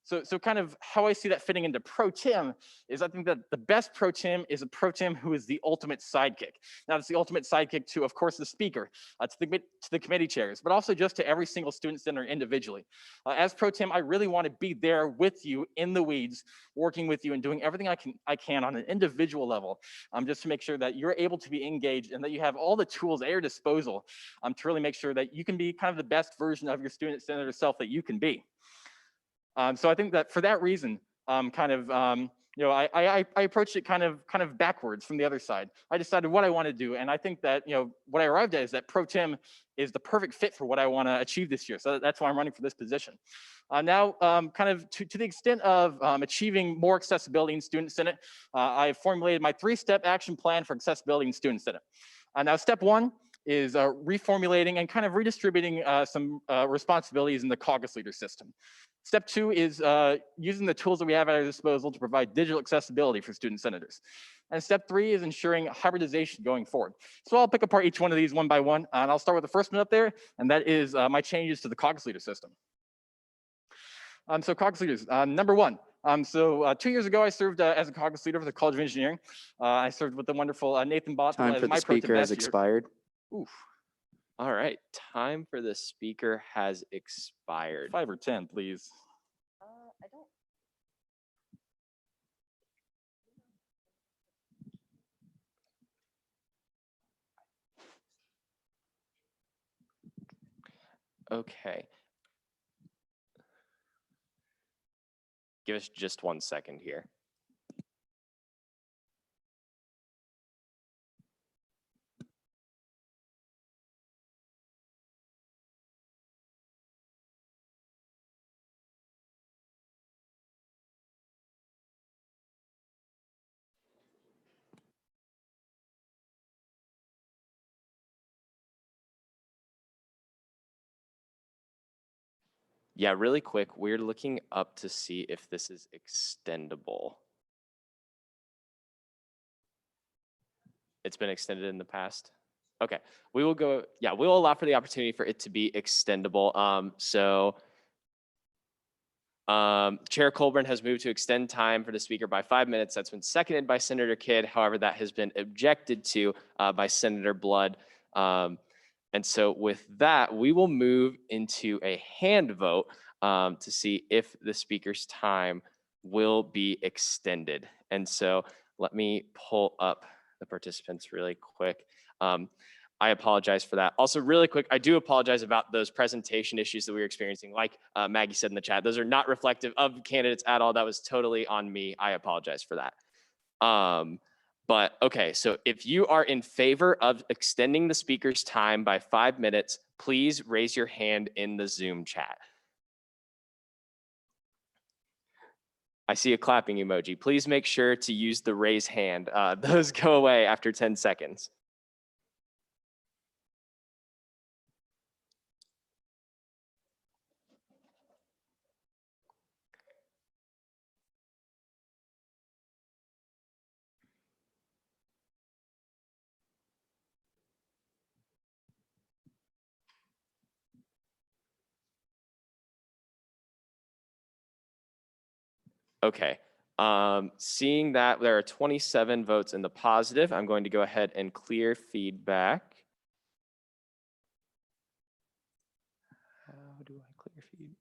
So kind of how I see that fitting into pro tem is I think that the best pro tem is a pro tem who is the ultimate sidekick. Now it's the ultimate sidekick to, of course, the speaker, to the committee chairs, but also just to every single student senator individually. As pro tem, I really want to be there with you in the weeds, working with you and doing everything I can on an individual level, just to make sure that you're able to be engaged and that you have all the tools at your disposal to really make sure that you can be kind of the best version of your student senator self that you can be. So I think that for that reason, I approached it kind of backwards from the other side. I decided what I want to do, and I think that what I arrived at is that pro tem is the perfect fit for what I want to achieve this year. So that's why I'm running for this position. Now, kind of to the extent of achieving more accessibility in Student Senate, I have formulated my 3-step action plan for accessibility in Student Senate. Now, step 1 is reformulating and kind of redistributing some responsibilities in the caucus leader system. Step 2 is using the tools that we have at our disposal to provide digital accessibility for student senators. And step 3 is ensuring hybridization going forward. So I'll pick apart each one of these one by one, and I'll start with the first one up there, and that is my changes to the caucus leader system. So caucus leaders, number 1. 2 years ago, I served as a caucus leader for the College of Engineering. I served with the wonderful Nathan Bott. Time for the speaker has expired. Oof. All right, time for the speaker has expired. 5 or 10, please. I don't. Okay. Give us just 1 second here. Yeah, really quick, we're looking up to see if this is extendable. It's been extended in the past? Okay, we will go, yeah, we'll allow for the opportunity for it to be extendable. Chair Colburn has moved to extend time for the speaker by 5 minutes. That's been seconded by Senator Kidd. However, that has been objected to by Senator Blood. And so with that, we will move into a hand vote to see if the speaker's time will be extended. And so let me pull up the participants really quick. I apologize for that. Also, really quick, I do apologize about those presentation issues that we were experiencing. Like Maggie said in the chat, those are not reflective of candidates at all. That was totally on me. I apologize for that. But okay, so if you are in favor of extending the speaker's time by 5 minutes, please raise your hand in the Zoom chat. I see a clapping emoji. Please make sure to use the raise hand. Those go away after 10 seconds. Okay, seeing that there are 27 votes in the positive, I'm going to go ahead and clear feedback. How do I clear feed?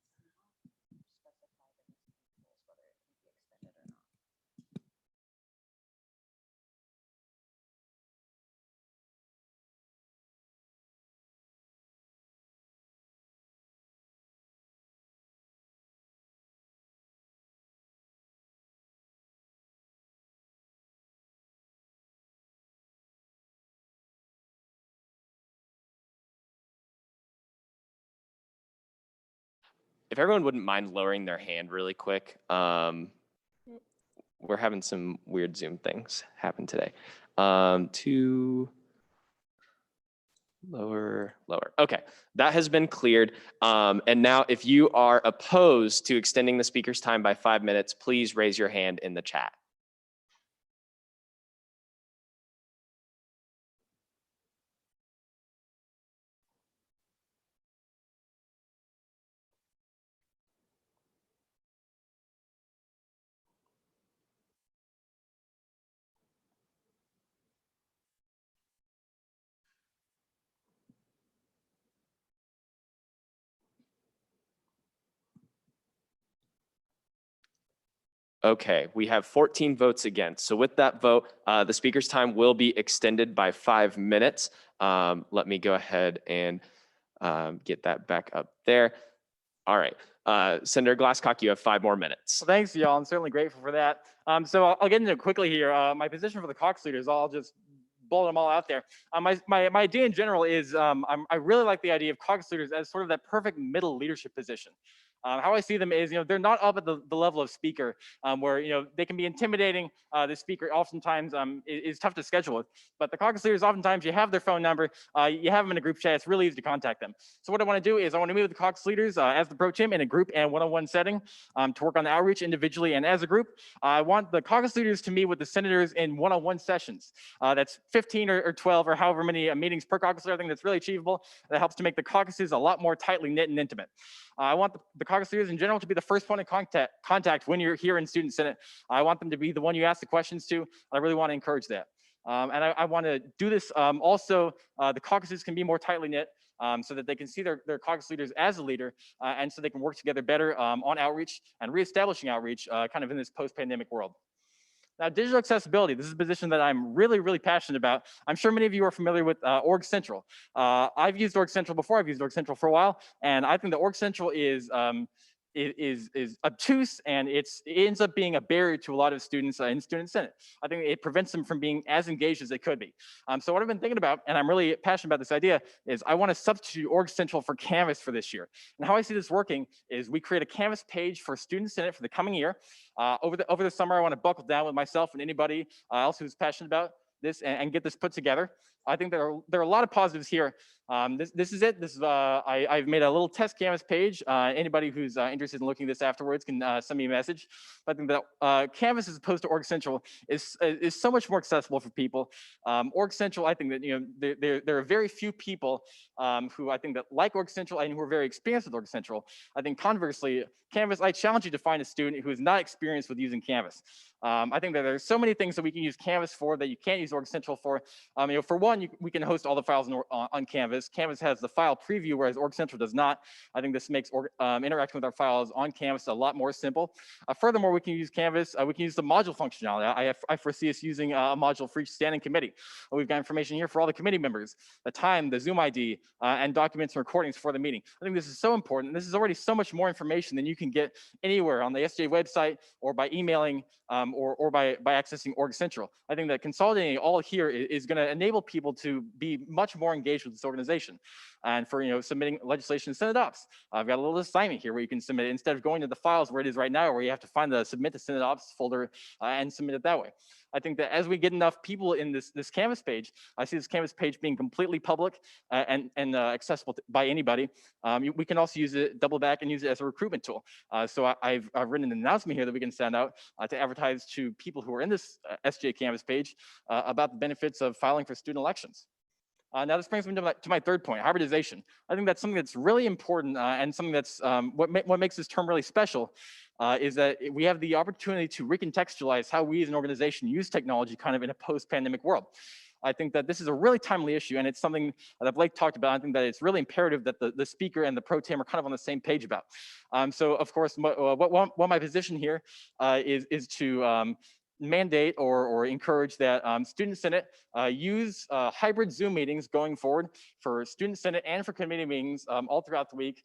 If everyone wouldn't mind lowering their hand really quick, we're having some weird Zoom things happen today. Lower, lower. Okay, that has been cleared. And now if you are opposed to extending the speaker's time by 5 minutes, please raise your hand in the chat. Okay, we have 14 votes against. So with that vote, the speaker's time will be extended by 5 minutes. Let me go ahead and get that back up there. All right, Senator Glasscock, you have 5 more minutes. Well, thanks, y'all. I'm certainly grateful for that. So I'll get into it quickly here. My position for the caucus leaders, I'll just bullet them all out there. My idea in general is I really like the idea of caucus leaders as sort of that perfect middle leadership position. How I see them is, they're not up at the level of speaker where, they can be intimidating. The speaker oftentimes is tough to schedule with, but the caucus leaders, oftentimes you have their phone number, you have them in a group chat, it's really easy to contact them. So what I want to do is I want to meet with the caucus leaders as the pro tem in a group and one-on-one setting to work on the outreach individually and as a group. I want the caucus leaders to meet with the senators in one-on-one sessions. That's 15 or 12 or however many meetings per caucus leader. I think that's really achievable. That helps to make the caucuses a lot more tightly knit and intimate. I want the caucus leaders in general to be the first point of contact when you're here in Student Senate. I want them to be the one you ask the questions to. I really want to encourage that. And I want to do this also, the caucuses can be more tightly knit so that they can see their caucus leaders as a leader and so they can work together better on outreach and reestablishing outreach kind of in this post-pandemic world. Now, digital accessibility, this is a position that I'm really, really passionate about. I'm sure many of you are familiar with Org Central. I've used Org Central before. I've used Org Central for a while, and I think that Org Central is obtuse, and it ends up being a barrier to a lot of students in Student Senate. I think it prevents them from being as engaged as they could be. So what I've been thinking about, and I'm really passionate about this idea, is I want to substitute Org Central for Canvas for this year. And how I see this working is we create a Canvas page for Student Senate for the coming year. Over the summer, I want to buckle down with myself and anybody else who's passionate about this and get this put together. I think there are a lot of positives here. This is it. I've made a little test Canvas page. Anybody who's interested in looking at this afterwards can send me a message. I think that Canvas, as opposed to Org Central, is so much more accessible for people. Org Central, I think that there are very few people who I think that like Org Central and who are very experienced with Org Central. I think conversely, Canvas, I challenge you to find a student who is not experienced with using Canvas. I think that there's so many things that we can use Canvas for that you can't use Org Central for. For one, we can host all the files on Canvas. Canvas has the file preview, whereas Org Central does not. I think this makes interacting with our files on Canvas a lot more simple. Furthermore, we can use Canvas. We can use the module functionality. I foresee us using a module for each standing committee. We've got information here for all the committee members, the time, the Zoom ID, and documents and recordings for the meeting. I think this is so important. This is already so much more information than you can get anywhere on the SJ website or by emailing or by accessing Org Central. I think that consolidating all here is going to enable people to be much more engaged with this organization. And for submitting legislation to Senate Ops, I've got a little assignment here where you can submit it instead of going to the files where it is right now, where you have to find the Submit to Senate Ops folder and submit it that way. I think that as we get enough people in this Canvas page, I see this Canvas page being completely public and accessible by anybody. We can also use it, double back and use it as a recruitment tool. So I've written an announcement here that we can send out to advertise to people who are in this SJ Canvas page about the benefits of filing for student elections. Now this brings me to my third point, hybridization. I think that's something that's really important and something that's what makes this term really special is that we have the opportunity to recontextualize how we as an organization use technology kind of in a post-pandemic world. I think that this is a really timely issue, and it's something that Blake talked about. I think that it's really imperative that the speaker and the pro tem are kind of on the same page about. So of course, what my position here is to mandate or encourage that Student Senate use hybrid Zoom meetings going forward for Student Senate and for committee meetings all throughout the week,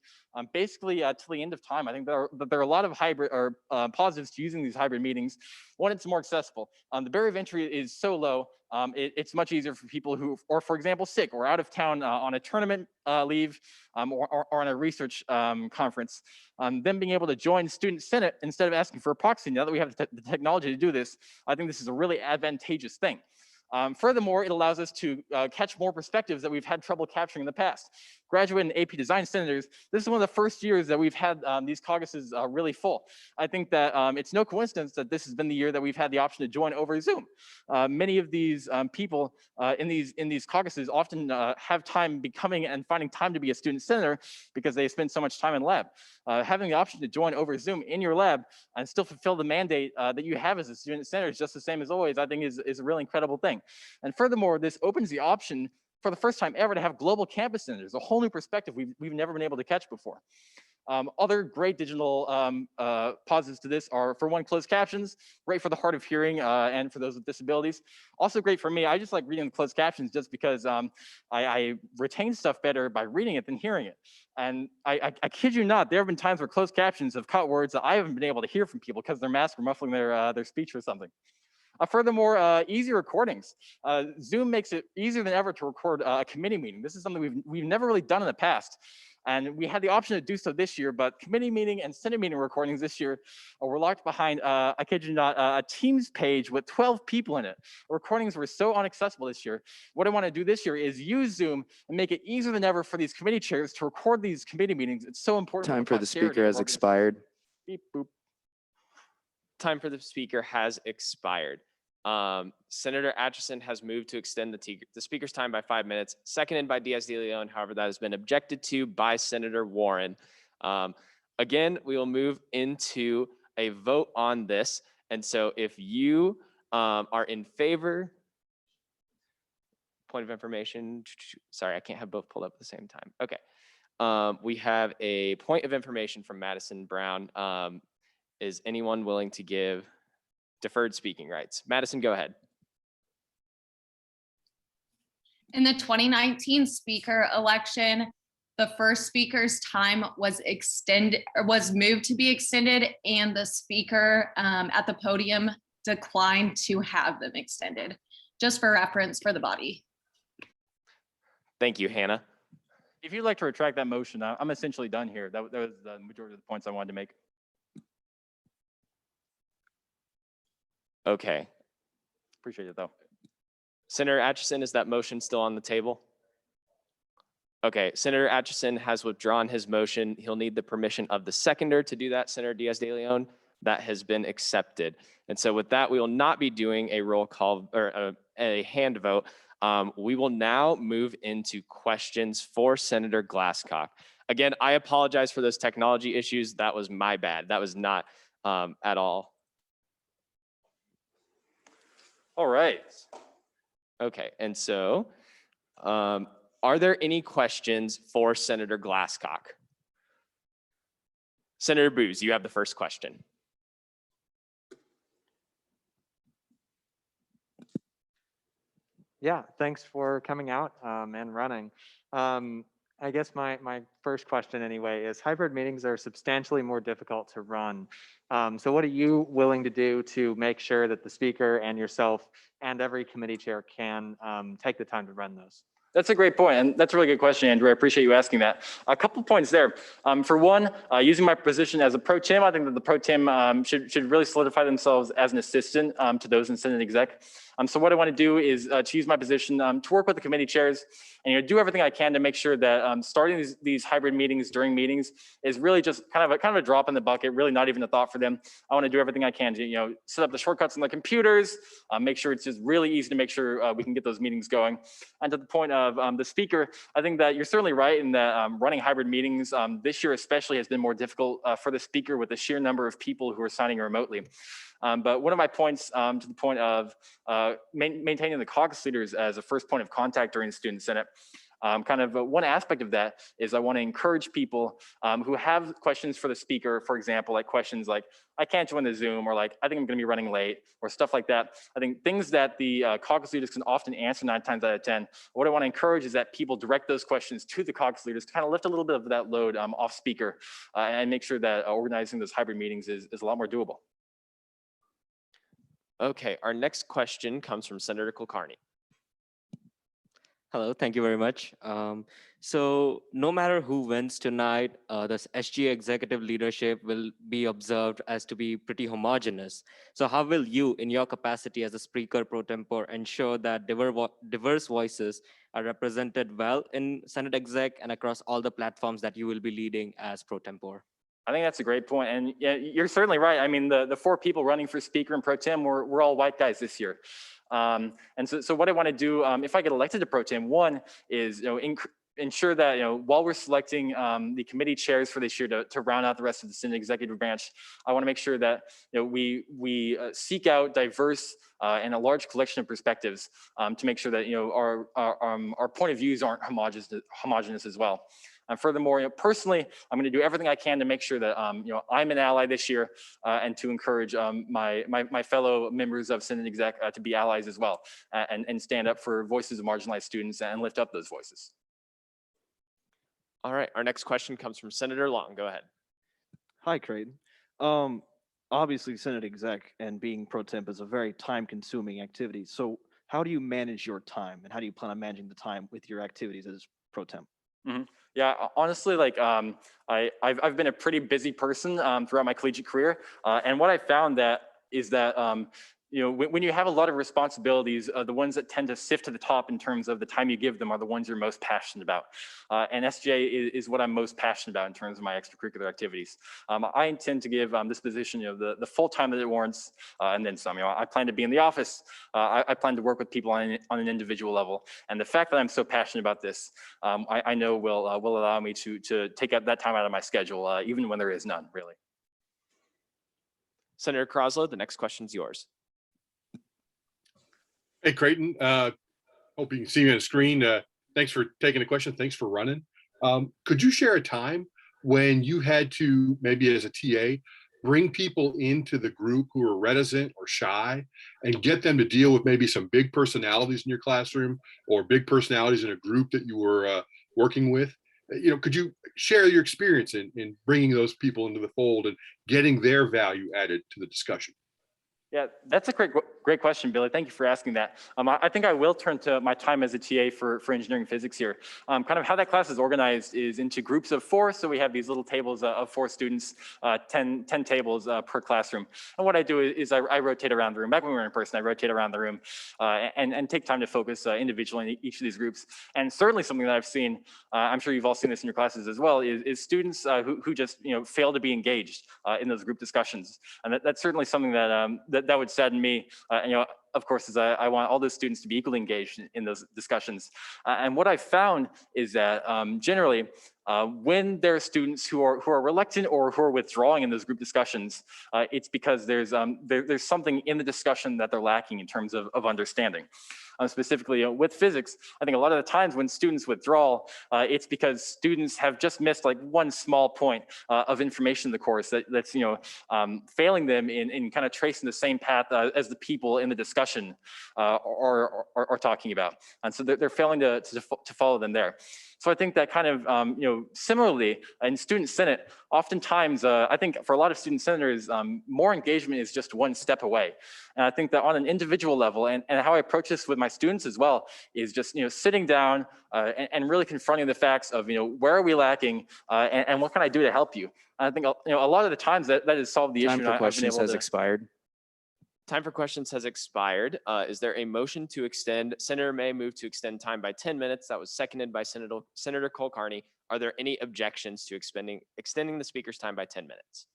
basically till the end of time. I think there are a lot of hybrid or positives to using these hybrid meetings. One, it's more accessible. The barrier of entry is so low. It's much easier for people who are, for example, sick or out of town on a tournament leave or on a research conference. Them being able to join Student Senate instead of asking for a proxy. Now that we have the technology to do this, I think this is a really advantageous thing. Furthermore, it allows us to catch more perspectives that we've had trouble capturing in the past. Graduate and AP Design senators, this is one of the first years that we've had these caucuses really full. I think that it's no coincidence that this has been the year that we've had the option to join over Zoom. Many of these people in these caucuses often have time becoming and finding time to be a student senator because they spend so much time in lab. Having the option to join over Zoom in your lab and still fulfill the mandate that you have as a student senator is just the same as always, I think is a really incredible thing. And furthermore, this opens the option for the first time ever to have global campus senators, a whole new perspective we've never been able to catch before. Other great digital positives to this are, for one, closed captions, great for the hard of hearing and for those with disabilities. Also great for me, I just like reading the closed captions just because I retain stuff better by reading it than hearing it. And I kid you not, there have been times where closed captions have caught words that I haven't been able to hear from people because their masks were muffling their speech or something. Furthermore, easy recordings. Zoom makes it easier than ever to record a committee meeting. This is something we've never really done in the past. And we had the option to do so this year, but committee meeting and Senate meeting recordings this year were locked behind, I kid you not, a Teams page with 12 people in it. Recordings were so inaccessible this year. What I want to do this year is use Zoom and make it easier than ever for these committee chairs to record these committee meetings. It's so important. Time for the speaker has expired. Beep, boop. Time for the speaker has expired. Senator Atchison has moved to extend the speaker's time by 5 minutes, seconded by Diaz de Leon. However, that has been objected to by Senator Warren. Again, we will move into a vote on this. And so if you are in favor, point of information, sorry, I can't have both pulled up at the same time. Okay. We have a point of information from Madison Brown. Is anyone willing to give deferred speaking rights? Madison, go ahead. In the 2019 speaker election, the first speaker's time was moved to be extended, and the speaker at the podium declined to have them extended, just for reference for the body. Thank you, Hannah. If you'd like to retract that motion, I'm essentially done here. That was the majority of the points I wanted to make. Okay. Appreciate it though. Senator Atchison, is that motion still on the table? Okay, Senator Atchison has withdrawn his motion. He'll need the permission of the seconder to do that, Senator Diaz de Leon. That has been accepted. And so with that, we will not be doing a roll call or a hand vote. We will now move into questions for Senator Glasscock. Again, I apologize for those technology issues. That was my bad. That was not at all. All right. Okay, and so are there any questions for Senator Glasscock? Senator Booz, you have the first question. Yeah, thanks for coming out and running. I guess my first question anyway is hybrid meetings are substantially more difficult to run. So what are you willing to do to make sure that the speaker and yourself and every committee chair can take the time to run those? That's a great point, and that's a really good question, Andrew. I appreciate you asking that. A couple points there. For one, using my position as a pro tem, I think that the pro tem should really solidify themselves as an assistant to those in Senate exec. So what I want to do is to use my position to work with the committee chairs and do everything I can to make sure that starting these hybrid meetings during meetings is really just kind of a drop in the bucket, really not even a thought for them. I want to do everything I can to set up the shortcuts on the computers, make sure it's just really easy to make sure we can get those meetings going. And to the point of the speaker, I think that you're certainly right in that running hybrid meetings this year especially has been more difficult for the speaker with the sheer number of people who are signing remotely. But one of my points to the point of maintaining the caucus leaders as a first point of contact during the Student Senate, one aspect of that is I want to encourage people who have questions for the speaker, for example, like questions like, I can't join the Zoom, or like, I think I'm going to be running late, or stuff like that. I think things that the caucus leaders can often answer 9 times out of 10. What I want to encourage is that people direct those questions to the caucus leaders to kind of lift a little bit of that load off speaker and make sure that organizing those hybrid meetings is a lot more doable. Okay, our next question comes from Senator Kulkarni. Hello, thank you very much. So no matter who wins tonight, this SGA executive leadership will be observed as to be pretty homogeneous. So how will you, in your capacity as a speaker pro tempore, ensure that diverse voices are represented well in Senate Exec and across all the platforms that you will be leading as pro tempore? I think that's a great point. And yeah, you're certainly right. I mean, the 4 people running for speaker and pro tem, we're all white guys this year. And so what I want to do, if I get elected to pro tem, one is, ensure that, while we're selecting the committee chairs for this year to round out the rest of the Senate executive branch, I want to make sure that we seek out diverse and a large collection of perspectives to make sure that our point of views aren't homogenous as well. And furthermore, personally, I'm going to do everything I can to make sure that I'm an ally this year and to encourage my fellow members of Senate Exec to be allies as well and stand up for voices of marginalized students and lift up those voices. All right, our next question comes from Senator Long. Go ahead. Hi, Creighton. Obviously, Senate Exec and being pro temp is a very time-consuming activity. So how do you manage your time, and how do you plan on managing the time with your activities as pro temp? Mm-hmm. Yeah, honestly, like I've been a pretty busy person throughout my collegiate career, and what I found is that when you have a lot of responsibilities, the ones that tend to sift to the top in terms of the time you give them are the ones you're most passionate about. And SGA is what I'm most passionate about in terms of my extracurricular activities. I intend to give this position the full time that it warrants, and then some. I plan to be in the office. I plan to work with people on an individual level. And the fact that I'm so passionate about this, I know will allow me to take up that time out of my schedule, even when there is none, really. Senator Kraslow, the next question is yours. Hey, Creighton, hope you can see me on the screen. Thanks for taking the question. Thanks for running. Could you share a time when you had to, maybe as a TA, bring people into the group who are reticent or shy and get them to deal with maybe some big personalities in your classroom or big personalities in a group that you were working with? Could you share your experience in bringing those people into the fold and getting their value added to the discussion? Yeah, that's a great question, Billy. Thank you for asking that. I think I will turn to my time as a TA for engineering physics here. Kind of how that class is organized is into groups of 4. So we have these little tables of 4 students, 10 tables per classroom. And what I do is I rotate around the room. Back when we were in person, I rotate around the room and take time to focus individually in each of these groups. And certainly something that I've seen, I'm sure you've all seen this in your classes as well, is students who just fail to be engaged in those group discussions. And that's certainly something that would sadden me. Of course, is I want all those students to be equally engaged in those discussions. And what I found is that generally, when there are students who are reluctant or who are withdrawing in those group discussions, it's because there's something in the discussion that they're lacking in terms of understanding. Specifically with physics, I think a lot of the times when students withdraw, it's because students have just missed like one small point of information in the course that's failing them in kind of tracing the same path as the people in the discussion are talking about, and so they're failing to follow them there. So I think that kind of similarly in student senate, oftentimes I think for a lot of student senators, more engagement is just one step away. And I think that on an individual level, and how I approach this with my students as well, is just sitting down and really confronting the facts of where are we lacking and what can I do to help you. And I think a lot of the times that has solved the issue. Time for questions has expired. Time for questions has expired. Is there a motion to extend? Senator May moved to extend time by 10 minutes. That was seconded by Senator Kulkarni. Are there any objections to extending the speaker's time by 10 minutes?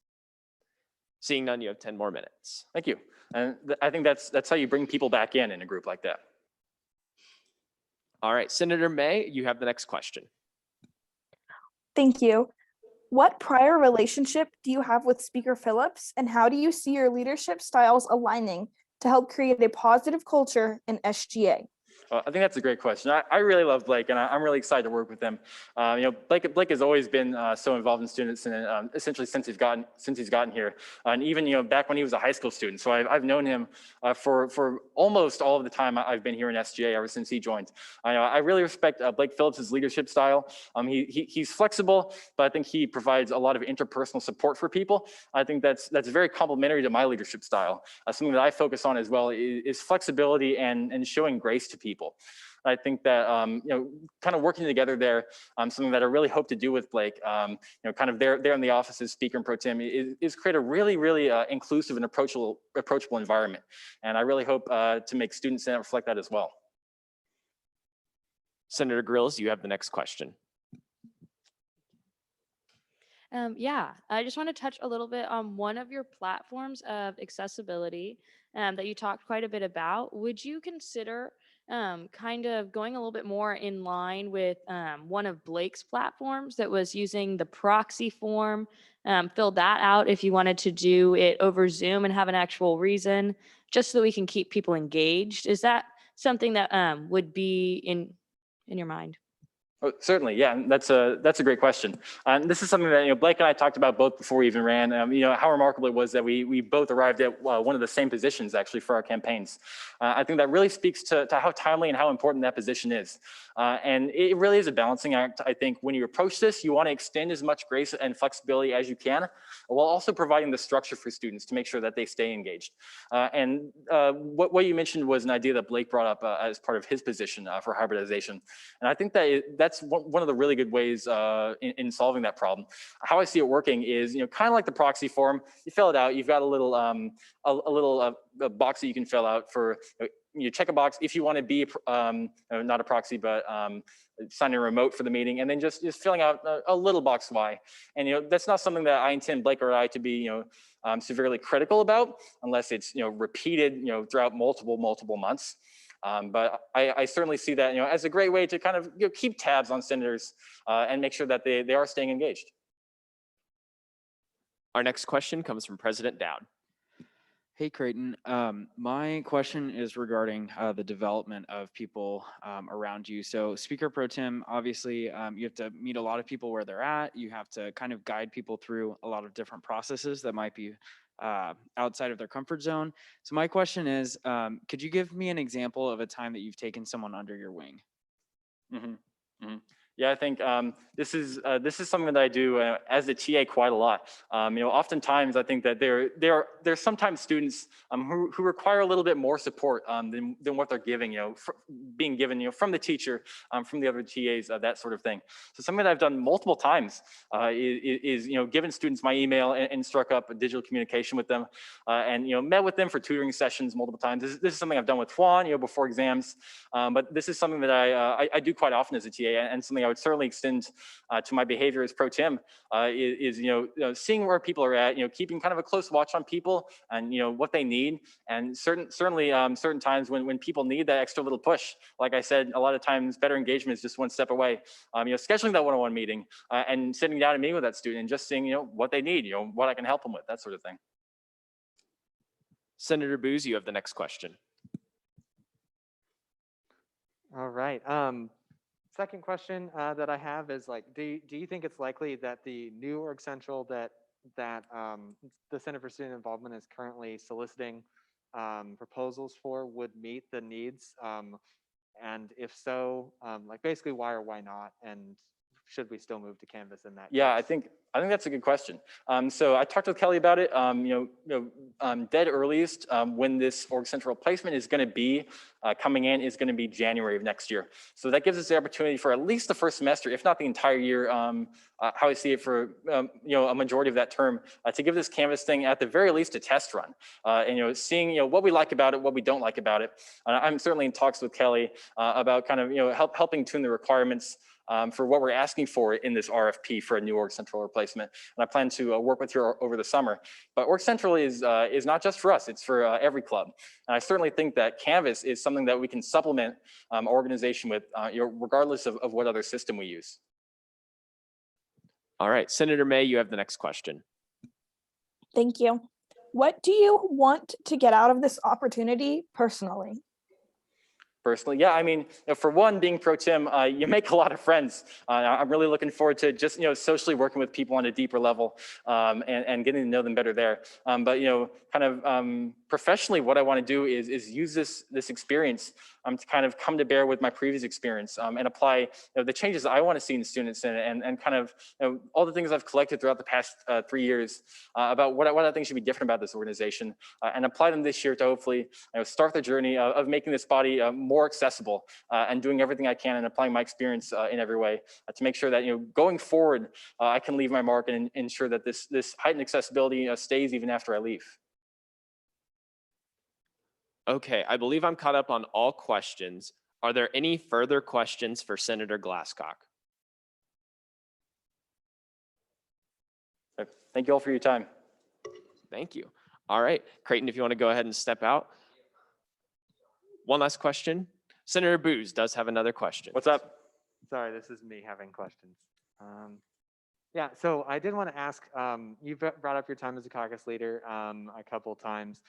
Seeing none, you have 10 more minutes. Thank you. And I think that's how you bring people back in a group like that. All right, Senator May, you have the next question. Thank you. What prior relationship do you have with Speaker Phillips, and how do you see your leadership styles aligning to help create a positive culture in SGA? I think that's a great question. I really love Blake, and I'm really excited to work with him. Blake has always been so involved in students, and essentially since he's gotten here, and even back when he was a high school student. So I've known him for almost all of the time I've been here in SGA ever since he joined. I really respect Blake Phillips' leadership style. He's flexible, but I think he provides a lot of interpersonal support for people. I think that's very complementary to my leadership style. Something that I focus on as well is flexibility and showing grace to people. people. I think that, kind of working together there, something that I really hope to do with Blake, kind of there in the office as Speaker and Pro Tem is create a really, really inclusive and approachable environment. And I really hope to make Student Senate reflect that as well. Senator Grills, you have the next question. Yeah, I just want to touch a little bit on one of your platforms of accessibility that you talked quite a bit about. Would you consider kind of going a little bit more in line with one of Blake's platforms that was using the proxy form? Fill that out if you wanted to do it over Zoom and have an actual reason, just so that we can keep people engaged. Is that something that would be in your mind? Oh, certainly, yeah, and that's a great question. And this is something that Blake and I talked about both before we even ran. How remarkable it was that we both arrived at one of the same positions actually for our campaigns. I think that really speaks to how timely and how important that position is. And it really is a balancing act. I think when you approach this, you want to extend as much grace and flexibility as you can, while also providing the structure for students to make sure that they stay engaged. What you mentioned was an idea that Blake brought up as part of his position for hybridization. And I think that that's one of the really good ways in solving that problem. How I see it working is, kind of like the proxy form. You fill it out. You've got a little a box that you can fill out for. You check a box if you want to be not a proxy, but sign in remote for the meeting, and then just filling out a little box Y. And that's not something that I intend Blake or I to be severely critical about, unless it's repeated throughout multiple months. But I certainly see that as a great way to kind of keep tabs on senators and make sure that they are staying engaged. Our next question comes from President Dowd. Hey, Creighton. My question is regarding the development of people around you. So Speaker Pro Tem, obviously, you have to meet a lot of people where they're at. You have to kind of guide people through a lot of different processes that might be outside of their comfort zone. So my question is, could you give me an example of a time that you've taken someone under your wing? Yeah, I think this is something that I do as a TA quite a lot. Oftentimes I think that there's sometimes students who require a little bit more support than what they're giving, being given, from the teacher, from the other TAs, that sort of thing. So something that I've done multiple times is given students my email and struck up a digital communication with them, and met with them for tutoring sessions multiple times. This is something I've done with Juan, before exams, but this is something that I do quite often as a TA, and something I would certainly extend to my behavior as Pro Tem is seeing where people are at, keeping kind of a close watch on people and what they need, and certainly certain times when people need that extra little push. Like I said, a lot of times better engagement is just one step away. Scheduling that one-on-one meeting and sitting down and meeting with that student and just seeing what they need, what I can help them with, that sort of thing. Senator Booz, you have the next question. All right. Second question that I have is do you think it's likely that the new org central that the Center for Student Involvement is currently soliciting proposals for would meet the needs? And if so, basically why or why not? And should we still move to Canvas in that Yeah, case? I think that's a good question. So I talked with Kelly about it. Dead earliest when this org central replacement is going to be coming in is going to be January of next year. So that gives us the opportunity for at least the first semester, if not the entire year, how I see it for a majority of that term, to give this Canvas thing at the very least a test run, and seeing what we like about it, what we don't like about it. I'm certainly in talks with Kelly about kind of helping tune the requirements for what we're asking for in this RFP for a new org central replacement. And I plan to work with her over the summer. But org central is not just for us, it's for every club. And I certainly think that Canvas is something that we can supplement organization with, regardless of what other system we use. All right, Senator May, you have the next question. Thank you. What do you want to get out of this opportunity personally? Personally, yeah, I mean, for one, being Pro Tem, you make a lot of friends. I'm really looking forward to just, socially working with people on a deeper level and getting to know them better there. But, kind of professionally, what I want to do is use this experience to kind of come to bear with my previous experience and apply the changes I want to see in students and kind of all the things I've collected throughout the past 3 years about what I think should be different about this organization and apply them this year to hopefully start the journey of making this body more accessible and doing everything I can and applying my experience in every way to make sure that, going forward, I can leave my mark and ensure that this heightened accessibility stays even after I leave. Okay, I believe I'm caught up on all questions. Are there any further questions for Senator Glasscock? Thank you all for your time. Thank you. All right, Creighton, if you want to go ahead and step out. One last question. Senator Booz does have another question. What's up? Sorry, this is me having questions. Yeah, so I did want to ask, you brought up your time as a caucus leader a couple times.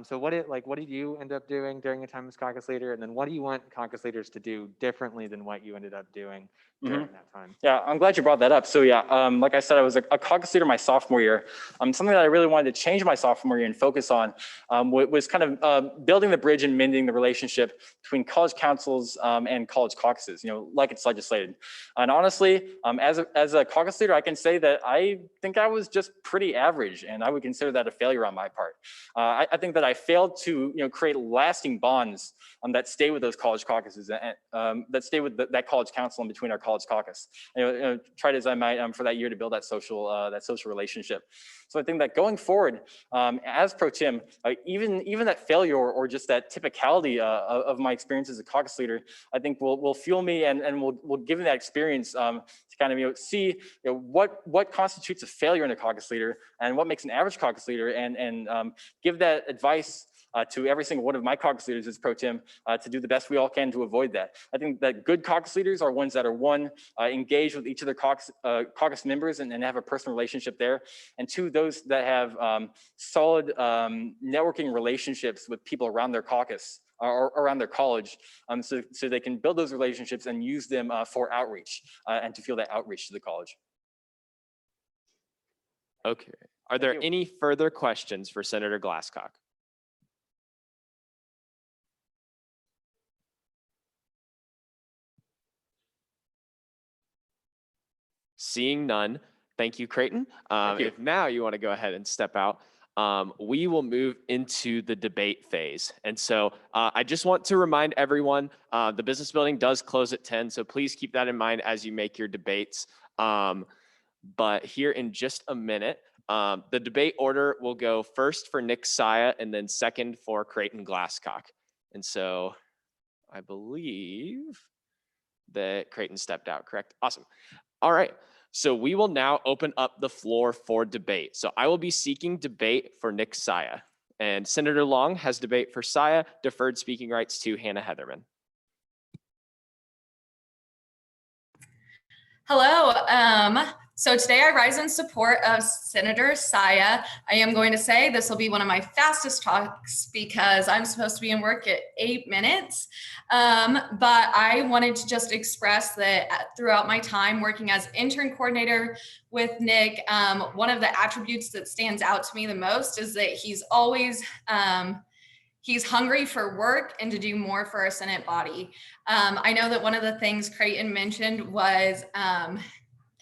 So what did you end up doing during your time as caucus leader? And then what do you want caucus leaders to do differently than what you ended up doing during that time? Yeah, I'm glad you brought that up. So yeah, like I said, I was a caucus leader my sophomore year. Something that I really wanted to change my sophomore year and focus on was kind of building the bridge and mending the relationship between college councils and college caucuses, like it's legislated. And honestly, as a caucus leader, I can say that I think I was just pretty average, and I would consider that a failure on my part. I think that I failed to create lasting bonds that stay with those college caucuses and that stay with that college council in between our college caucus. Tried as I might for that year to build that social relationship. So I think that going forward, as pro tem, even that failure or just that typicality of my experience as a caucus leader, I think will fuel me and will give me that experience to kind of see what constitutes a failure in a caucus leader and what makes an average caucus leader, and give that advice to every single one of my caucus leaders as pro tem to do the best we all can to avoid that. I think that good caucus leaders are ones that are, one, engaged with each of their caucus members and have a personal relationship there, and two, those that have solid networking relationships with people around their caucus or around their college, so they can build those relationships and use them for outreach and to feel that outreach to the college. Okay, are there any further questions for Senator Glasscock? Seeing none, thank you, Creighton. If now you want to go ahead and step out, we will move into the debate phase. And so I just want to remind everyone, the business building does close at 10, so please keep that in mind as you make your debates. But here in just a minute, the debate order will go first for Nick Saya and then second for Creighton Glasscock. And so I believe that Creighton stepped out, correct? Awesome. All right. So we will now open up the floor for debate. So I will be seeking debate for Nick Saya, and Senator Long has debate for Saya, deferred speaking rights to Hannah Heatherman. Hello. So today I rise in support of Senator Saya. I am going to say this will be one of my fastest talks because I'm supposed to be in work at 8 minutes. But I wanted to just express that throughout my time working as intern coordinator with Nick, one of the attributes that stands out to me the most is that he's always he's hungry for work and to do more for our Senate body. I know that one of the things Creighton mentioned was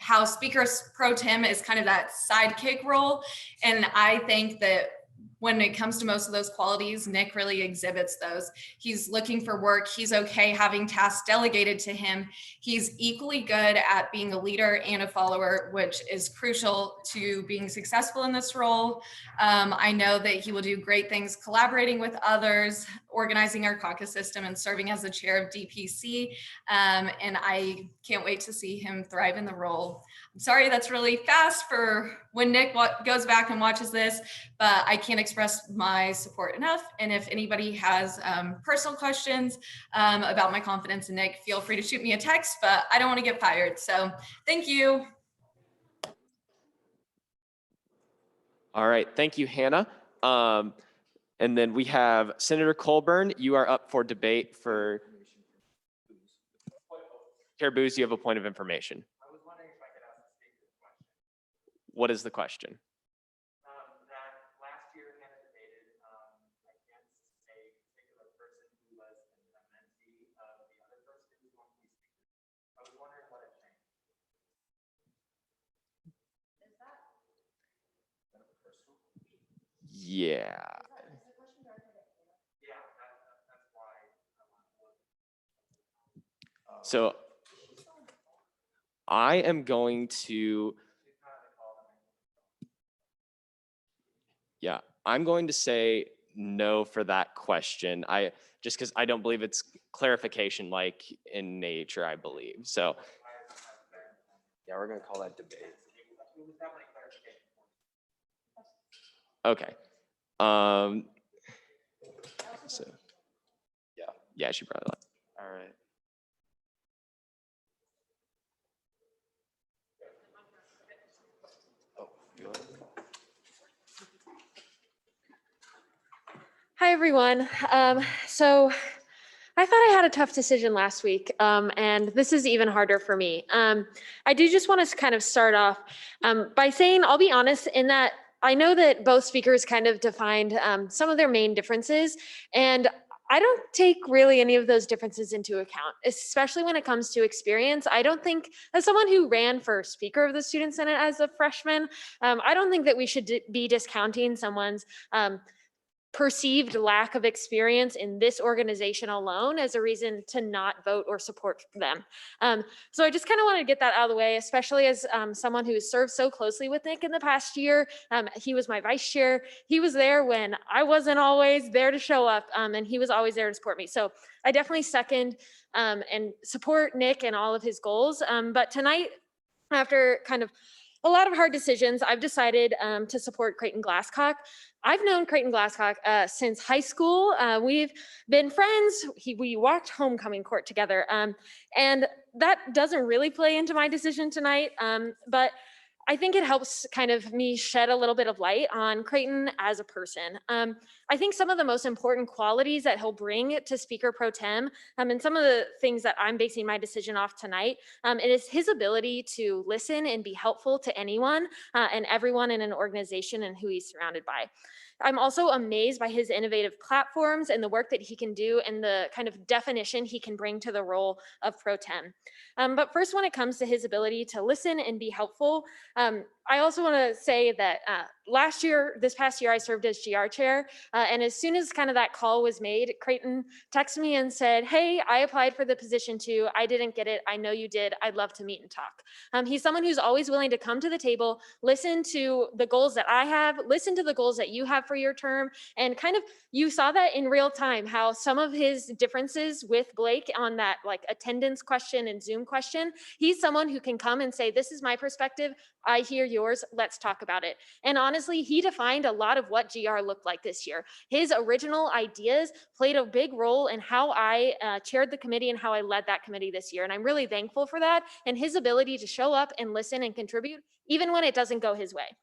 how Speaker Pro Tem is kind of that sidekick role. And I think that when it comes to most of those qualities, Nick really exhibits those. He's looking for work. He's okay having tasks delegated to him. He's equally good at being a leader and a follower, which is crucial to being successful in this role. I know that he will do great things collaborating with others, organizing our caucus system, and serving as the chair of DPC. And I can't wait to see him thrive in the role. I'm sorry that's really fast for when Nick goes back and watches this, but I can't express my support enough. And if anybody has personal questions about my confidence in Nick, feel free to shoot me a text, but I don't want to get fired. So thank you. All right, thank you, Hannah. And then we have Senator Colburn. You are up for debate for Chair Booz. You have a point of information. What is the question? That last year Hannah debated against a particular person who was a mentee of the other person who was going to be speaker. I was wondering what had changed. Is that personal? Yeah. Yeah, that's why I want to look. So I am going to, I'm going to say no for that question. Just because I don't believe it's clarification like in nature, I believe. So Yeah, we're gonna call that debate. okay. So yeah, she probably left. All right. Hi, everyone. So I thought I had a tough decision last week, and this is even harder for me. I do just want to kind of start off by saying, I'll be honest in that I know that both speakers kind of defined some of their main differences, and I don't take really any of those differences into account, especially when it comes to experience. I don't think, as someone who ran for Speaker of the Student Senate as a freshman, I don't think that we should be discounting someone's perceived lack of experience in this organization alone as a reason to not vote or support them. So I just kind of wanted to get that out of the way, especially as someone who has served so closely with Nick in the past year. He was my vice chair. He was there when I wasn't always there to show up, and he was always there to support me. So I definitely second and support Nick and all of his goals. But tonight, after kind of a lot of hard decisions, I've decided to support Creighton Glasscock. I've known Creighton Glasscock since high school. We've been friends. We walked homecoming court together. And that doesn't really play into my decision tonight, but I think it helps kind of me shed a little bit of light on Creighton as a person. I think some of the most important qualities that he'll bring to Speaker Pro Tem, and some of the things that I'm basing my decision off tonight, it is his ability to listen and be helpful to anyone and everyone in an organization and who he's surrounded by. I'm also amazed by his innovative platforms and the work that he can do and the kind of definition he can bring to the role of Pro Tem. But first, when it comes to his ability to listen and be helpful, I also want to say that this past year, I served as GR chair. And as soon as kind of that call was made, Creighton texted me and said, hey, I applied for the position too. I didn't get it. I know you did. I'd love to meet and talk. He's someone who's always willing to come to the table, listen to the goals that I have, listen to the goals that you have for your term. And kind of, you saw that in real time, how some of his differences with Blake on that like attendance question and Zoom question, he's someone who can come and say, this is my perspective. I hear yours. Let's talk about it. And honestly, he defined a lot of what GR looked like this year. His original ideas played a big role in how I chaired the committee and how I led that committee this year. And I'm really thankful for that and his ability to show up and listen and contribute, even when it doesn't go his way.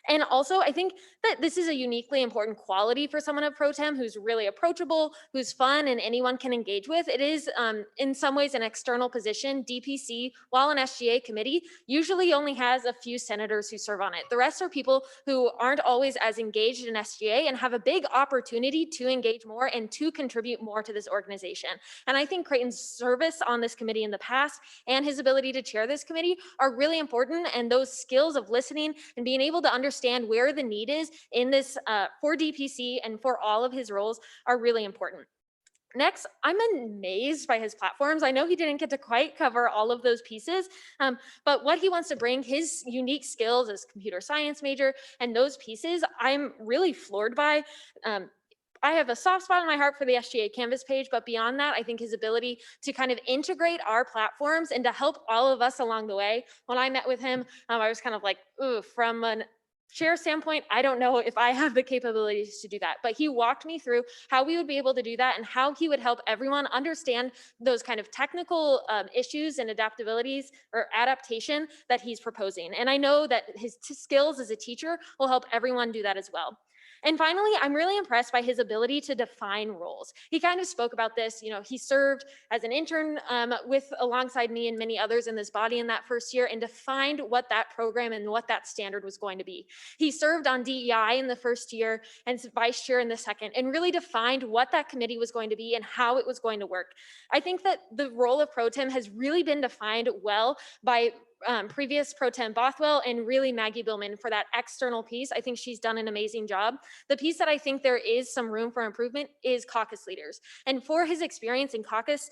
And also, I think that this is a uniquely important quality for someone of Pro Tem who's really approachable, who's fun, and anyone can engage with. It is, in some ways, an external position. DPC, while an SGA committee, usually only has a few senators who serve on it. The rest are people who aren't always as engaged in SGA and have a big opportunity to engage more and to contribute more to this organization. And I think Creighton's service on this committee in the past and his ability to chair this committee are really important. And those skills of listening and being able to understand where the need is in this for DPC and for all of his roles are really important. Next, I'm amazed by his platforms. I know he didn't get to quite cover all of those pieces, but what he wants to bring, his unique skills as computer science major and those pieces, I'm really floored by. I have a soft spot in my heart for the SGA Canvas page, but beyond that, I think his ability to kind of integrate our platforms and to help all of us along the way. When I met with him, I was kind of like, ooh, from an chair standpoint, I don't know if I have the capabilities to do that, but he walked me through how we would be able to do that and how he would help everyone understand those kind of technical issues and adaptabilities or adaptation that he's proposing. And I know that his skills as a teacher will help everyone do that as well. And finally, I'm really impressed by his ability to define roles. He kind of spoke about this, he served as an intern alongside me and many others in this body in that first year and defined what that program and what that standard was going to be. He served on DEI in the first year and vice chair in the second and really defined what that committee was going to be and how it was going to work. I think that the role of Pro Tem has really been defined well by previous Pro Tem Bothwell and really Maggie Billman for that external piece. I think she's done an amazing job. The piece that I think there is some room for improvement is caucus leaders. And for his experience in caucus,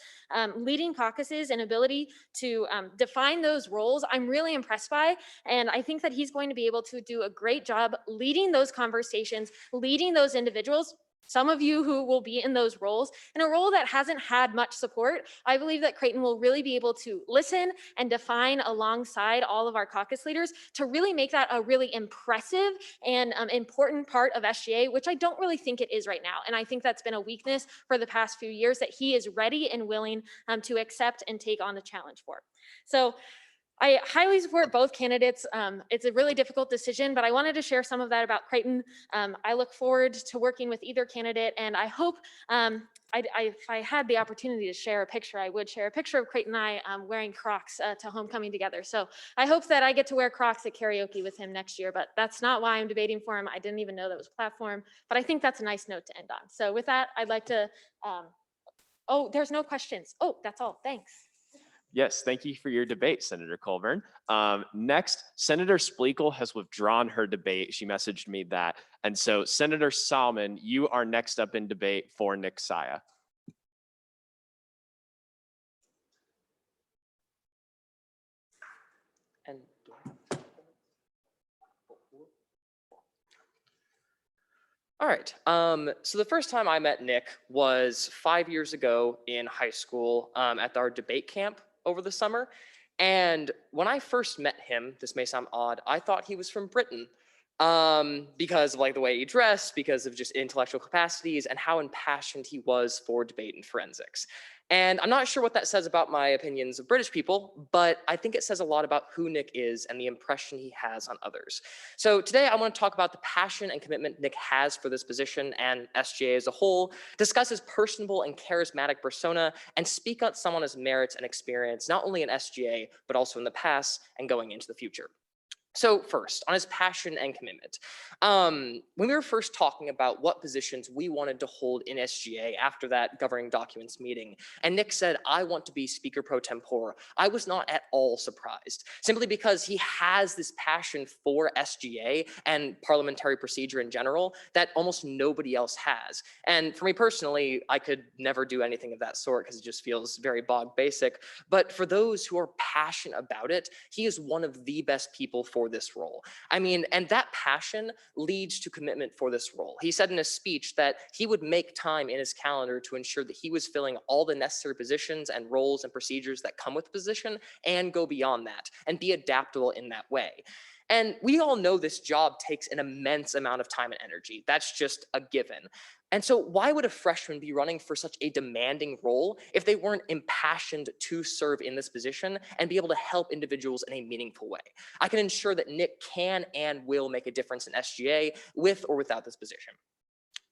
leading caucuses and ability to define those roles, I'm really impressed by. And I think that he's going to be able to do a great job leading those conversations, leading those individuals. Some of you who will be in those roles, in a role that hasn't had much support, I believe that Creighton will really be able to listen and define alongside all of our caucus leaders to really make that a really impressive and important part of SGA, which I don't really think it is right now. And I think that's been a weakness for the past few years that he is ready and willing to accept and take on the challenge for. So I highly support both candidates. It's a really difficult decision, but I wanted to share some of that about Creighton. I look forward to working with either candidate, and I hope if I had the opportunity to share a picture, I would share a picture of Creighton and I wearing Crocs to homecoming together. So I hope that I get to wear Crocs at karaoke with him next year, but that's not why I'm debating for him. I didn't even know that was a platform, but I think that's a nice note to end on. So with that, I'd like to, oh, there's no questions. Oh, that's all. Thanks. Yes, thank you for your debate, Senator Colburn. Next, Senator Spliegel has withdrawn her debate. She messaged me that. And so Senator Salmon, you are next up in debate for Nick Saya. And all right. So the first time I met Nick was 5 years ago in high school at our debate camp over the summer. And when I first met him, this may sound odd, I thought he was from Britain because of like the way he dressed, because of just intellectual capacities and how impassioned he was for debate and forensics. And I'm not sure what that says about my opinions of British people, but I think it says a lot about who Nick is and the impression he has on others. So today I want to talk about the passion and commitment Nick has for this position and SGA as a whole, discuss his personable and charismatic persona, and speak on someone's merits and experience, not only in SGA, but also in the past and going into the future. So first, on his passion and commitment. When we were first talking about what positions we wanted to hold in SGA after that governing documents meeting, and Nick said, I want to be Speaker Pro Tempore, I was not at all surprised, simply because he has this passion for SGA and parliamentary procedure in general that almost nobody else has. And for me personally, I could never do anything of that sort because it just feels very bog basic. But for those who are passionate about it, he is one of the best people for this role. I mean, and that passion leads to commitment for this role. He said in his speech that he would make time in his calendar to ensure that he was filling all the necessary positions and roles and procedures that come with the position and go beyond that and be adaptable in that way. And we all know this job takes an immense amount of time and energy. That's just a given. And so why would a freshman be running for such a demanding role if they weren't impassioned to serve in this position and be able to help individuals in a meaningful way? I can ensure that Nick can and will make a difference in SGA with or without this position.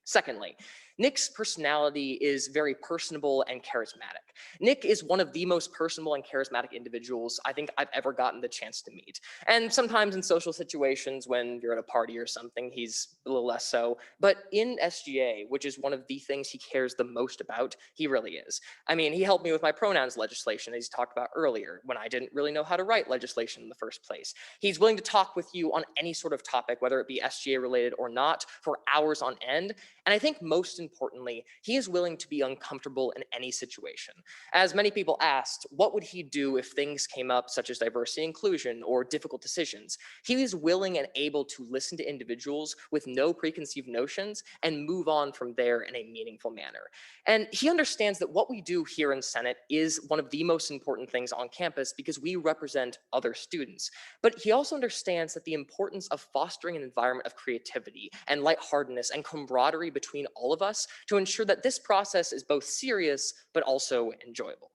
Secondly, Nick's personality is very personable and charismatic. Nick is one of the most personable and charismatic individuals I think I've ever gotten the chance to meet. And sometimes in social situations when you're at a party or something, he's a little less so. But in SGA, which is one of the things he cares the most about, he really is. I mean, he helped me with my pronouns legislation, as he talked about earlier, when I didn't really know how to write legislation in the first place. He's willing to talk with you on any sort of topic, whether it be SGA related or not, for hours on end. And I think most importantly, he is willing to be uncomfortable in any situation. As many people asked, what would he do if things came up such as diversity inclusion or difficult decisions? He is willing and able to listen to individuals with no preconceived notions and move on from there in a meaningful manner. And he understands that what we do here in Senate is one of the most important things on campus because we represent other students. But he also understands that the importance of fostering an environment of creativity and lightheartedness and camaraderie between all of us to ensure that this process is both serious but also enjoyable.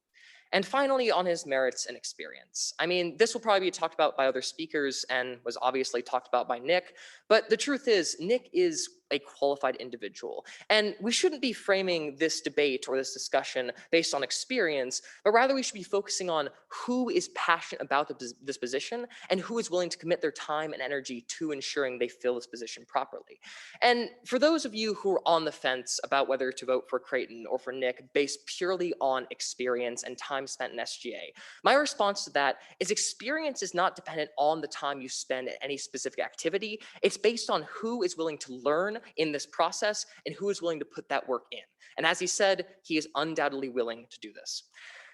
And finally, on his merits and experience. I mean, this will probably be talked about by other speakers and was obviously talked about by Nick, but the truth is, Nick is a qualified individual. And we shouldn't be framing this debate or this discussion based on experience, but rather we should be focusing on who is passionate about this position and who is willing to commit their time and energy to ensuring they fill this position properly. And for those of you who are on the fence about whether to vote for Creighton or for Nick based purely on experience and time spent in SGA, my response to that is experience is not dependent on the time you spend at any specific activity. It's based on who is willing to learn in this process and who is willing to put that work in. And as he said, he is undoubtedly willing to do this.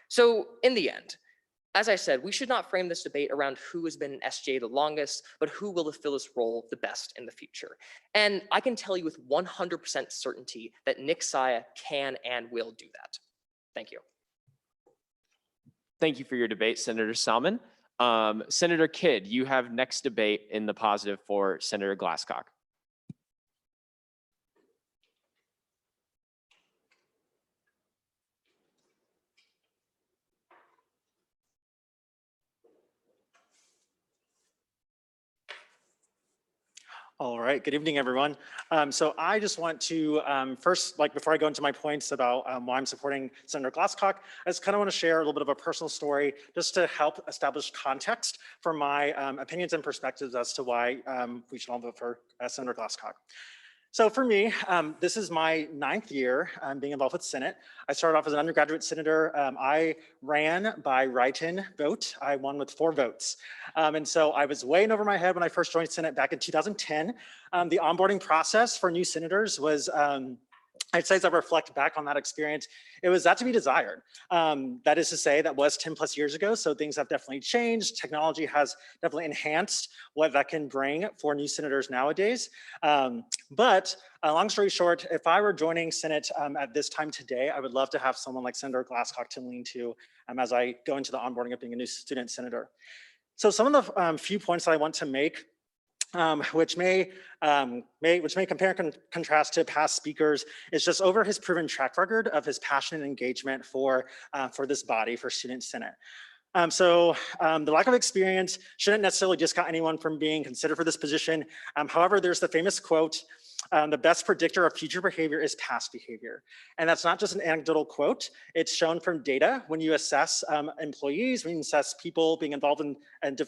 So in the end, as I said, we should not frame this debate around who has been in SGA the longest, but who will fill this role the best in the future. And I can tell you with 100% certainty that Nick Saya can and will do that. Thank you. Thank you for your debate, Senator Salmon. Senator Kidd, you have next debate in the positive for Senator Glasscock. All right, good evening, everyone. So I just want to first, before I go into my points about why I'm supporting Senator Glasscock, I just kind of want to share a little bit of a personal story just to help establish context for my opinions and perspectives as to why we should all vote for Senator Glasscock. So for me, this is my 9th year being involved with Senate. I started off as an undergraduate senator. I ran by write-in vote. I won with 4 votes. And so I was way in over my head when I first joined Senate back in 2010. The onboarding process for new senators was, I'd say as I reflect back on that experience, it was that to be desired. That is to say, that was 10 plus years ago, so things have definitely changed. Technology has definitely enhanced what that can bring for new senators nowadays. But long story short, if I were joining Senate at this time today, I would love to have someone like Senator Glasscock to lean to as I go into the onboarding of being a new student senator. So some of the few points that I want to make which may compare and contrast to past speakers, is just over his proven track record of his passion and engagement for this body, for Student Senate. The lack of experience shouldn't necessarily discount anyone from being considered for this position. However, there's the famous quote, the best predictor of future behavior is past behavior. And that's not just an anecdotal quote. It's shown from data when you assess employees, when you assess people being involved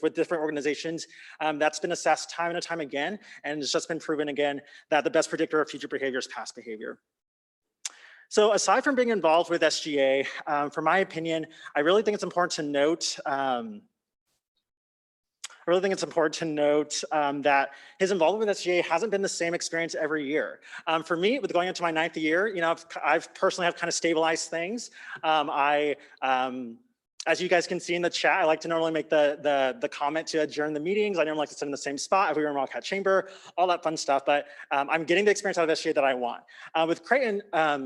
with different organizations. That's been assessed time and time again. And it's just been proven again that the best predictor of future behavior is past behavior. So aside from being involved with SGA, for my opinion, I really think it's important to note that his involvement with SGA hasn't been the same experience every year. For me, with going into my 9th year, I've personally have kind of stabilized things. As you guys can see in the chat, I like to normally make the comment to adjourn the meetings. I normally like to sit in the same spot if we were in Wildcat Chamber, all that fun stuff, but I'm getting the experience out of SGA that I want. With Creighton,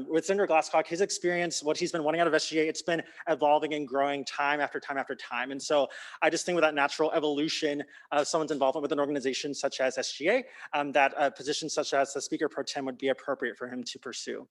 with Senator Glasscock, his experience, what he's been wanting out of SGA, it's been evolving and growing time after time after time. And so I just think with that natural evolution of someone's involvement with an organization such as SGA, that a position such as the Speaker Pro Tem would be appropriate for him to pursue.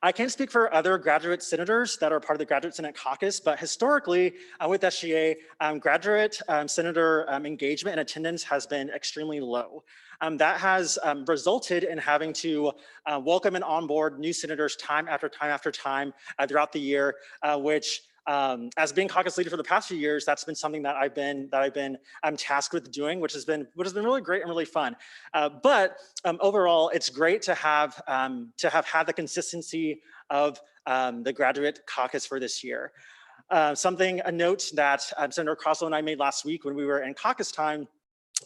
I can't speak for other graduate senators that are part of the Graduate Senate Caucus, but historically with SGA, graduate senator engagement and attendance has been extremely low. That has resulted in having to welcome and onboard new senators time after time after time throughout the year, which as being caucus leader for the past few years, that's been something that I've been tasked with doing, which has been really great and really fun. But overall, it's great to have had the consistency of the graduate caucus for this year. A note that Senator Croslow and I made last week when we were in caucus time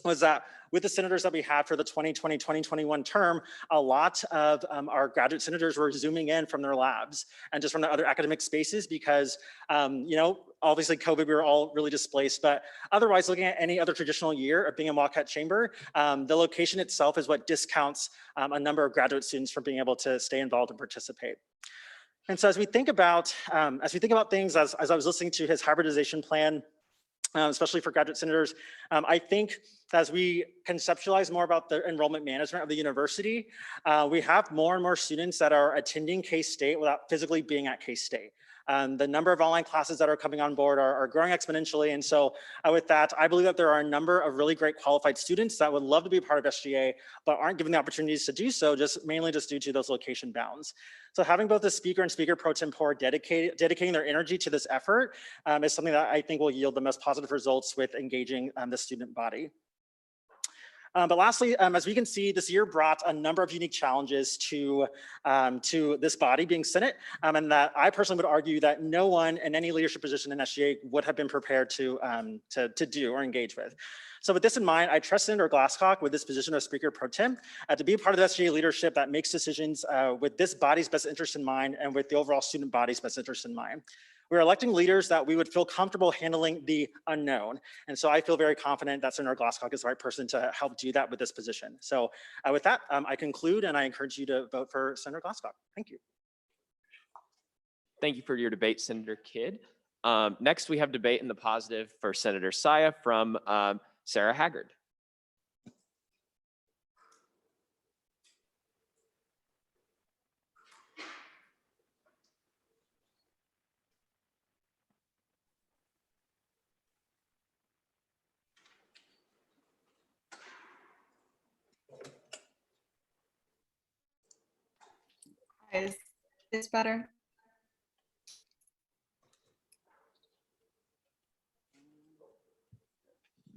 was that with the senators that we had for the 2020-2021 term, a lot of our graduate senators were zooming in from their labs and just from the other academic spaces because, obviously COVID, we were all really displaced, but otherwise looking at any other traditional year of being in Wildcat Chamber, the location itself is what discounts a number of graduate students from being able to stay involved and participate. And so as we think about things, as I was listening to his hybridization plan, especially for graduate senators, I think as we conceptualize more about the enrollment management of the university, we have more and more students that are attending K-State without physically being at K-State. The number of online classes that are coming on board are growing exponentially. And so with that, I believe that there are a number of really great qualified students that would love to be a part of SGA, but aren't given the opportunities to do so, mainly due to those location bounds. So having both the speaker and speaker pro tempore dedicating their energy to this effort is something that I think will yield the most positive results with engaging the student body. But lastly, as we can see, this year brought a number of unique challenges to this body, being Senate, and that I personally would argue that no one in any leadership position in SGA would have been prepared to do or engage with. So with this in mind, I trust Senator Glasscock with this position of Speaker Pro Tem to be a part of the SGA leadership that makes decisions with this body's best interest in mind and with the overall student body's best interest in mind. We're electing leaders that we would feel comfortable handling the unknown. And so I feel very confident that Senator Glasscock is the right person to help do that with this position. So with that, I conclude and I encourage you to vote for Senator Glasscock. Thank you. Thank you for your debate, Senator Kidd. Next, we have debate in the positive for Senator Saya from Sarah Haggard. Is this better?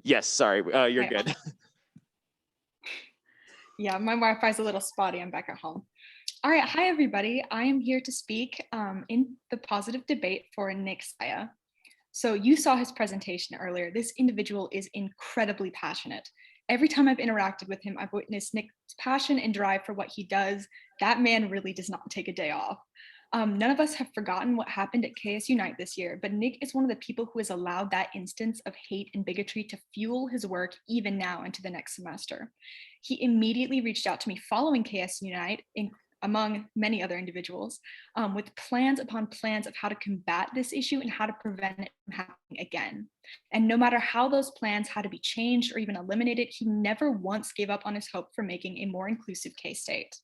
Yes, sorry, you're Okay. good. Yeah, my Wi-Fi is a little spotty. I'm back at home. All right, hi everybody. I am here to speak in the positive debate for Nick Saya. So you saw his presentation earlier. This individual is incredibly passionate. Every time I've interacted with him, I've witnessed Nick's passion and drive for what he does. That man really does not take a day off. None of us have forgotten what happened at KS Unite this year, but Nick is one of the people who has allowed that instance of hate and bigotry to fuel his work even now into the next semester. He immediately reached out to me following KS Unite, among many other individuals, with plans upon plans of how to combat this issue and how to prevent it from happening again. And no matter how those plans had to be changed or even eliminated, he never once gave up on his hope for making a more inclusive K-State.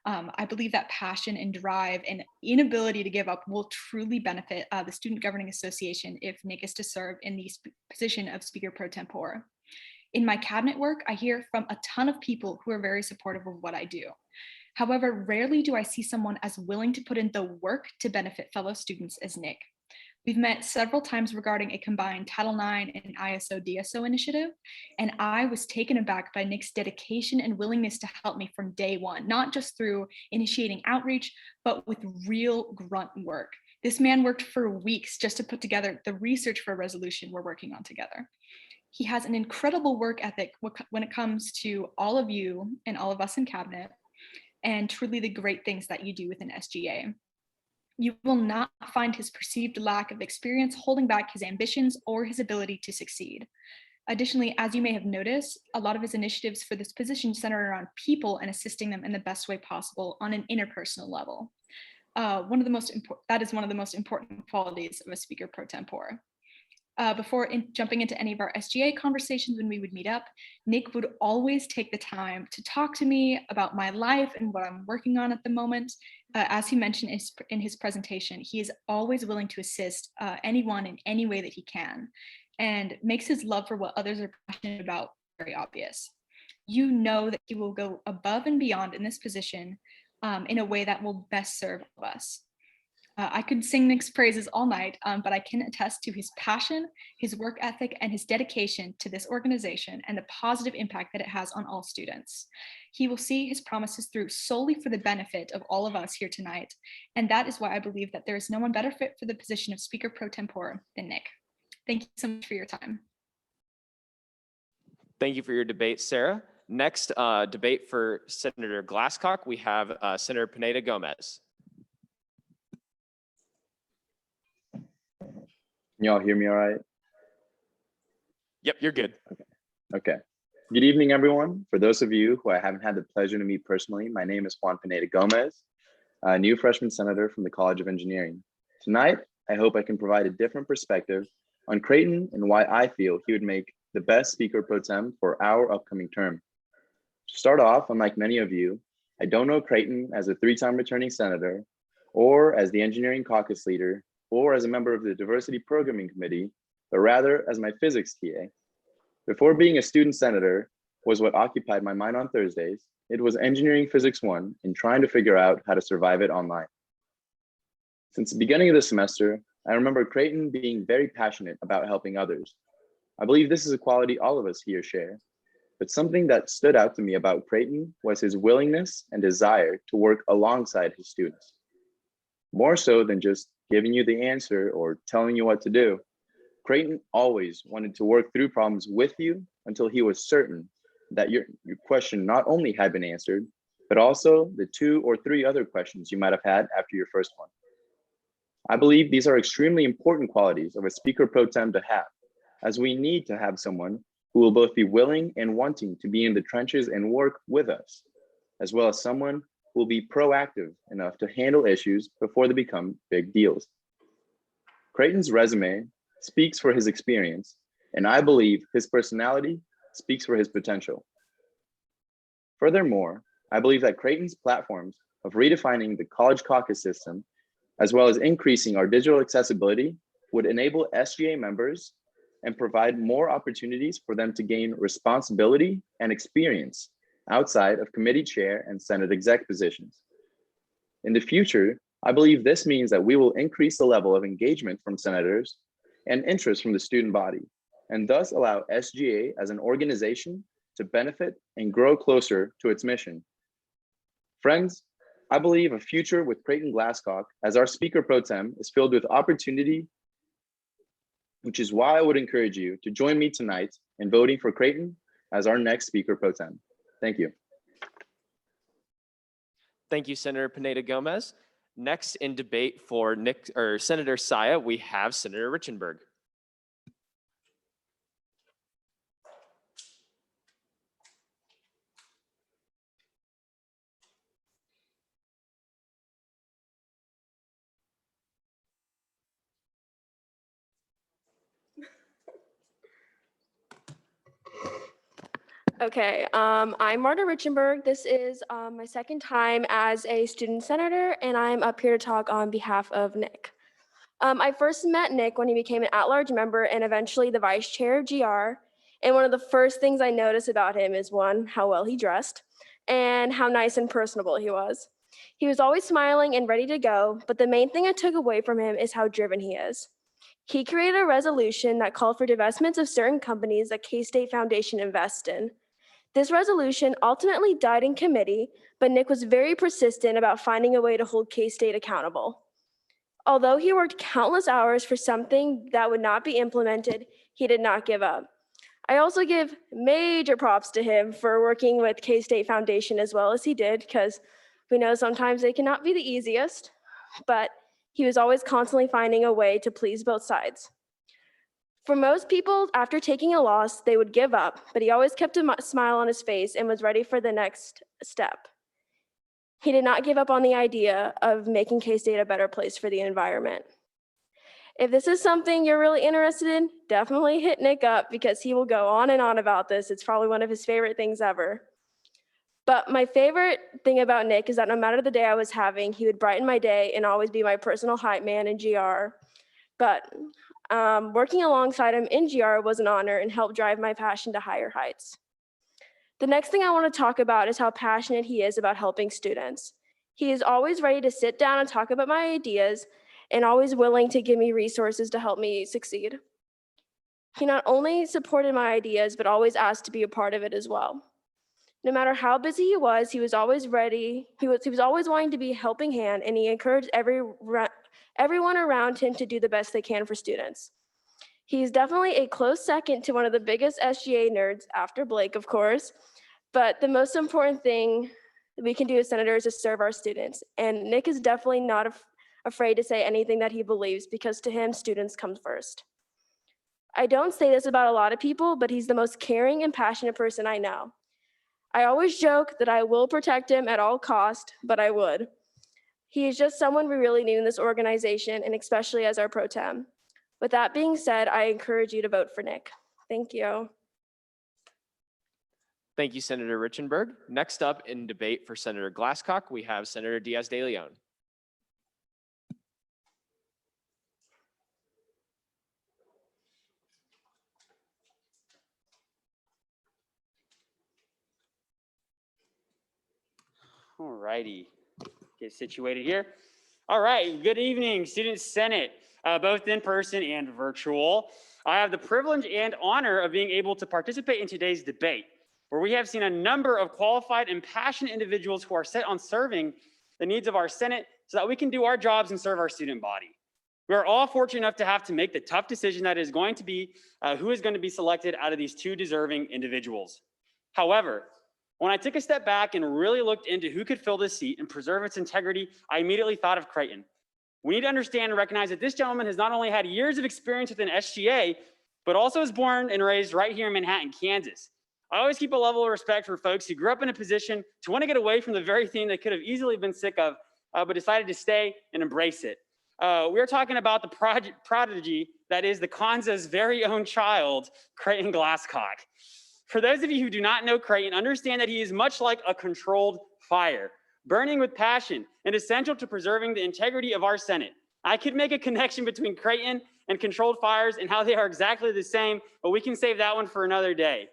I believe that passion and drive and inability to give up will truly benefit the Student Governing Association if Nick is to serve in the position of Speaker Pro Tempore. In my cabinet work, I hear from a ton of people who are very supportive of what I do. However, rarely do I see someone as willing to put in the work to benefit fellow students as Nick. We've met several times regarding a combined Title IX and ISO DSO initiative, and I was taken aback by Nick's dedication and willingness to help me from day one, not just through initiating outreach, but with real grunt work. This man worked for weeks just to put together the research for a resolution we're working on together. He has an incredible work ethic when it comes to all of you and all of us in cabinet, and truly the great things that you do within SGA. You will not find his perceived lack of experience holding back his ambitions or his ability to succeed. Additionally, as you may have noticed, a lot of his initiatives for this position center around people and assisting them in the best way possible on an interpersonal level. That is one of the most important qualities of a Speaker Pro Tempore. Before jumping into any of our SGA conversations when we would meet up, Nick would always take the time to talk to me about my life and what I'm working on at the moment. As he mentioned in his presentation, he is always willing to assist anyone in any way that he can, and makes his love for what others are passionate about very obvious. You know that he will go above and beyond in this position in a way that will best serve all of us. I could sing Nick's praises all night, but I can attest to his passion, his work ethic, and his dedication to this organization and the positive impact that it has on all students. He will see his promises through solely for the benefit of all of us here tonight, and that is why I believe that there is no one better fit for the position of Speaker Pro Tempore than Nick. Thank you so much for your time. Thank you for your debate, Sarah. Next debate for Senator Glasscock, we have Senator Pineda-Gomez. Can y'all hear me all right? Yep, you're good. Okay. Good evening, everyone. For those of you who I haven't had the pleasure to meet personally, my name is Juan Pineda-Gomez, a new freshman senator from the College of Engineering. Tonight, I hope I can provide a different perspective on Creighton and why I feel he would make the best Speaker Pro Tem for our upcoming term. To start off, unlike many of you, I don't know Creighton as a 3-time returning senator or as the engineering caucus leader or as a member of the Diversity Programming Committee, but rather as my physics TA. Before being a student senator was what occupied my mind on Thursdays, it was engineering physics 1 and trying to figure out how to survive it online. Since the beginning of the semester, I remember Creighton being very passionate about helping others. I believe this is a quality all of us here share, but something that stood out to me about Creighton was his willingness and desire to work alongside his students. More so than just giving you the answer or telling you what to do, Creighton always wanted to work through problems with you until he was certain that your question not only had been answered, but also the 2 or 3 other questions you might have had after your first one. I believe these are extremely important qualities of a speaker pro tem to have, as we need to have someone who will both be willing and wanting to be in the trenches and work with us, as well as someone who will be proactive enough to handle issues before they become big deals. Creighton's resume speaks for his experience, and I believe his personality speaks for his potential. Furthermore, I believe that Creighton's platforms of redefining the College Caucus system, as well as increasing our digital accessibility, would enable SGA members and provide more opportunities for them to gain responsibility and experience outside of committee chair and Senate exec positions. In the future, I believe this means that we will increase the level of engagement from senators and interest from the student body, and thus allow SGA as an organization to benefit and grow closer to its mission. Friends, I believe a future with Creighton Glasscock as our speaker pro tem is filled with opportunity, which is why I would encourage you to join me tonight in voting for Creighton as our next speaker pro tem. Thank you. Thank you, Senator Pineda-Gomez. Next in debate for Senator Saya, we have Senator Richenberg. Okay, I'm Marta Richenberg. This is my second time as a student senator, and I'm up here to talk on behalf of Nick. I first met Nick when he became an at-large member and eventually the vice chair of GR. And one of the first things I noticed about him is one, how well he dressed and how nice and personable he was. He was always smiling and ready to go, but the main thing I took away from him is how driven he is. He created a resolution that called for divestments of certain companies that K-State Foundation invests in. This resolution ultimately died in committee, but Nick was very persistent about finding a way to hold K-State accountable. Although he worked countless hours for something that would not be implemented, he did not give up. I also give major props to him for working with K-State Foundation as well as he did, because we know sometimes they cannot be the easiest, but he was always constantly finding a way to please both sides. For most people, after taking a loss, they would give up, but he always kept a smile on his face and was ready for the next step. He did not give up on the idea of making K-State a better place for the environment. If this is something you're really interested in, definitely hit Nick up because he will go on and on about this. It's probably one of his favorite things ever. But my favorite thing about Nick is that no matter the day I was having, he would brighten my day and always be my personal hype man in GR. But working alongside him in GR was an honor and helped drive my passion to higher heights. The next thing I want to talk about is how passionate he is about helping students. He is always ready to sit down and talk about my ideas and always willing to give me resources to help me succeed. He not only supported my ideas, but always asked to be a part of it as well. No matter how busy he was always ready. He was always wanting to be a helping hand, and he encouraged everyone around him to do the best they can for students. He's definitely a close second to one of the biggest SGA nerds, after Blake, of course, but the most important thing we can do as senators is serve our students, and Nick is definitely not afraid to say anything that he believes because to him, students come first. I don't say this about a lot of people, but he's the most caring and passionate person I know. I always joke that I will protect him at all cost, but I would. He is just someone we really need in this organization, and especially as our pro tem. With that being said, I encourage you to vote for Nick. Thank you. Thank you, Senator Richenberg. Next up in debate for Senator Glasscock, we have Senator Diaz de Leon. righty, get situated here. All right, good evening, Student Senate, both in person and virtual. I have the privilege and honor of being able to participate in today's debate, where we have seen a number of qualified and passionate individuals who are set on serving the needs of our Senate so that we can do our jobs and serve our student body. We are all fortunate enough to have to make the tough decision that is going to be who is going to be selected out of these two deserving individuals. However, when I took a step back and really looked into who could fill this seat and preserve its integrity, I immediately thought of Creighton. We need to understand and recognize that this gentleman has not only had years of experience within SGA, but also was born and raised right here in Manhattan, Kansas. I always keep a level of respect for folks who grew up in a position to want to get away from the very thing they could have easily been sick of, but decided to stay and embrace it. We're talking about the prodigy that is the Kansa's very own child, Creighton Glasscock. For those of you who do not know Creighton, understand that he is much like a controlled fire, burning with passion and essential to preserving the integrity of our Senate. I could make a connection between Creighton and controlled fires and how they are exactly the same, but we can save that one for another day.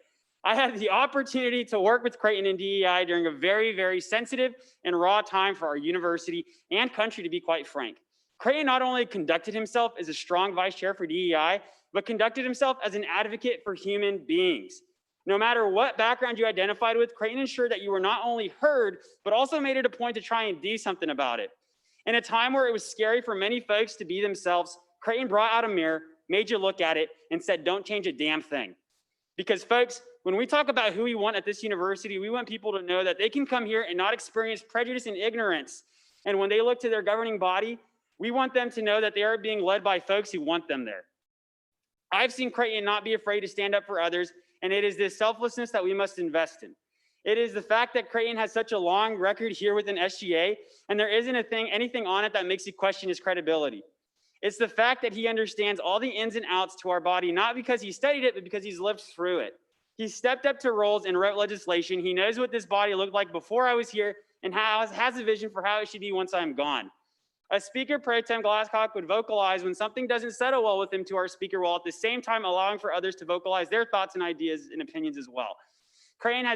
I had the opportunity to work with Creighton and DEI during a very, very sensitive and raw time for our university and country, to be quite frank. Creighton not only conducted himself as a strong vice chair for DEI, but conducted himself as an advocate for human beings. No matter what background you identified with, Creighton ensured that you were not only heard, but also made it a point to try and do something about it. In a time where it was scary for many folks to be themselves, Creighton brought out a mirror, made you look at it, and said, don't change a damn thing. Because folks, when we talk about who we want at this university, we want people to know that they can come here and not experience prejudice and ignorance. And when they look to their governing body, we want them to know that they are being led by folks who want them there. I've seen Creighton not be afraid to stand up for others, and it is this selflessness that we must invest in. It is the fact that Creighton has such a long record here within SGA, and there isn't anything on it that makes you question his credibility. It's the fact that he understands all the ins and outs to our body, not because he studied it, but because he's lived through it. He stepped up to roles and wrote legislation. He knows what this body looked like before I was here and has a vision for how it should be once I'm gone. A Speaker Pro Tem Glasscock would vocalize when something doesn't settle well with him to our speaker, while at the same time allowing for others to vocalize their thoughts and ideas and opinions as well. Creighton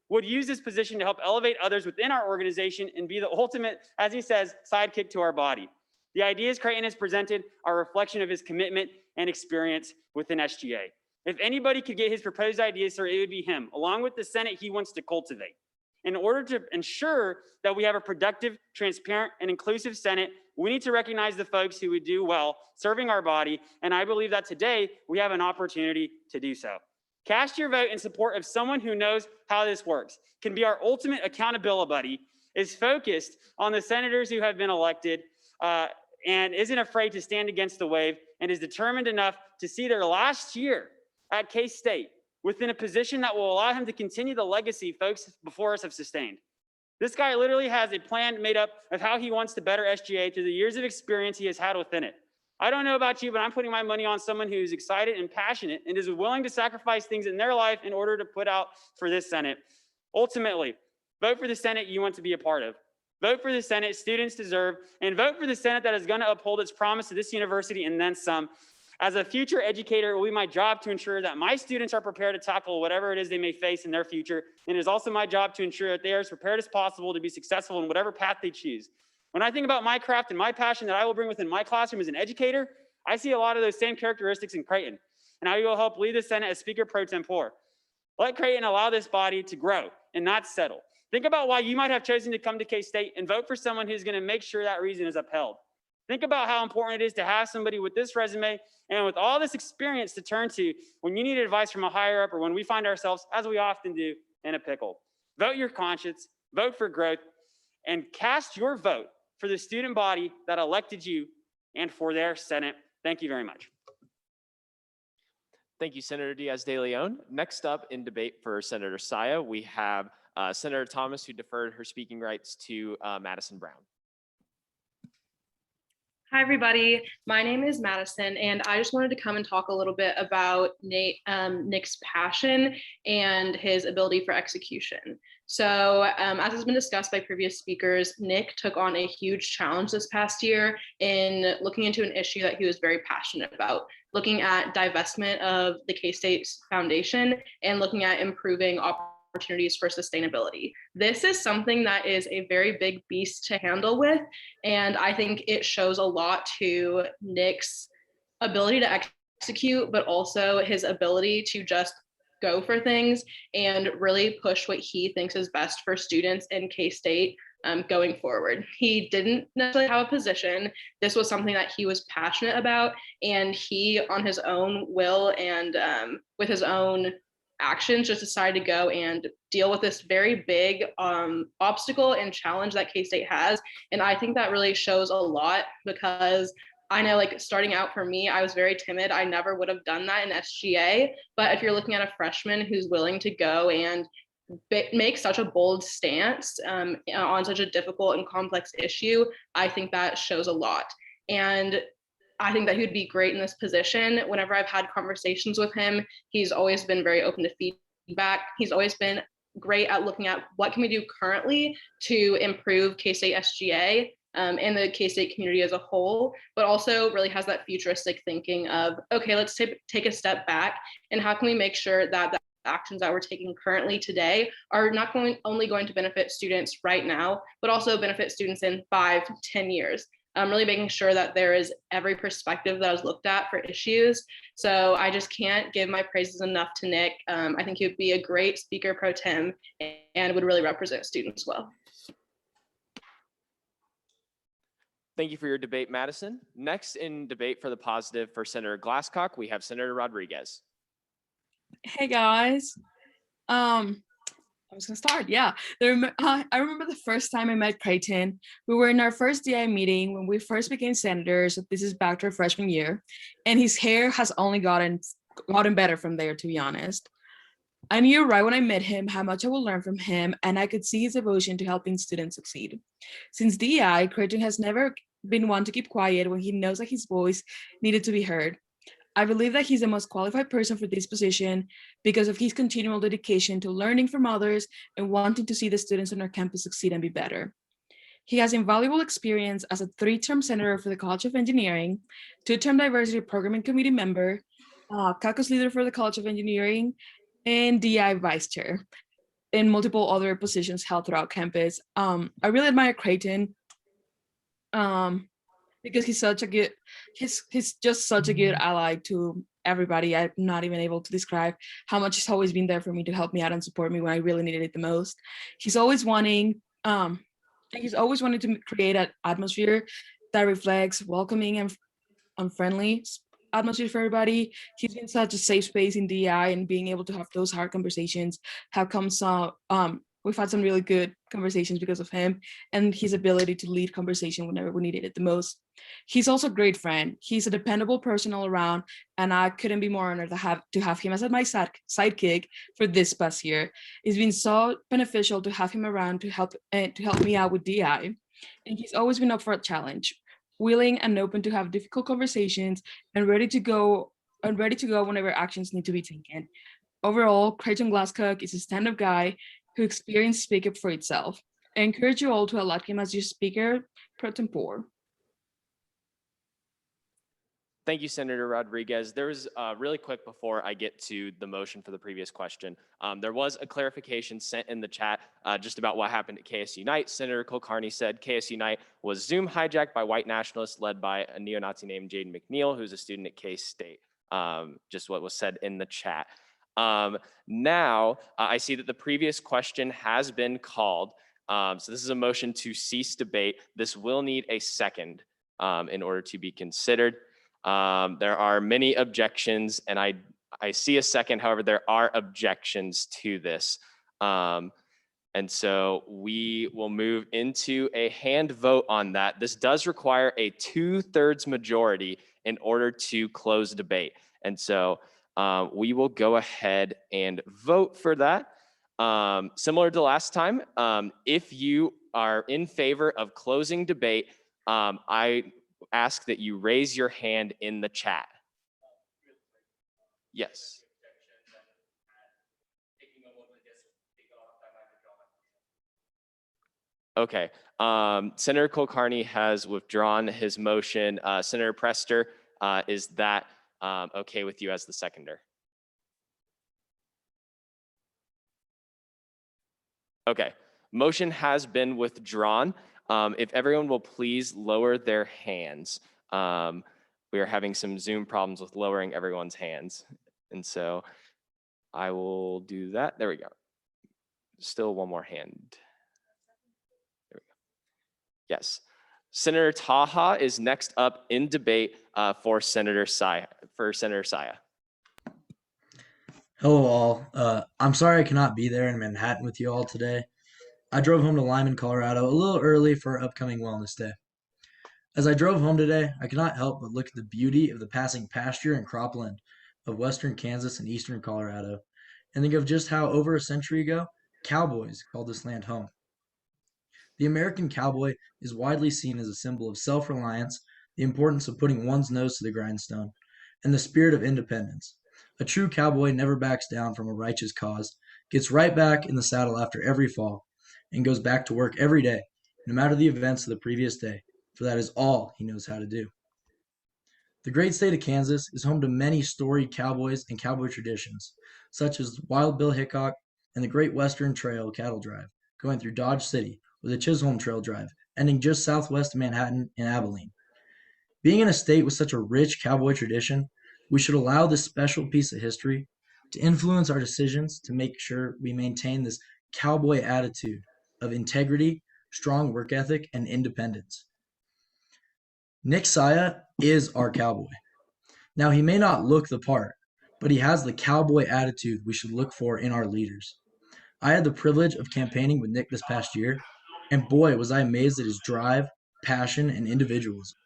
would use this position to help elevate others within our organization and be the ultimate, as he says, sidekick to our body. The ideas Creighton has presented are a reflection of his commitment and experience within SGA. If anybody could get his proposed ideas, sir, it would be him, along with the Senate he wants to cultivate. In order to ensure that we have a productive, transparent, and inclusive Senate, we need to recognize the folks who would do well serving our body, and I believe that today we have an opportunity to do so. Cast your vote in support of someone who knows how this works, can be our ultimate accountability buddy, is focused on the senators who have been elected, and isn't afraid to stand against the wave, and is determined enough to see their last year at K-State within a position that will allow him to continue the legacy folks before us have sustained. This guy literally has a plan made up of how he wants to better SGA through the years of experience he has had within it. I don't know about you, but I'm putting my money on someone who's excited and passionate and is willing to sacrifice things in their life in order to put out for this Senate. Ultimately, vote for the Senate you want to be a part of. Vote for the Senate students deserve, and vote for the Senate that is going to uphold its promise to this university and then some. As a future educator, it will be my job to ensure that my students are prepared to tackle whatever it is they may face in their future. And it is also my job to ensure that they are as prepared as possible to be successful in whatever path they choose. When I think about my craft and my passion that I will bring within my classroom as an educator, I see a lot of those same characteristics in Creighton. And I will help lead the Senate as Speaker Pro Tempore. Let Creighton allow this body to grow and not settle. Think about why you might have chosen to come to K-State and vote for someone who's going to make sure that reason is upheld. Think about how important it is to have somebody with this resume and with all this experience to turn to when you need advice from a higher up or when we find ourselves, as we often do, in a pickle. Vote your conscience, vote for growth, and cast your vote for the student body that elected you and for their Senate. Thank you very much. Thank you, Senator Diaz de Leon. Next up in debate for Senator Saya, we have Senator Thomas, who deferred her speaking rights to Madison Brown. Hi, everybody. My name is Madison, and I just wanted to come and talk a little bit about Nick's passion and his ability for execution. So as has been discussed by previous speakers, Nick took on a huge challenge this past year in looking into an issue that he was very passionate about, looking at divestment of the K-State Foundation and looking at improving opportunities for sustainability. This is something that is a very big beast to handle with, and I think it shows a lot to Nick's ability to execute, but also his ability to just go for things and really push what he thinks is best for students in K-State going forward. He didn't necessarily have a position. This was something that he was passionate about, and he, on his own will and with his own actions, just decided to go and deal with this very big obstacle and challenge that K-State has. And I think that really shows a lot, because I know, like, starting out for me, I was very timid. I never would have done that in SGA. But if you're looking at a freshman who's willing to go and make such a bold stance on such a difficult and complex issue, I think that shows a lot. And I think that he would be great in this position. Whenever I've had conversations with him, he's always been very open to feedback. He's always been great at looking at what can we do currently to improve K-State SGA and the K-State community as a whole, but also really has that futuristic thinking of, okay, let's take a step back, and how can we make sure that the actions that we're taking currently today are not only going to benefit students right now, but also benefit students in 5 to 10 years. Really making sure that there is every perspective that is looked at for issues. So I just can't give my praises enough to Nick. I think he would be a great speaker pro tem and would really represent students well. Thank you for your debate, Madison. Next in debate for the positive for Senator Glasscock, we have Senator Rodriguez. Hey guys, I was gonna start. Yeah, I remember the first time I met Creighton. We were in our first DI meeting when we first became senators. So this is back to our freshman year, and his hair has only gotten better from there, to be honest. I knew right when I met him how much I would learn from him, and I could see his devotion to helping students succeed. Since DI, Creighton has never been one to keep quiet when he knows that his voice needed to be heard. I believe that he's the most qualified person for this position because of his continual dedication to learning from others and wanting to see the students on our campus succeed and be better. He has invaluable experience as a 3-term senator for the College of Engineering, 2-term diversity programming committee member, caucus leader for the College of Engineering, and DI vice chair, and multiple other positions held throughout campus. I really admire Creighton because he's just such a good ally to everybody. I'm not even able to describe how much he's always been there for me to help me out and support me when I really needed it the most. He's always wanting to create an atmosphere that reflects welcoming and friendly atmosphere for everybody. He's been such a safe space in DI, and being able to have those hard conversations have come we've had some really good conversations because of him and his ability to lead conversation whenever we needed it the most. He's also a great friend. He's a dependable person all around, and I couldn't be more honored to have him as my sidekick for this past year. It's been so beneficial to have him around to help me out with DI, and he's always been up for a challenge, willing and open to have difficult conversations, and ready to go whenever actions need to be taken. Overall, Creighton Glasscock is a stand-up guy who experienced speak up for itself. I encourage you all to elect him as your speaker pro tempore. Thank you, Senator Rodriguez. There was really quick before I get to the motion for the previous question. There was a clarification sent in the chat just about what happened at KS Unite. Senator Kulkarni said KS Unite was Zoom hijacked by white nationalists led by a neo-Nazi named Jaden McNeil, who's a student at K-State. Just what was said in the chat. Now, I see that the previous question has been called. So this is a motion to cease debate. This will need a second in order to be considered. There are many objections, and I see a second. However, there are objections to this. And so we will move into a hand vote on that. This does require a 2/3 majority in order to close debate. And so we will go ahead and vote for that. Similar to last time, if you are in favor of closing debate, I ask that you raise your hand in the chat. Yes. Okay. Senator Kulkarni has withdrawn his motion. Senator Prester, is that okay with you as the seconder? Okay, motion has been withdrawn. If everyone will please lower their hands. We are having some Zoom problems with lowering everyone's hands. And so I will do that. There we go. Still one more hand. There we go. Yes. Senator Taha is next up in debate for Senator Saya. Hello all. I'm sorry I cannot be there in Manhattan with you all today. I drove home to Lyman, Colorado a little early for our upcoming wellness day. As I drove home today, I could not help but look at the beauty of the passing pasture and cropland of western Kansas and eastern Colorado, and think of just how over a century ago, cowboys called this land home. The American cowboy is widely seen as a symbol of self-reliance, the importance of putting one's nose to the grindstone, and the spirit of independence. A true cowboy never backs down from a righteous cause, gets right back in the saddle after every fall, and goes back to work every day, no matter the events of the previous day, for that is all he knows how to do. The great state of Kansas is home to many storied cowboys and cowboy traditions, such as Wild Bill Hickok and the Great Western Trail cattle drive, going through Dodge City, or the Chisholm Trail Drive, ending just southwest of Manhattan in Abilene. Being in a state with such a rich cowboy tradition, we should allow this special piece of history to influence our decisions to make sure we maintain this cowboy attitude of integrity, strong work ethic, and independence. Nick Saya is our cowboy. Now, he may not look the part, but he has the cowboy attitude we should look for in our leaders. I had the privilege of campaigning with Nick this past year, and boy, was I amazed at his drive, passion, and individualism.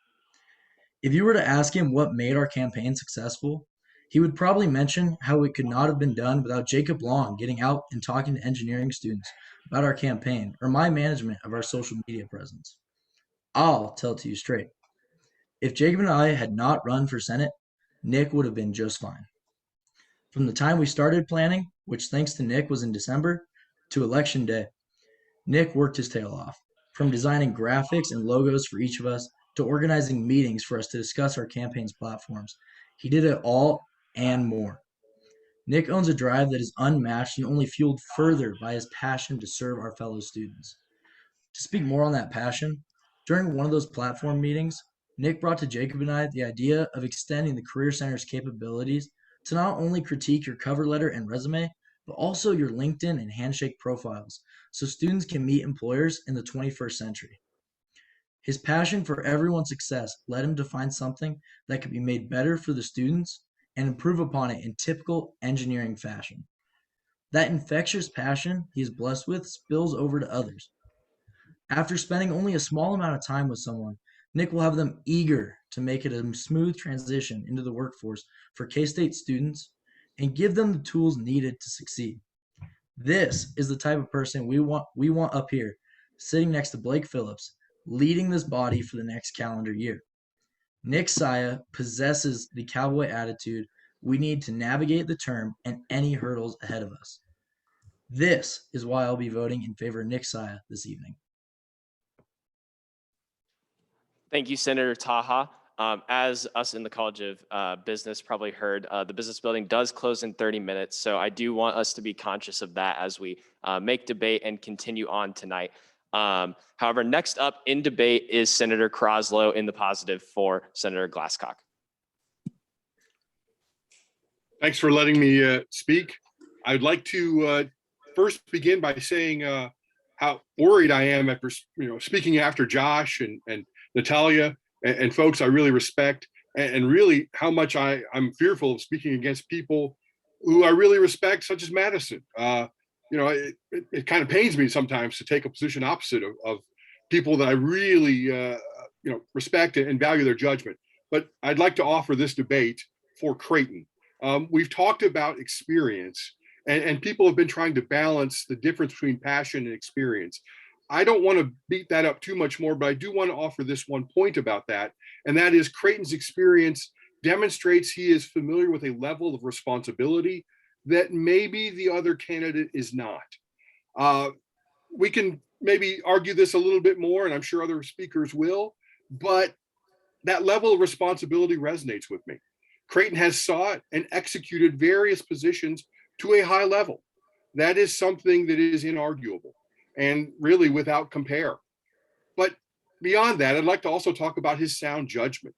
If you were to ask him what made our campaign successful, he would probably mention how it could not have been done without Jacob Long getting out and talking to engineering students about our campaign, or my management of our social media presence. I'll tell it to you straight. If Jacob and I had not run for Senate, Nick would have been just fine. From the time we started planning, which thanks to Nick was in December, to election day, Nick worked his tail off. From designing graphics and logos for each of us, to organizing meetings for us to discuss our campaign's platforms, he did it all and more. Nick owns a drive that is unmatched and only fueled further by his passion to serve our fellow students. To speak more on that passion, during one of those platform meetings, Nick brought to Jacob and I the idea of extending the Career Center's capabilities to not only critique your cover letter and resume, but also your LinkedIn and Handshake profiles, so students can meet employers in the 21st century. His passion for everyone's success led him to find something that could be made better for the students and improve upon it in typical engineering fashion. That infectious passion he is blessed with spills over to others. After spending only a small amount of time with someone, Nick will have them eager to make it a smooth transition into the workforce for K-State students and give them the tools needed to succeed. This is the type of person we want up here, sitting next to Blake Phillips, leading this body for the next calendar year. Nick Saya possesses the cowboy attitude we need to navigate the term and any hurdles ahead of us. This is why I'll be voting in favor of Nick Saya this evening. Thank you, Senator Taha. As us in the College of Business probably heard, the business building does close in 30 minutes. So I do want us to be conscious of that as we make debate and continue on tonight. However, next up in debate is Senator Kroslow in the positive for Senator Glasscock. Thanks for letting me speak. I'd like to first begin by saying how worried I am after speaking after Josh and Natalia and folks I really respect, and really how much I'm fearful of speaking against people who I really respect, such as Madison. It kind of pains me sometimes to take a position opposite of people that I really respect and value their judgment. But I'd like to offer this debate for Creighton. We've talked about experience, and people have been trying to balance the difference between passion and experience. I don't want to beat that up too much more, but I do want to offer this one point about that, and that is Creighton's experience demonstrates he is familiar with a level of responsibility that maybe the other candidate is not. We can maybe argue this a little bit more, and I'm sure other speakers will, but that level of responsibility resonates with me. Creighton has sought and executed various positions to a high level. That is something that is inarguable. and really without compare. But beyond that, I'd like to also talk about his sound judgment.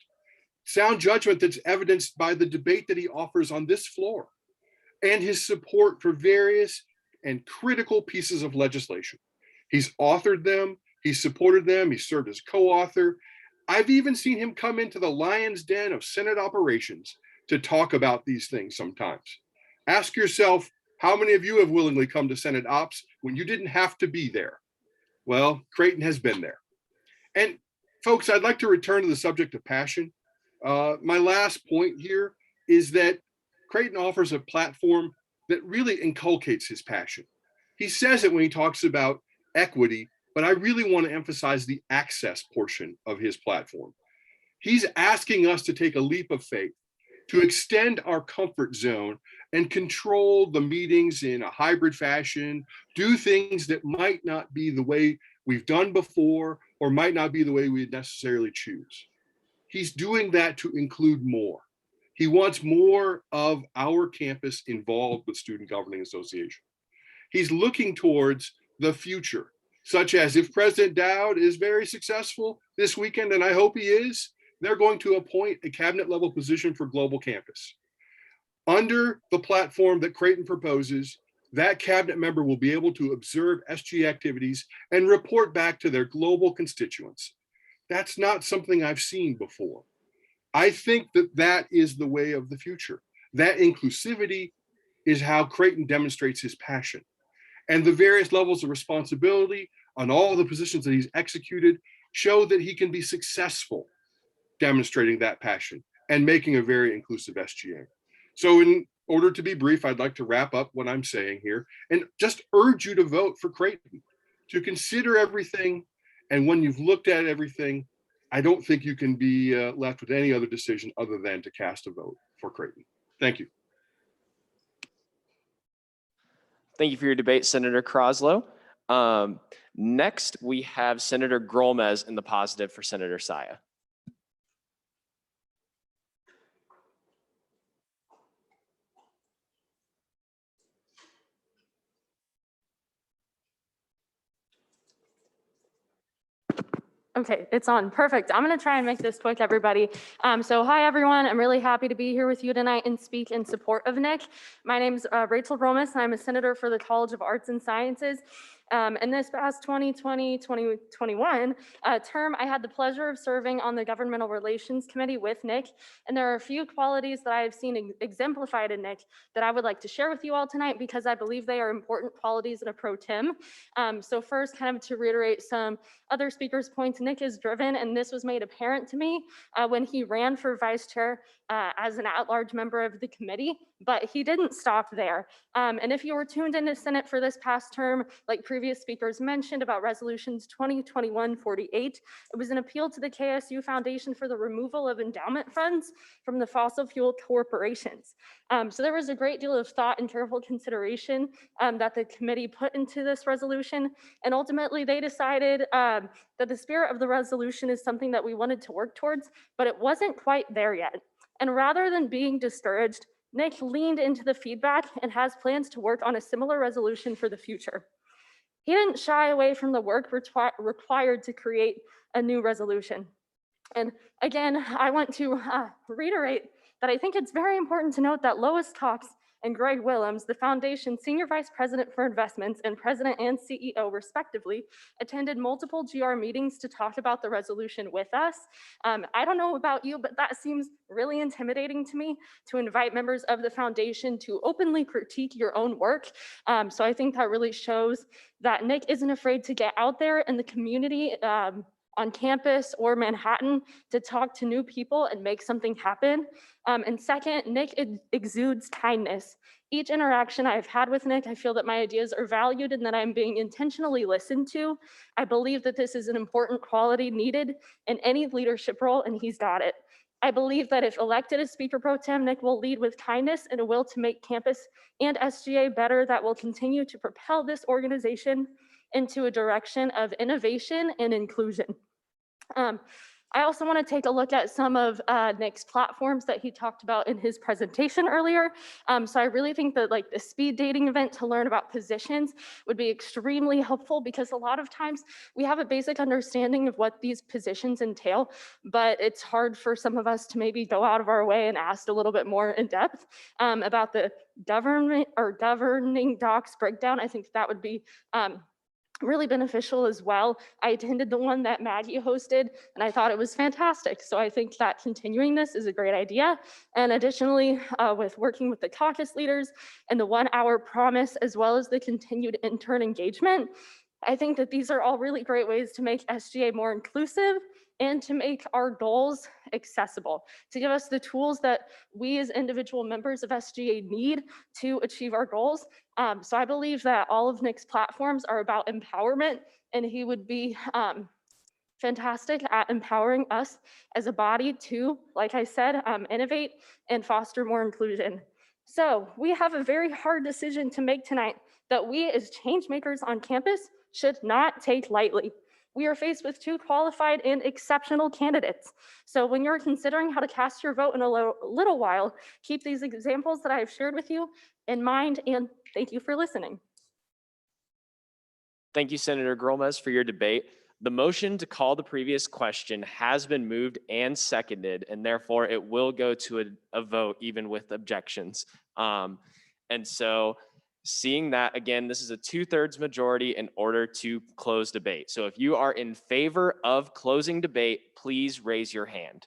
Sound judgment that's evidenced by the debate that he offers on this floor and his support for various and critical pieces of legislation. He's authored them, he's supported them, he served as co-author. I've even seen him come into the lion's den of Senate operations to talk about these things sometimes. Ask yourself, how many of you have willingly come to Senate Ops when you didn't have to be there? Well, Creighton has been there. And folks, I'd like to return to the subject of passion. My last point here is that Creighton offers a platform that really inculcates his passion. He says it when he talks about equity, but I really want to emphasize the access portion of his platform. He's asking us to take a leap of faith, to extend our comfort zone and control the meetings in a hybrid fashion, do things that might not be the way we've done before or might not be the way we necessarily choose. He's doing that to include more. He wants more of our campus involved with Student Governing Association. He's looking towards the future, such as if President Dowd is very successful this weekend, and I hope he is, they're going to appoint a cabinet level position for Global Campus. Under the platform that Creighton proposes, that cabinet member will be able to observe SG activities and report back to their global constituents. That's not something I've seen before. I think that that is the way of the future. That inclusivity is how Creighton demonstrates his passion. And the various levels of responsibility on all the positions that he's executed show that he can be successful demonstrating that passion and making a very inclusive SGA. So in order to be brief, I'd like to wrap up what I'm saying here and just urge you to vote for Creighton, to consider everything. And when you've looked at everything, I don't think you can be left with any other decision other than to cast a vote for Creighton. Thank you. Thank you for your debate, Senator Croslow. Next, we have Senator Grolmes in the positive for Senator Saya. Okay, it's on. Perfect. I'm going to try and make this quick, everybody. So hi, everyone. I'm really happy to be here with you tonight and speak in support of Nick. My name is Rachel Grolmes, and I'm a senator for the College of Arts and Sciences. In this past 2020-2021 term, I had the pleasure of serving on the Governmental Relations Committee with Nick, and there are a few qualities that I have seen exemplified in Nick that I would like to share with you all tonight because I believe they are important qualities in a pro tem. So first, kind of to reiterate some other speakers' points, Nick is driven, and this was made apparent to me when he ran for vice chair as an at-large member of the committee, but he didn't stop there. And if you were tuned into Senate for this past term, like previous speakers mentioned about resolutions 2021-48, it was an appeal to the KSU Foundation for the removal of endowment funds from the fossil fuel corporations. So there was a great deal of thought and careful consideration that the committee put into this resolution. And ultimately they decided that the spirit of the resolution is something that we wanted to work towards, but it wasn't quite there yet. And rather than being discouraged, Nick leaned into the feedback and has plans to work on a similar resolution for the future. He didn't shy away from the work required to create a new resolution. And again, I want to reiterate that I think it's very important to note that Lois Cox and Greg Willems, the Foundation's Senior Vice President for Investments and President and CEO respectively, attended multiple GR meetings to talk about the resolution with us. I don't know about you, but that seems really intimidating to me, to invite members of the Foundation to openly critique your own work. So I think that really shows that Nick isn't afraid to get out there in the community on campus or Manhattan to talk to new people and make something happen. And second, Nick exudes kindness. Each interaction I've had with Nick, I feel that my ideas are valued and that I'm being intentionally listened to. I believe that this is an important quality needed in any leadership role, and he's got it. I believe that if elected as Speaker Pro Tem, Nick will lead with kindness and a will to make campus and SGA better that will continue to propel this organization into a direction of innovation and inclusion. I also want to take a look at some of Nick's platforms that he talked about in his presentation earlier. So I really think that like the speed dating event to learn about positions would be extremely helpful, because a lot of times we have a basic understanding of what these positions entail, but it's hard for some of us to maybe go out of our way and ask a little bit more in depth about the governing docs breakdown. I think that would be really beneficial as well. I attended the one that Maggie hosted and I thought it was fantastic. So I think that continuing this is a great idea. And additionally, with working with the caucus leaders and the 1 hour promise, as well as the continued intern engagement, I think that these are all really great ways to make SGA more inclusive and to make our goals accessible, to give us the tools that we as individual members of SGA need to achieve our goals. So I believe that all of Nick's platforms are about empowerment, and he would be fantastic at empowering us as a body to, like I said, innovate and foster more inclusion. So we have a very hard decision to make tonight that we as change makers on campus should not take lightly. We are faced with 2 qualified and exceptional candidates. So when you're considering how to cast your vote in a little while, keep these examples that I have shared with you in mind, and thank you for listening. Thank you, Senator Grolmes, for your debate. The motion to call the previous question has been moved and seconded, and therefore it will go to a vote even with objections. And so seeing that, again, this is a 2/3 majority in order to close debate. So if you are in favor of closing debate, please raise your hand.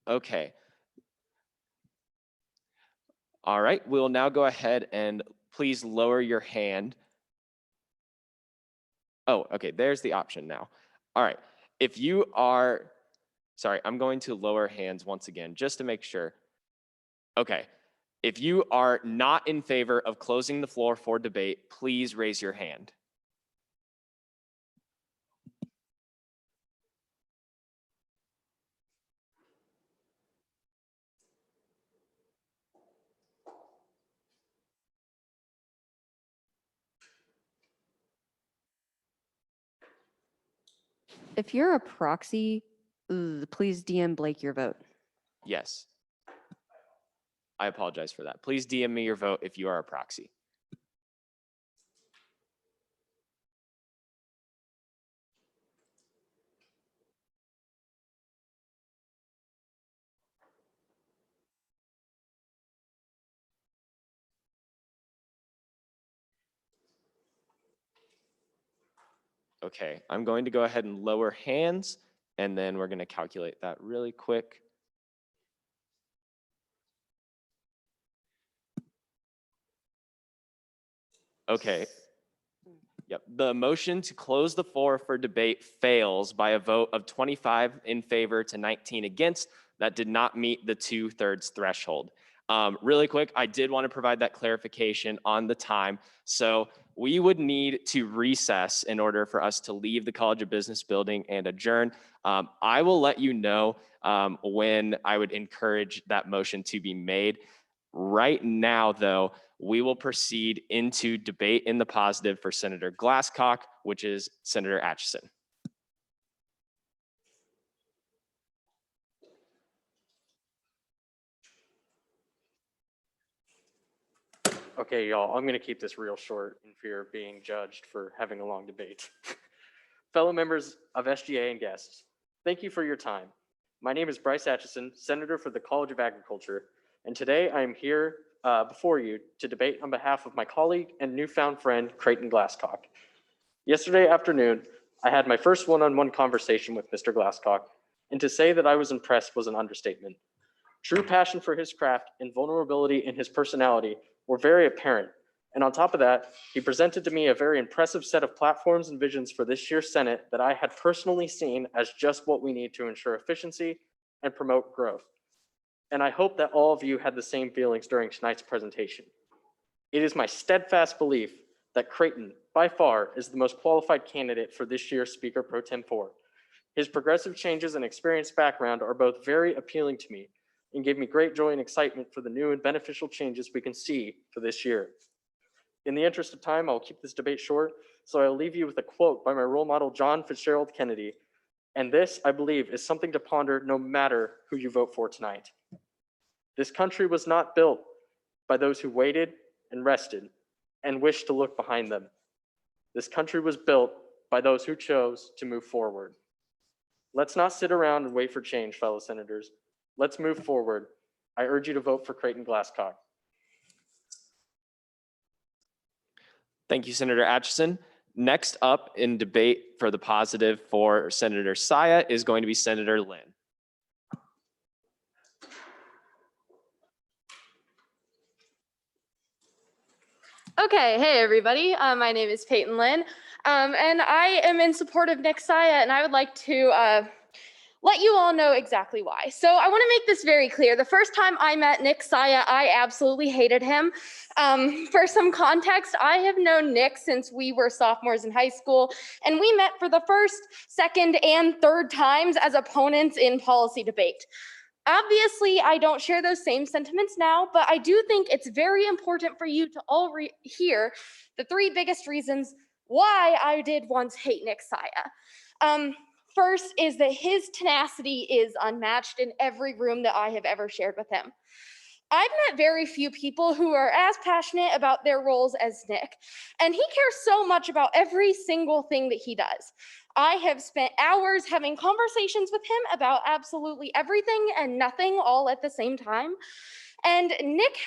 Okay. All right, we'll now go ahead and please lower your hand. Oh, okay, there's the option now. All right, if you are, sorry, I'm going to lower hands once again, just to make sure. Okay, if you are not in favor of closing the floor for debate, please raise your hand. If you're a proxy, please DM Blake your vote. Yes. I apologize for that. Please DM me your vote if you are a proxy. Okay, I'm going to go ahead and lower hands, and then we're going to calculate that really quick. Okay. Yep. The motion to close the floor for debate fails by a vote of 25 in favor to 19 against. That did not meet the 2/3 threshold. Really quick, I did want to provide that clarification on the time. So we would need to recess in order for us to leave the College of Business building and adjourn. I will let you know when I would encourage that motion to be made. Right now, though, we will proceed into debate in the positive for Senator Glasscock, which is Senator Atchison. Okay, y'all, I'm going to keep this real short in fear of being judged for having a long debate. Fellow members of SGA and guests, thank you for your time. My name is Bryce Atchison, Senator for the College of Agriculture, and today I am here before you to debate on behalf of my colleague and newfound friend, Creighton Glasscock. Yesterday afternoon, I had my first one-on-one conversation with Mr. Glasscock, and to say that I was impressed was an understatement. True passion for his craft and vulnerability in his personality were very apparent, And on top of that, he presented to me a very impressive set of platforms and visions for this year's Senate that I had personally seen as just what we need to ensure efficiency and promote growth. And I hope that all of you had the same feelings during tonight's presentation. It is my steadfast belief that Creighton, by far, is the most qualified candidate for this year's Speaker Pro Tempore. His progressive changes and experience background are both very appealing to me and gave me great joy and excitement for the new and beneficial changes we can see for this year. In the interest of time, I'll keep this debate short, so I'll leave you with a quote by my role model, John Fitzgerald Kennedy. And this, I believe, is something to ponder no matter who you vote for tonight. This country was not built by those who waited and rested and wished to look behind them. This country was built by those who chose to move forward. Let's not sit around and wait for change, fellow senators. Let's move forward. I urge you to vote for Creighton Glasscock. Thank you, Senator Atchison. Next up in debate for the positive for Senator Saya is going to be Senator Lynn. Okay, hey everybody. My name is Peyton Lynn, and I am in support of Nick Saya, and I would like to let you all know exactly why. So I want to make this very clear. The first time I met Nick Saya, I absolutely hated him. For some context, I have known Nick since we were sophomores in high school, and we met for the first, second, and third times as opponents in policy debate. Obviously, I don't share those same sentiments now, but I do think it's very important for you to all hear the three biggest reasons why I did once hate Nick Saya. First is that his tenacity is unmatched in every room that I have ever shared with him. I've met very few people who are as passionate about their roles as Nick, and he cares so much about every single thing that he does. I have spent hours having conversations with him about absolutely everything and nothing all at the same time. And Nick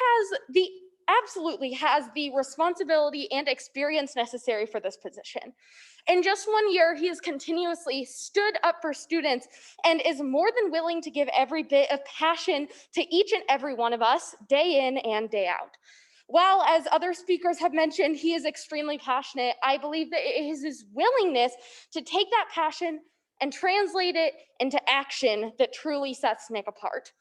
absolutely has the responsibility and experience necessary for this position. In just 1 year, he has continuously stood up for students and is more than willing to give every bit of passion to each and every one of us, day in and day out. While, as other speakers have mentioned, he is extremely passionate, I believe that it is his willingness to take that passion and translate it into action that truly sets Nick apart.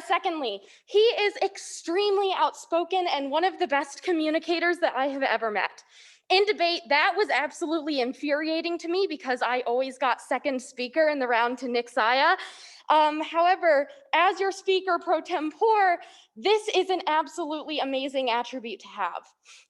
Secondly, he is extremely outspoken and one of the best communicators that I have ever met. In debate, that was absolutely infuriating to me because I always got second speaker in the round to Nick Saya. However, as your speaker pro tempore, this is an absolutely amazing attribute to have.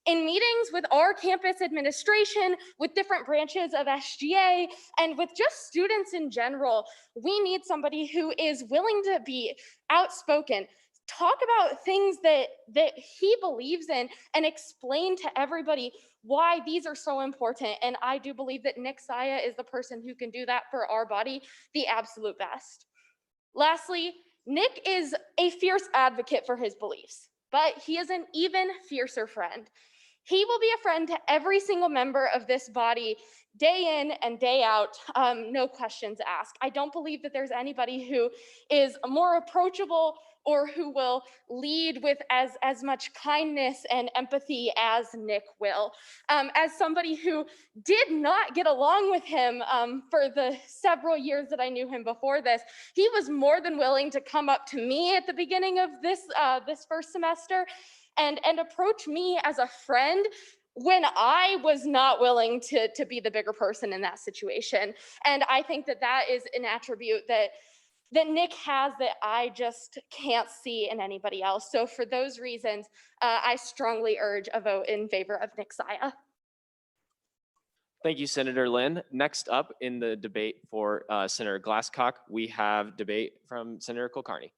In meetings with our campus administration, with different branches of SGA, and with just students in general, we need somebody who is willing to be outspoken, talk about things that he believes in, and explain to everybody why these are so important. And I do believe that Nick Saya is the person who can do that for our body the absolute best. Lastly, Nick is a fierce advocate for his beliefs, but he is an even fiercer friend. He will be a friend to every single member of this body, day in and day out, no questions asked. I don't believe that there's anybody who is more approachable or who will lead with as much kindness and empathy as Nick will. As somebody who did not get along with him for the several years that I knew him before this, he was more than willing to come up to me at the beginning of this first semester and approach me as a friend when I was not willing to be the bigger person in that situation. And I think that that is an attribute that Nick has that I just can't see in anybody else. So for those reasons, I strongly urge a vote in favor of Nick Saya. Thank you, Senator Lynn. Next up in the debate for Senator Glasscock, we have debate from Senator Kulkarni.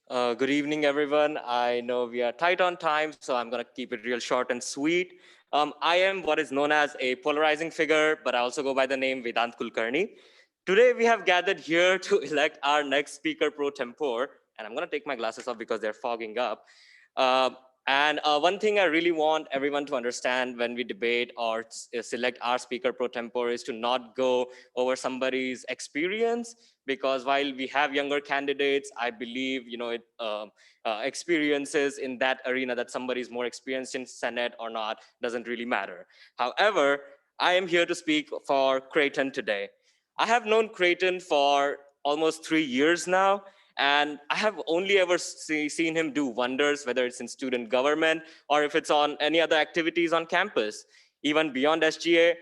Good evening, everyone. I know we are tight on time, so I'm going to keep it real short and sweet. I am what is known as a polarizing figure, but I also go by the name Vedant Kulkarni. Today, we have gathered here to elect our next speaker pro tempore, and I'm going to take my glasses off because they're fogging up. And one thing I really want everyone to understand when we debate or select our speaker pro tempore is to not go over somebody's experience, because while we have younger candidates, I believe, experiences in that arena, that somebody is more experienced in Senate or not doesn't really matter. However, I am here to speak for Creighton today. I have known Creighton for almost 3 years now, and I have only ever seen him do wonders, whether it's in student government or if it's on any other activities on campus. Even beyond SGA,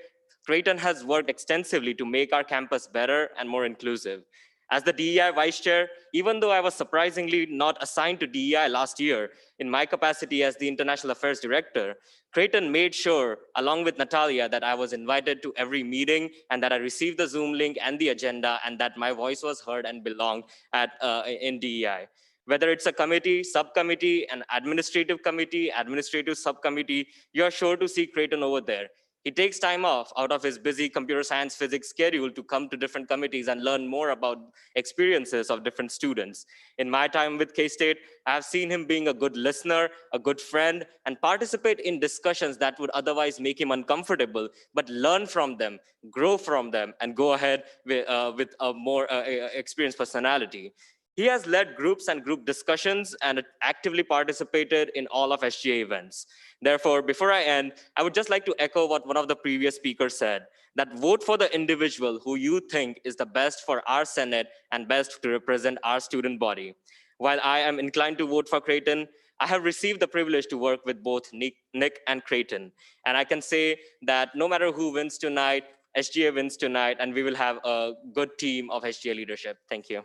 Creighton has worked extensively to make our campus better and more inclusive. As the DEI Vice Chair, even though I was surprisingly not assigned to DEI last year, in my capacity as the International Affairs Director, Creighton made sure, along with Natalia, that I was invited to every meeting and that I received the Zoom link and the agenda, and that my voice was heard and belonged in DEI. Whether it's a committee, subcommittee, an administrative committee, administrative subcommittee, you're sure to see Creighton over there. He takes time off out of his busy computer science physics schedule to come to different committees and learn more about experiences of different students. In my time with K-State, I have seen him being a good listener, a good friend, and participate in discussions that would otherwise make him uncomfortable, but learn from them, grow from them, and go ahead with a more experienced personality. He has led groups and group discussions and actively participated in all of SGA events. Therefore, before I end, I would just like to echo what one of the previous speakers said, that vote for the individual who you think is the best for our Senate and best to represent our student body. While I am inclined to vote for Creighton, I have received the privilege to work with both Nick and Creighton. And I can say that no matter who wins tonight, SGA wins tonight, and we will have a good team of SGA leadership. Thank you.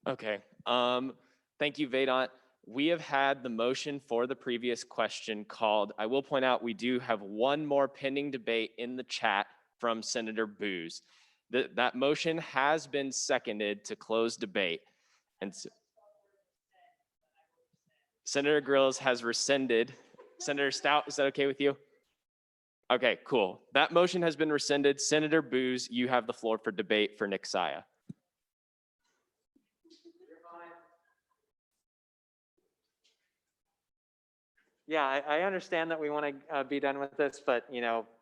Okay, thank you, Vedant. We have had the motion for the previous question called. I will point out we do have one more pending debate in the chat from Senator Booz. That motion has been seconded to close debate. And Senator Grills has rescinded. Senator Stout, is that okay with you? Okay, cool. That motion has been rescinded. Senator Booz, you have the floor for debate for Nick Saya. Yeah, I understand that we want to be done with this, but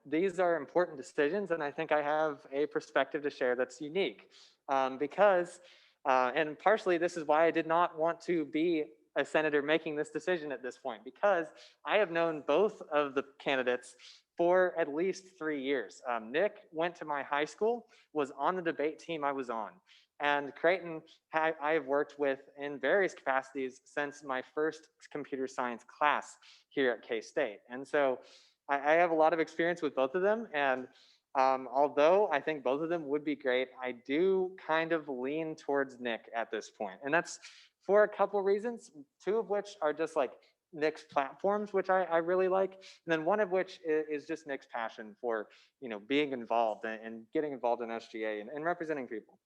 these are important decisions, and I think I have a perspective to share that's unique because, and partially this is why I did not want to be a senator making this decision at this point, because I have known both of the candidates for at least 3 years. Nick went to my high school, was on the debate team I was on. And Creighton, I have worked with in various capacities since my first computer science class here at K-State. And so I have a lot of experience with both of them. And although I think both of them would be great, I do kind of lean towards Nick at this point. And that's for a couple reasons, 2 of which are just like Nick's platforms, which I really like. And then 1 of which is just Nick's passion for being involved and getting involved in SGA and representing people.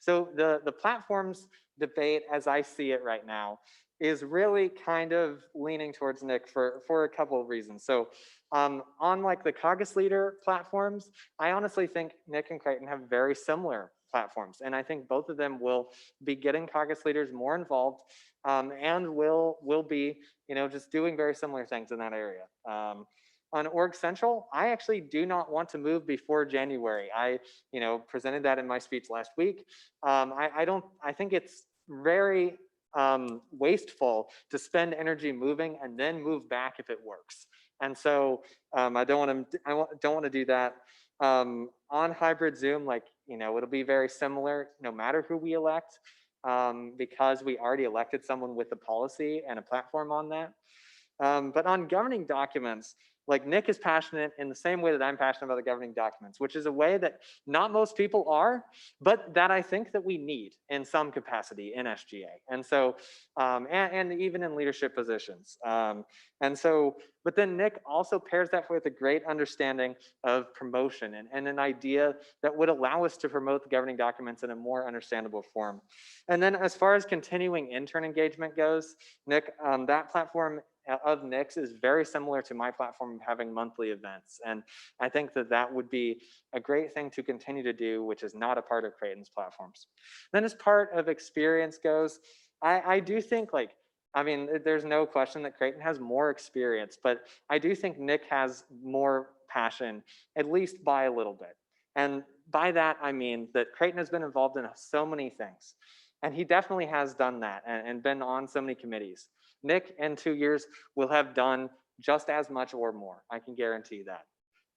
So the platforms debate, as I see it right now, is really kind of leaning towards Nick for a couple of reasons. So on like the Caucus Leader platforms, I honestly think Nick and Creighton have very similar platforms. And I think both of them will be getting caucus leaders more involved and will be just doing very similar things in that area. On Org Central, I actually do not want to move before January. I presented that in my speech last week. I think it's very wasteful to spend energy moving and then move back if it works. And so I don't want to do that. On hybrid Zoom, it'll be very similar no matter who we elect, because we already elected someone with a policy and a platform on that. But on governing documents, Nick is passionate in the same way that I'm passionate about the governing documents, which is a way that not most people are, but that I think that we need in some capacity in SGA. And so, and even in leadership positions. But then Nick also pairs that with a great understanding of promotion and an idea that would allow us to promote the governing documents in a more understandable form. And then as far as continuing intern engagement goes, Nick, that platform of Nick's is very similar to my platform of having monthly events. And I think that that would be a great thing to continue to do, which is not a part of Creighton's platforms. Then as part of experience goes, I do think like, I mean, there's no question that Creighton has more experience, but I do think Nick has more passion, at least by a little bit. And by that, I mean that Creighton has been involved in so many things. And he definitely has done that and been on so many committees. Nick, in 2 years, will have done just as much or more. I can guarantee that.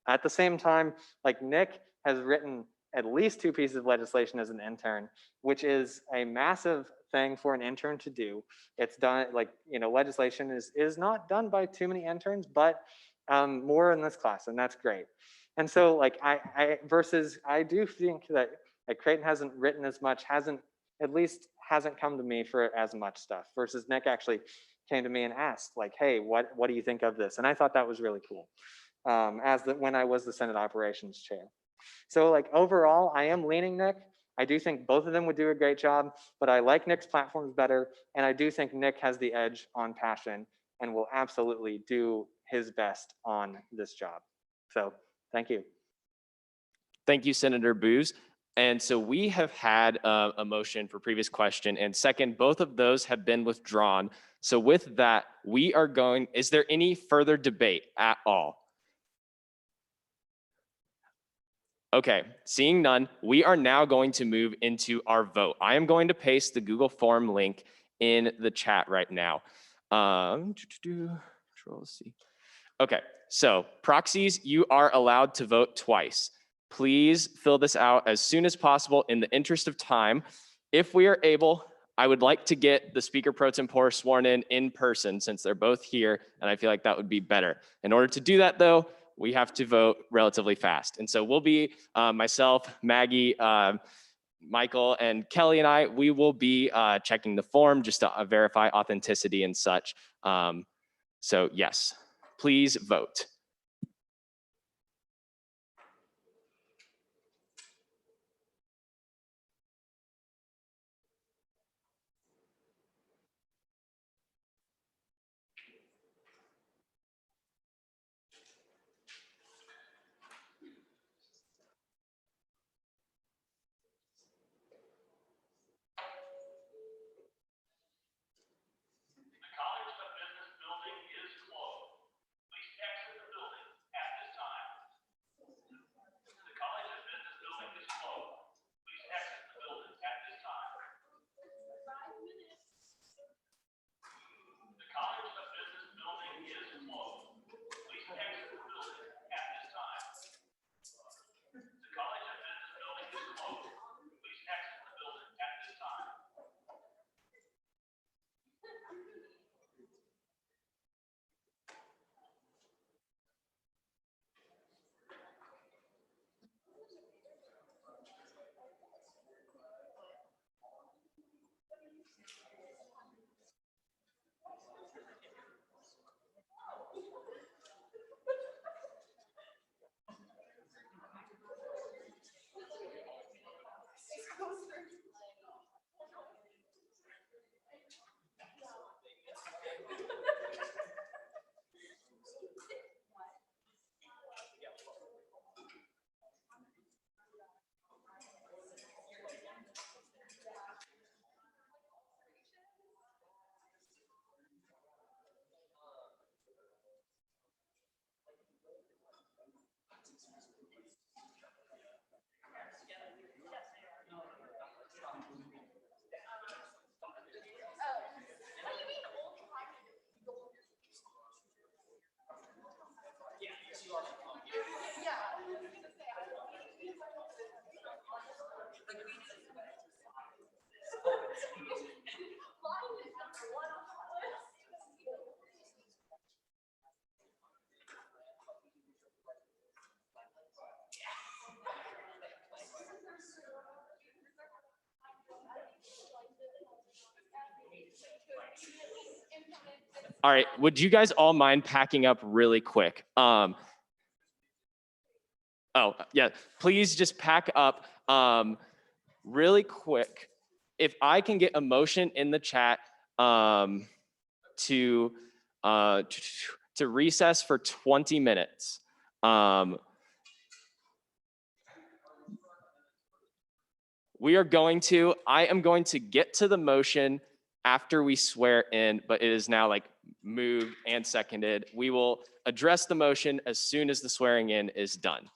At the same time, like Nick has written at least 2 pieces of legislation as an intern, which is a massive thing for an intern to do. It's done, like, you know, legislation is not done by too many interns, but more in this class, and that's great. And so like I do think that like Creighton hasn't written as much, hasn't come to me for as much stuff, versus Nick actually came to me and asked like, hey, what do you think of this? And I thought that was really cool when I was the Senate Operations Chair. So like overall, I am leaning Nick. I do think both of them would do a great job, but I like Nick's platforms better. And I do think Nick has the edge on passion and will absolutely do his best on this job. So thank you. Thank you, Senator Booz. And so we have had a motion for previous question, and second, both of those have been withdrawn. So with that, we are going, is there any further debate at all? Okay, seeing none, we are now going to move into our vote. I am going to paste the Google form link in the chat right now. Control C. Okay, so proxies, you are allowed to vote twice. Please fill this out as soon as possible in the interest of time. If we are able, I would like to get the Speaker Pro Tempore sworn in person, since they're both here, and I feel like that would be better. In order to do that though, we have to vote relatively fast. And so we'll be, myself, Maggie, Michael, and Kelly and I, we will be checking the form just to verify authenticity and such. So yes, please vote. All right, would you guys all mind packing up really quick? Oh, yeah, please just pack up really quick. If I can get a motion in the chat to to recess for 20 minutes. I am going to get to the motion after we swear in, but it is now like moved and seconded. We will address the motion as soon as the swearing in is done.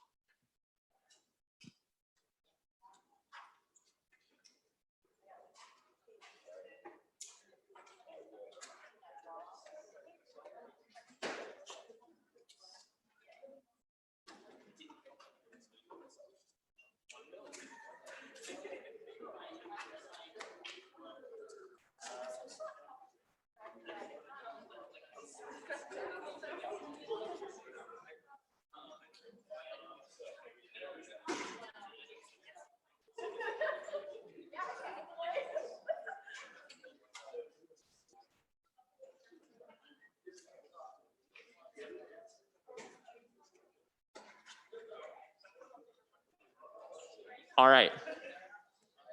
All right.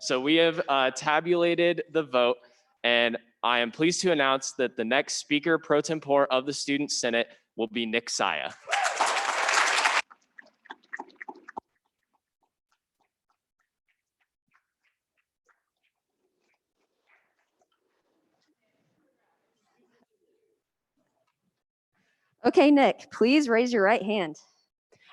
So we have tabulated the vote, and I am pleased to announce that the next Speaker Pro Tempore of the Student Senate will be Nick Saya. Okay, Nick, please raise your right hand.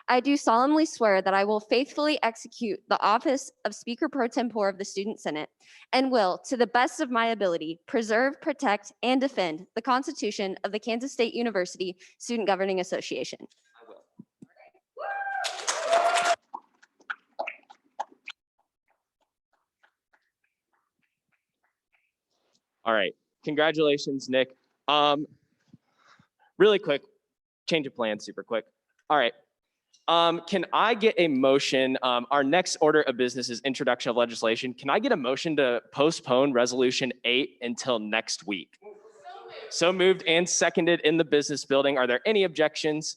I do solemnly swear that I will faithfully execute the office of Speaker Pro Tempore of the Student Senate and will, to the best of my ability, preserve, protect, and defend the Constitution of the Kansas State University Student Governing Association. All right, congratulations, Nick. Really quick, change of plans, super quick. All right, can I get a motion? Our next order of business is introduction of legislation. Can I get a motion to postpone Resolution 8 until next week? So moved and seconded in the business building. Are there any objections?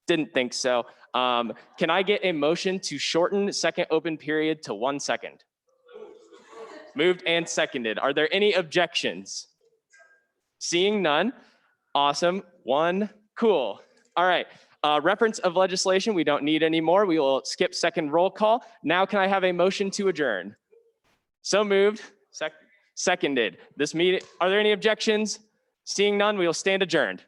Didn't think so. Can I get a motion to shorten second open period to 1 second? Moved and seconded. Are there any objections? Seeing none. Awesome. One. Cool. All right. Reference of legislation, we don't need anymore. We will skip second roll call. Now can I have a motion to adjourn? So moved. Seconded. This meeting, are there any objections? Seeing none, we will stand adjourned.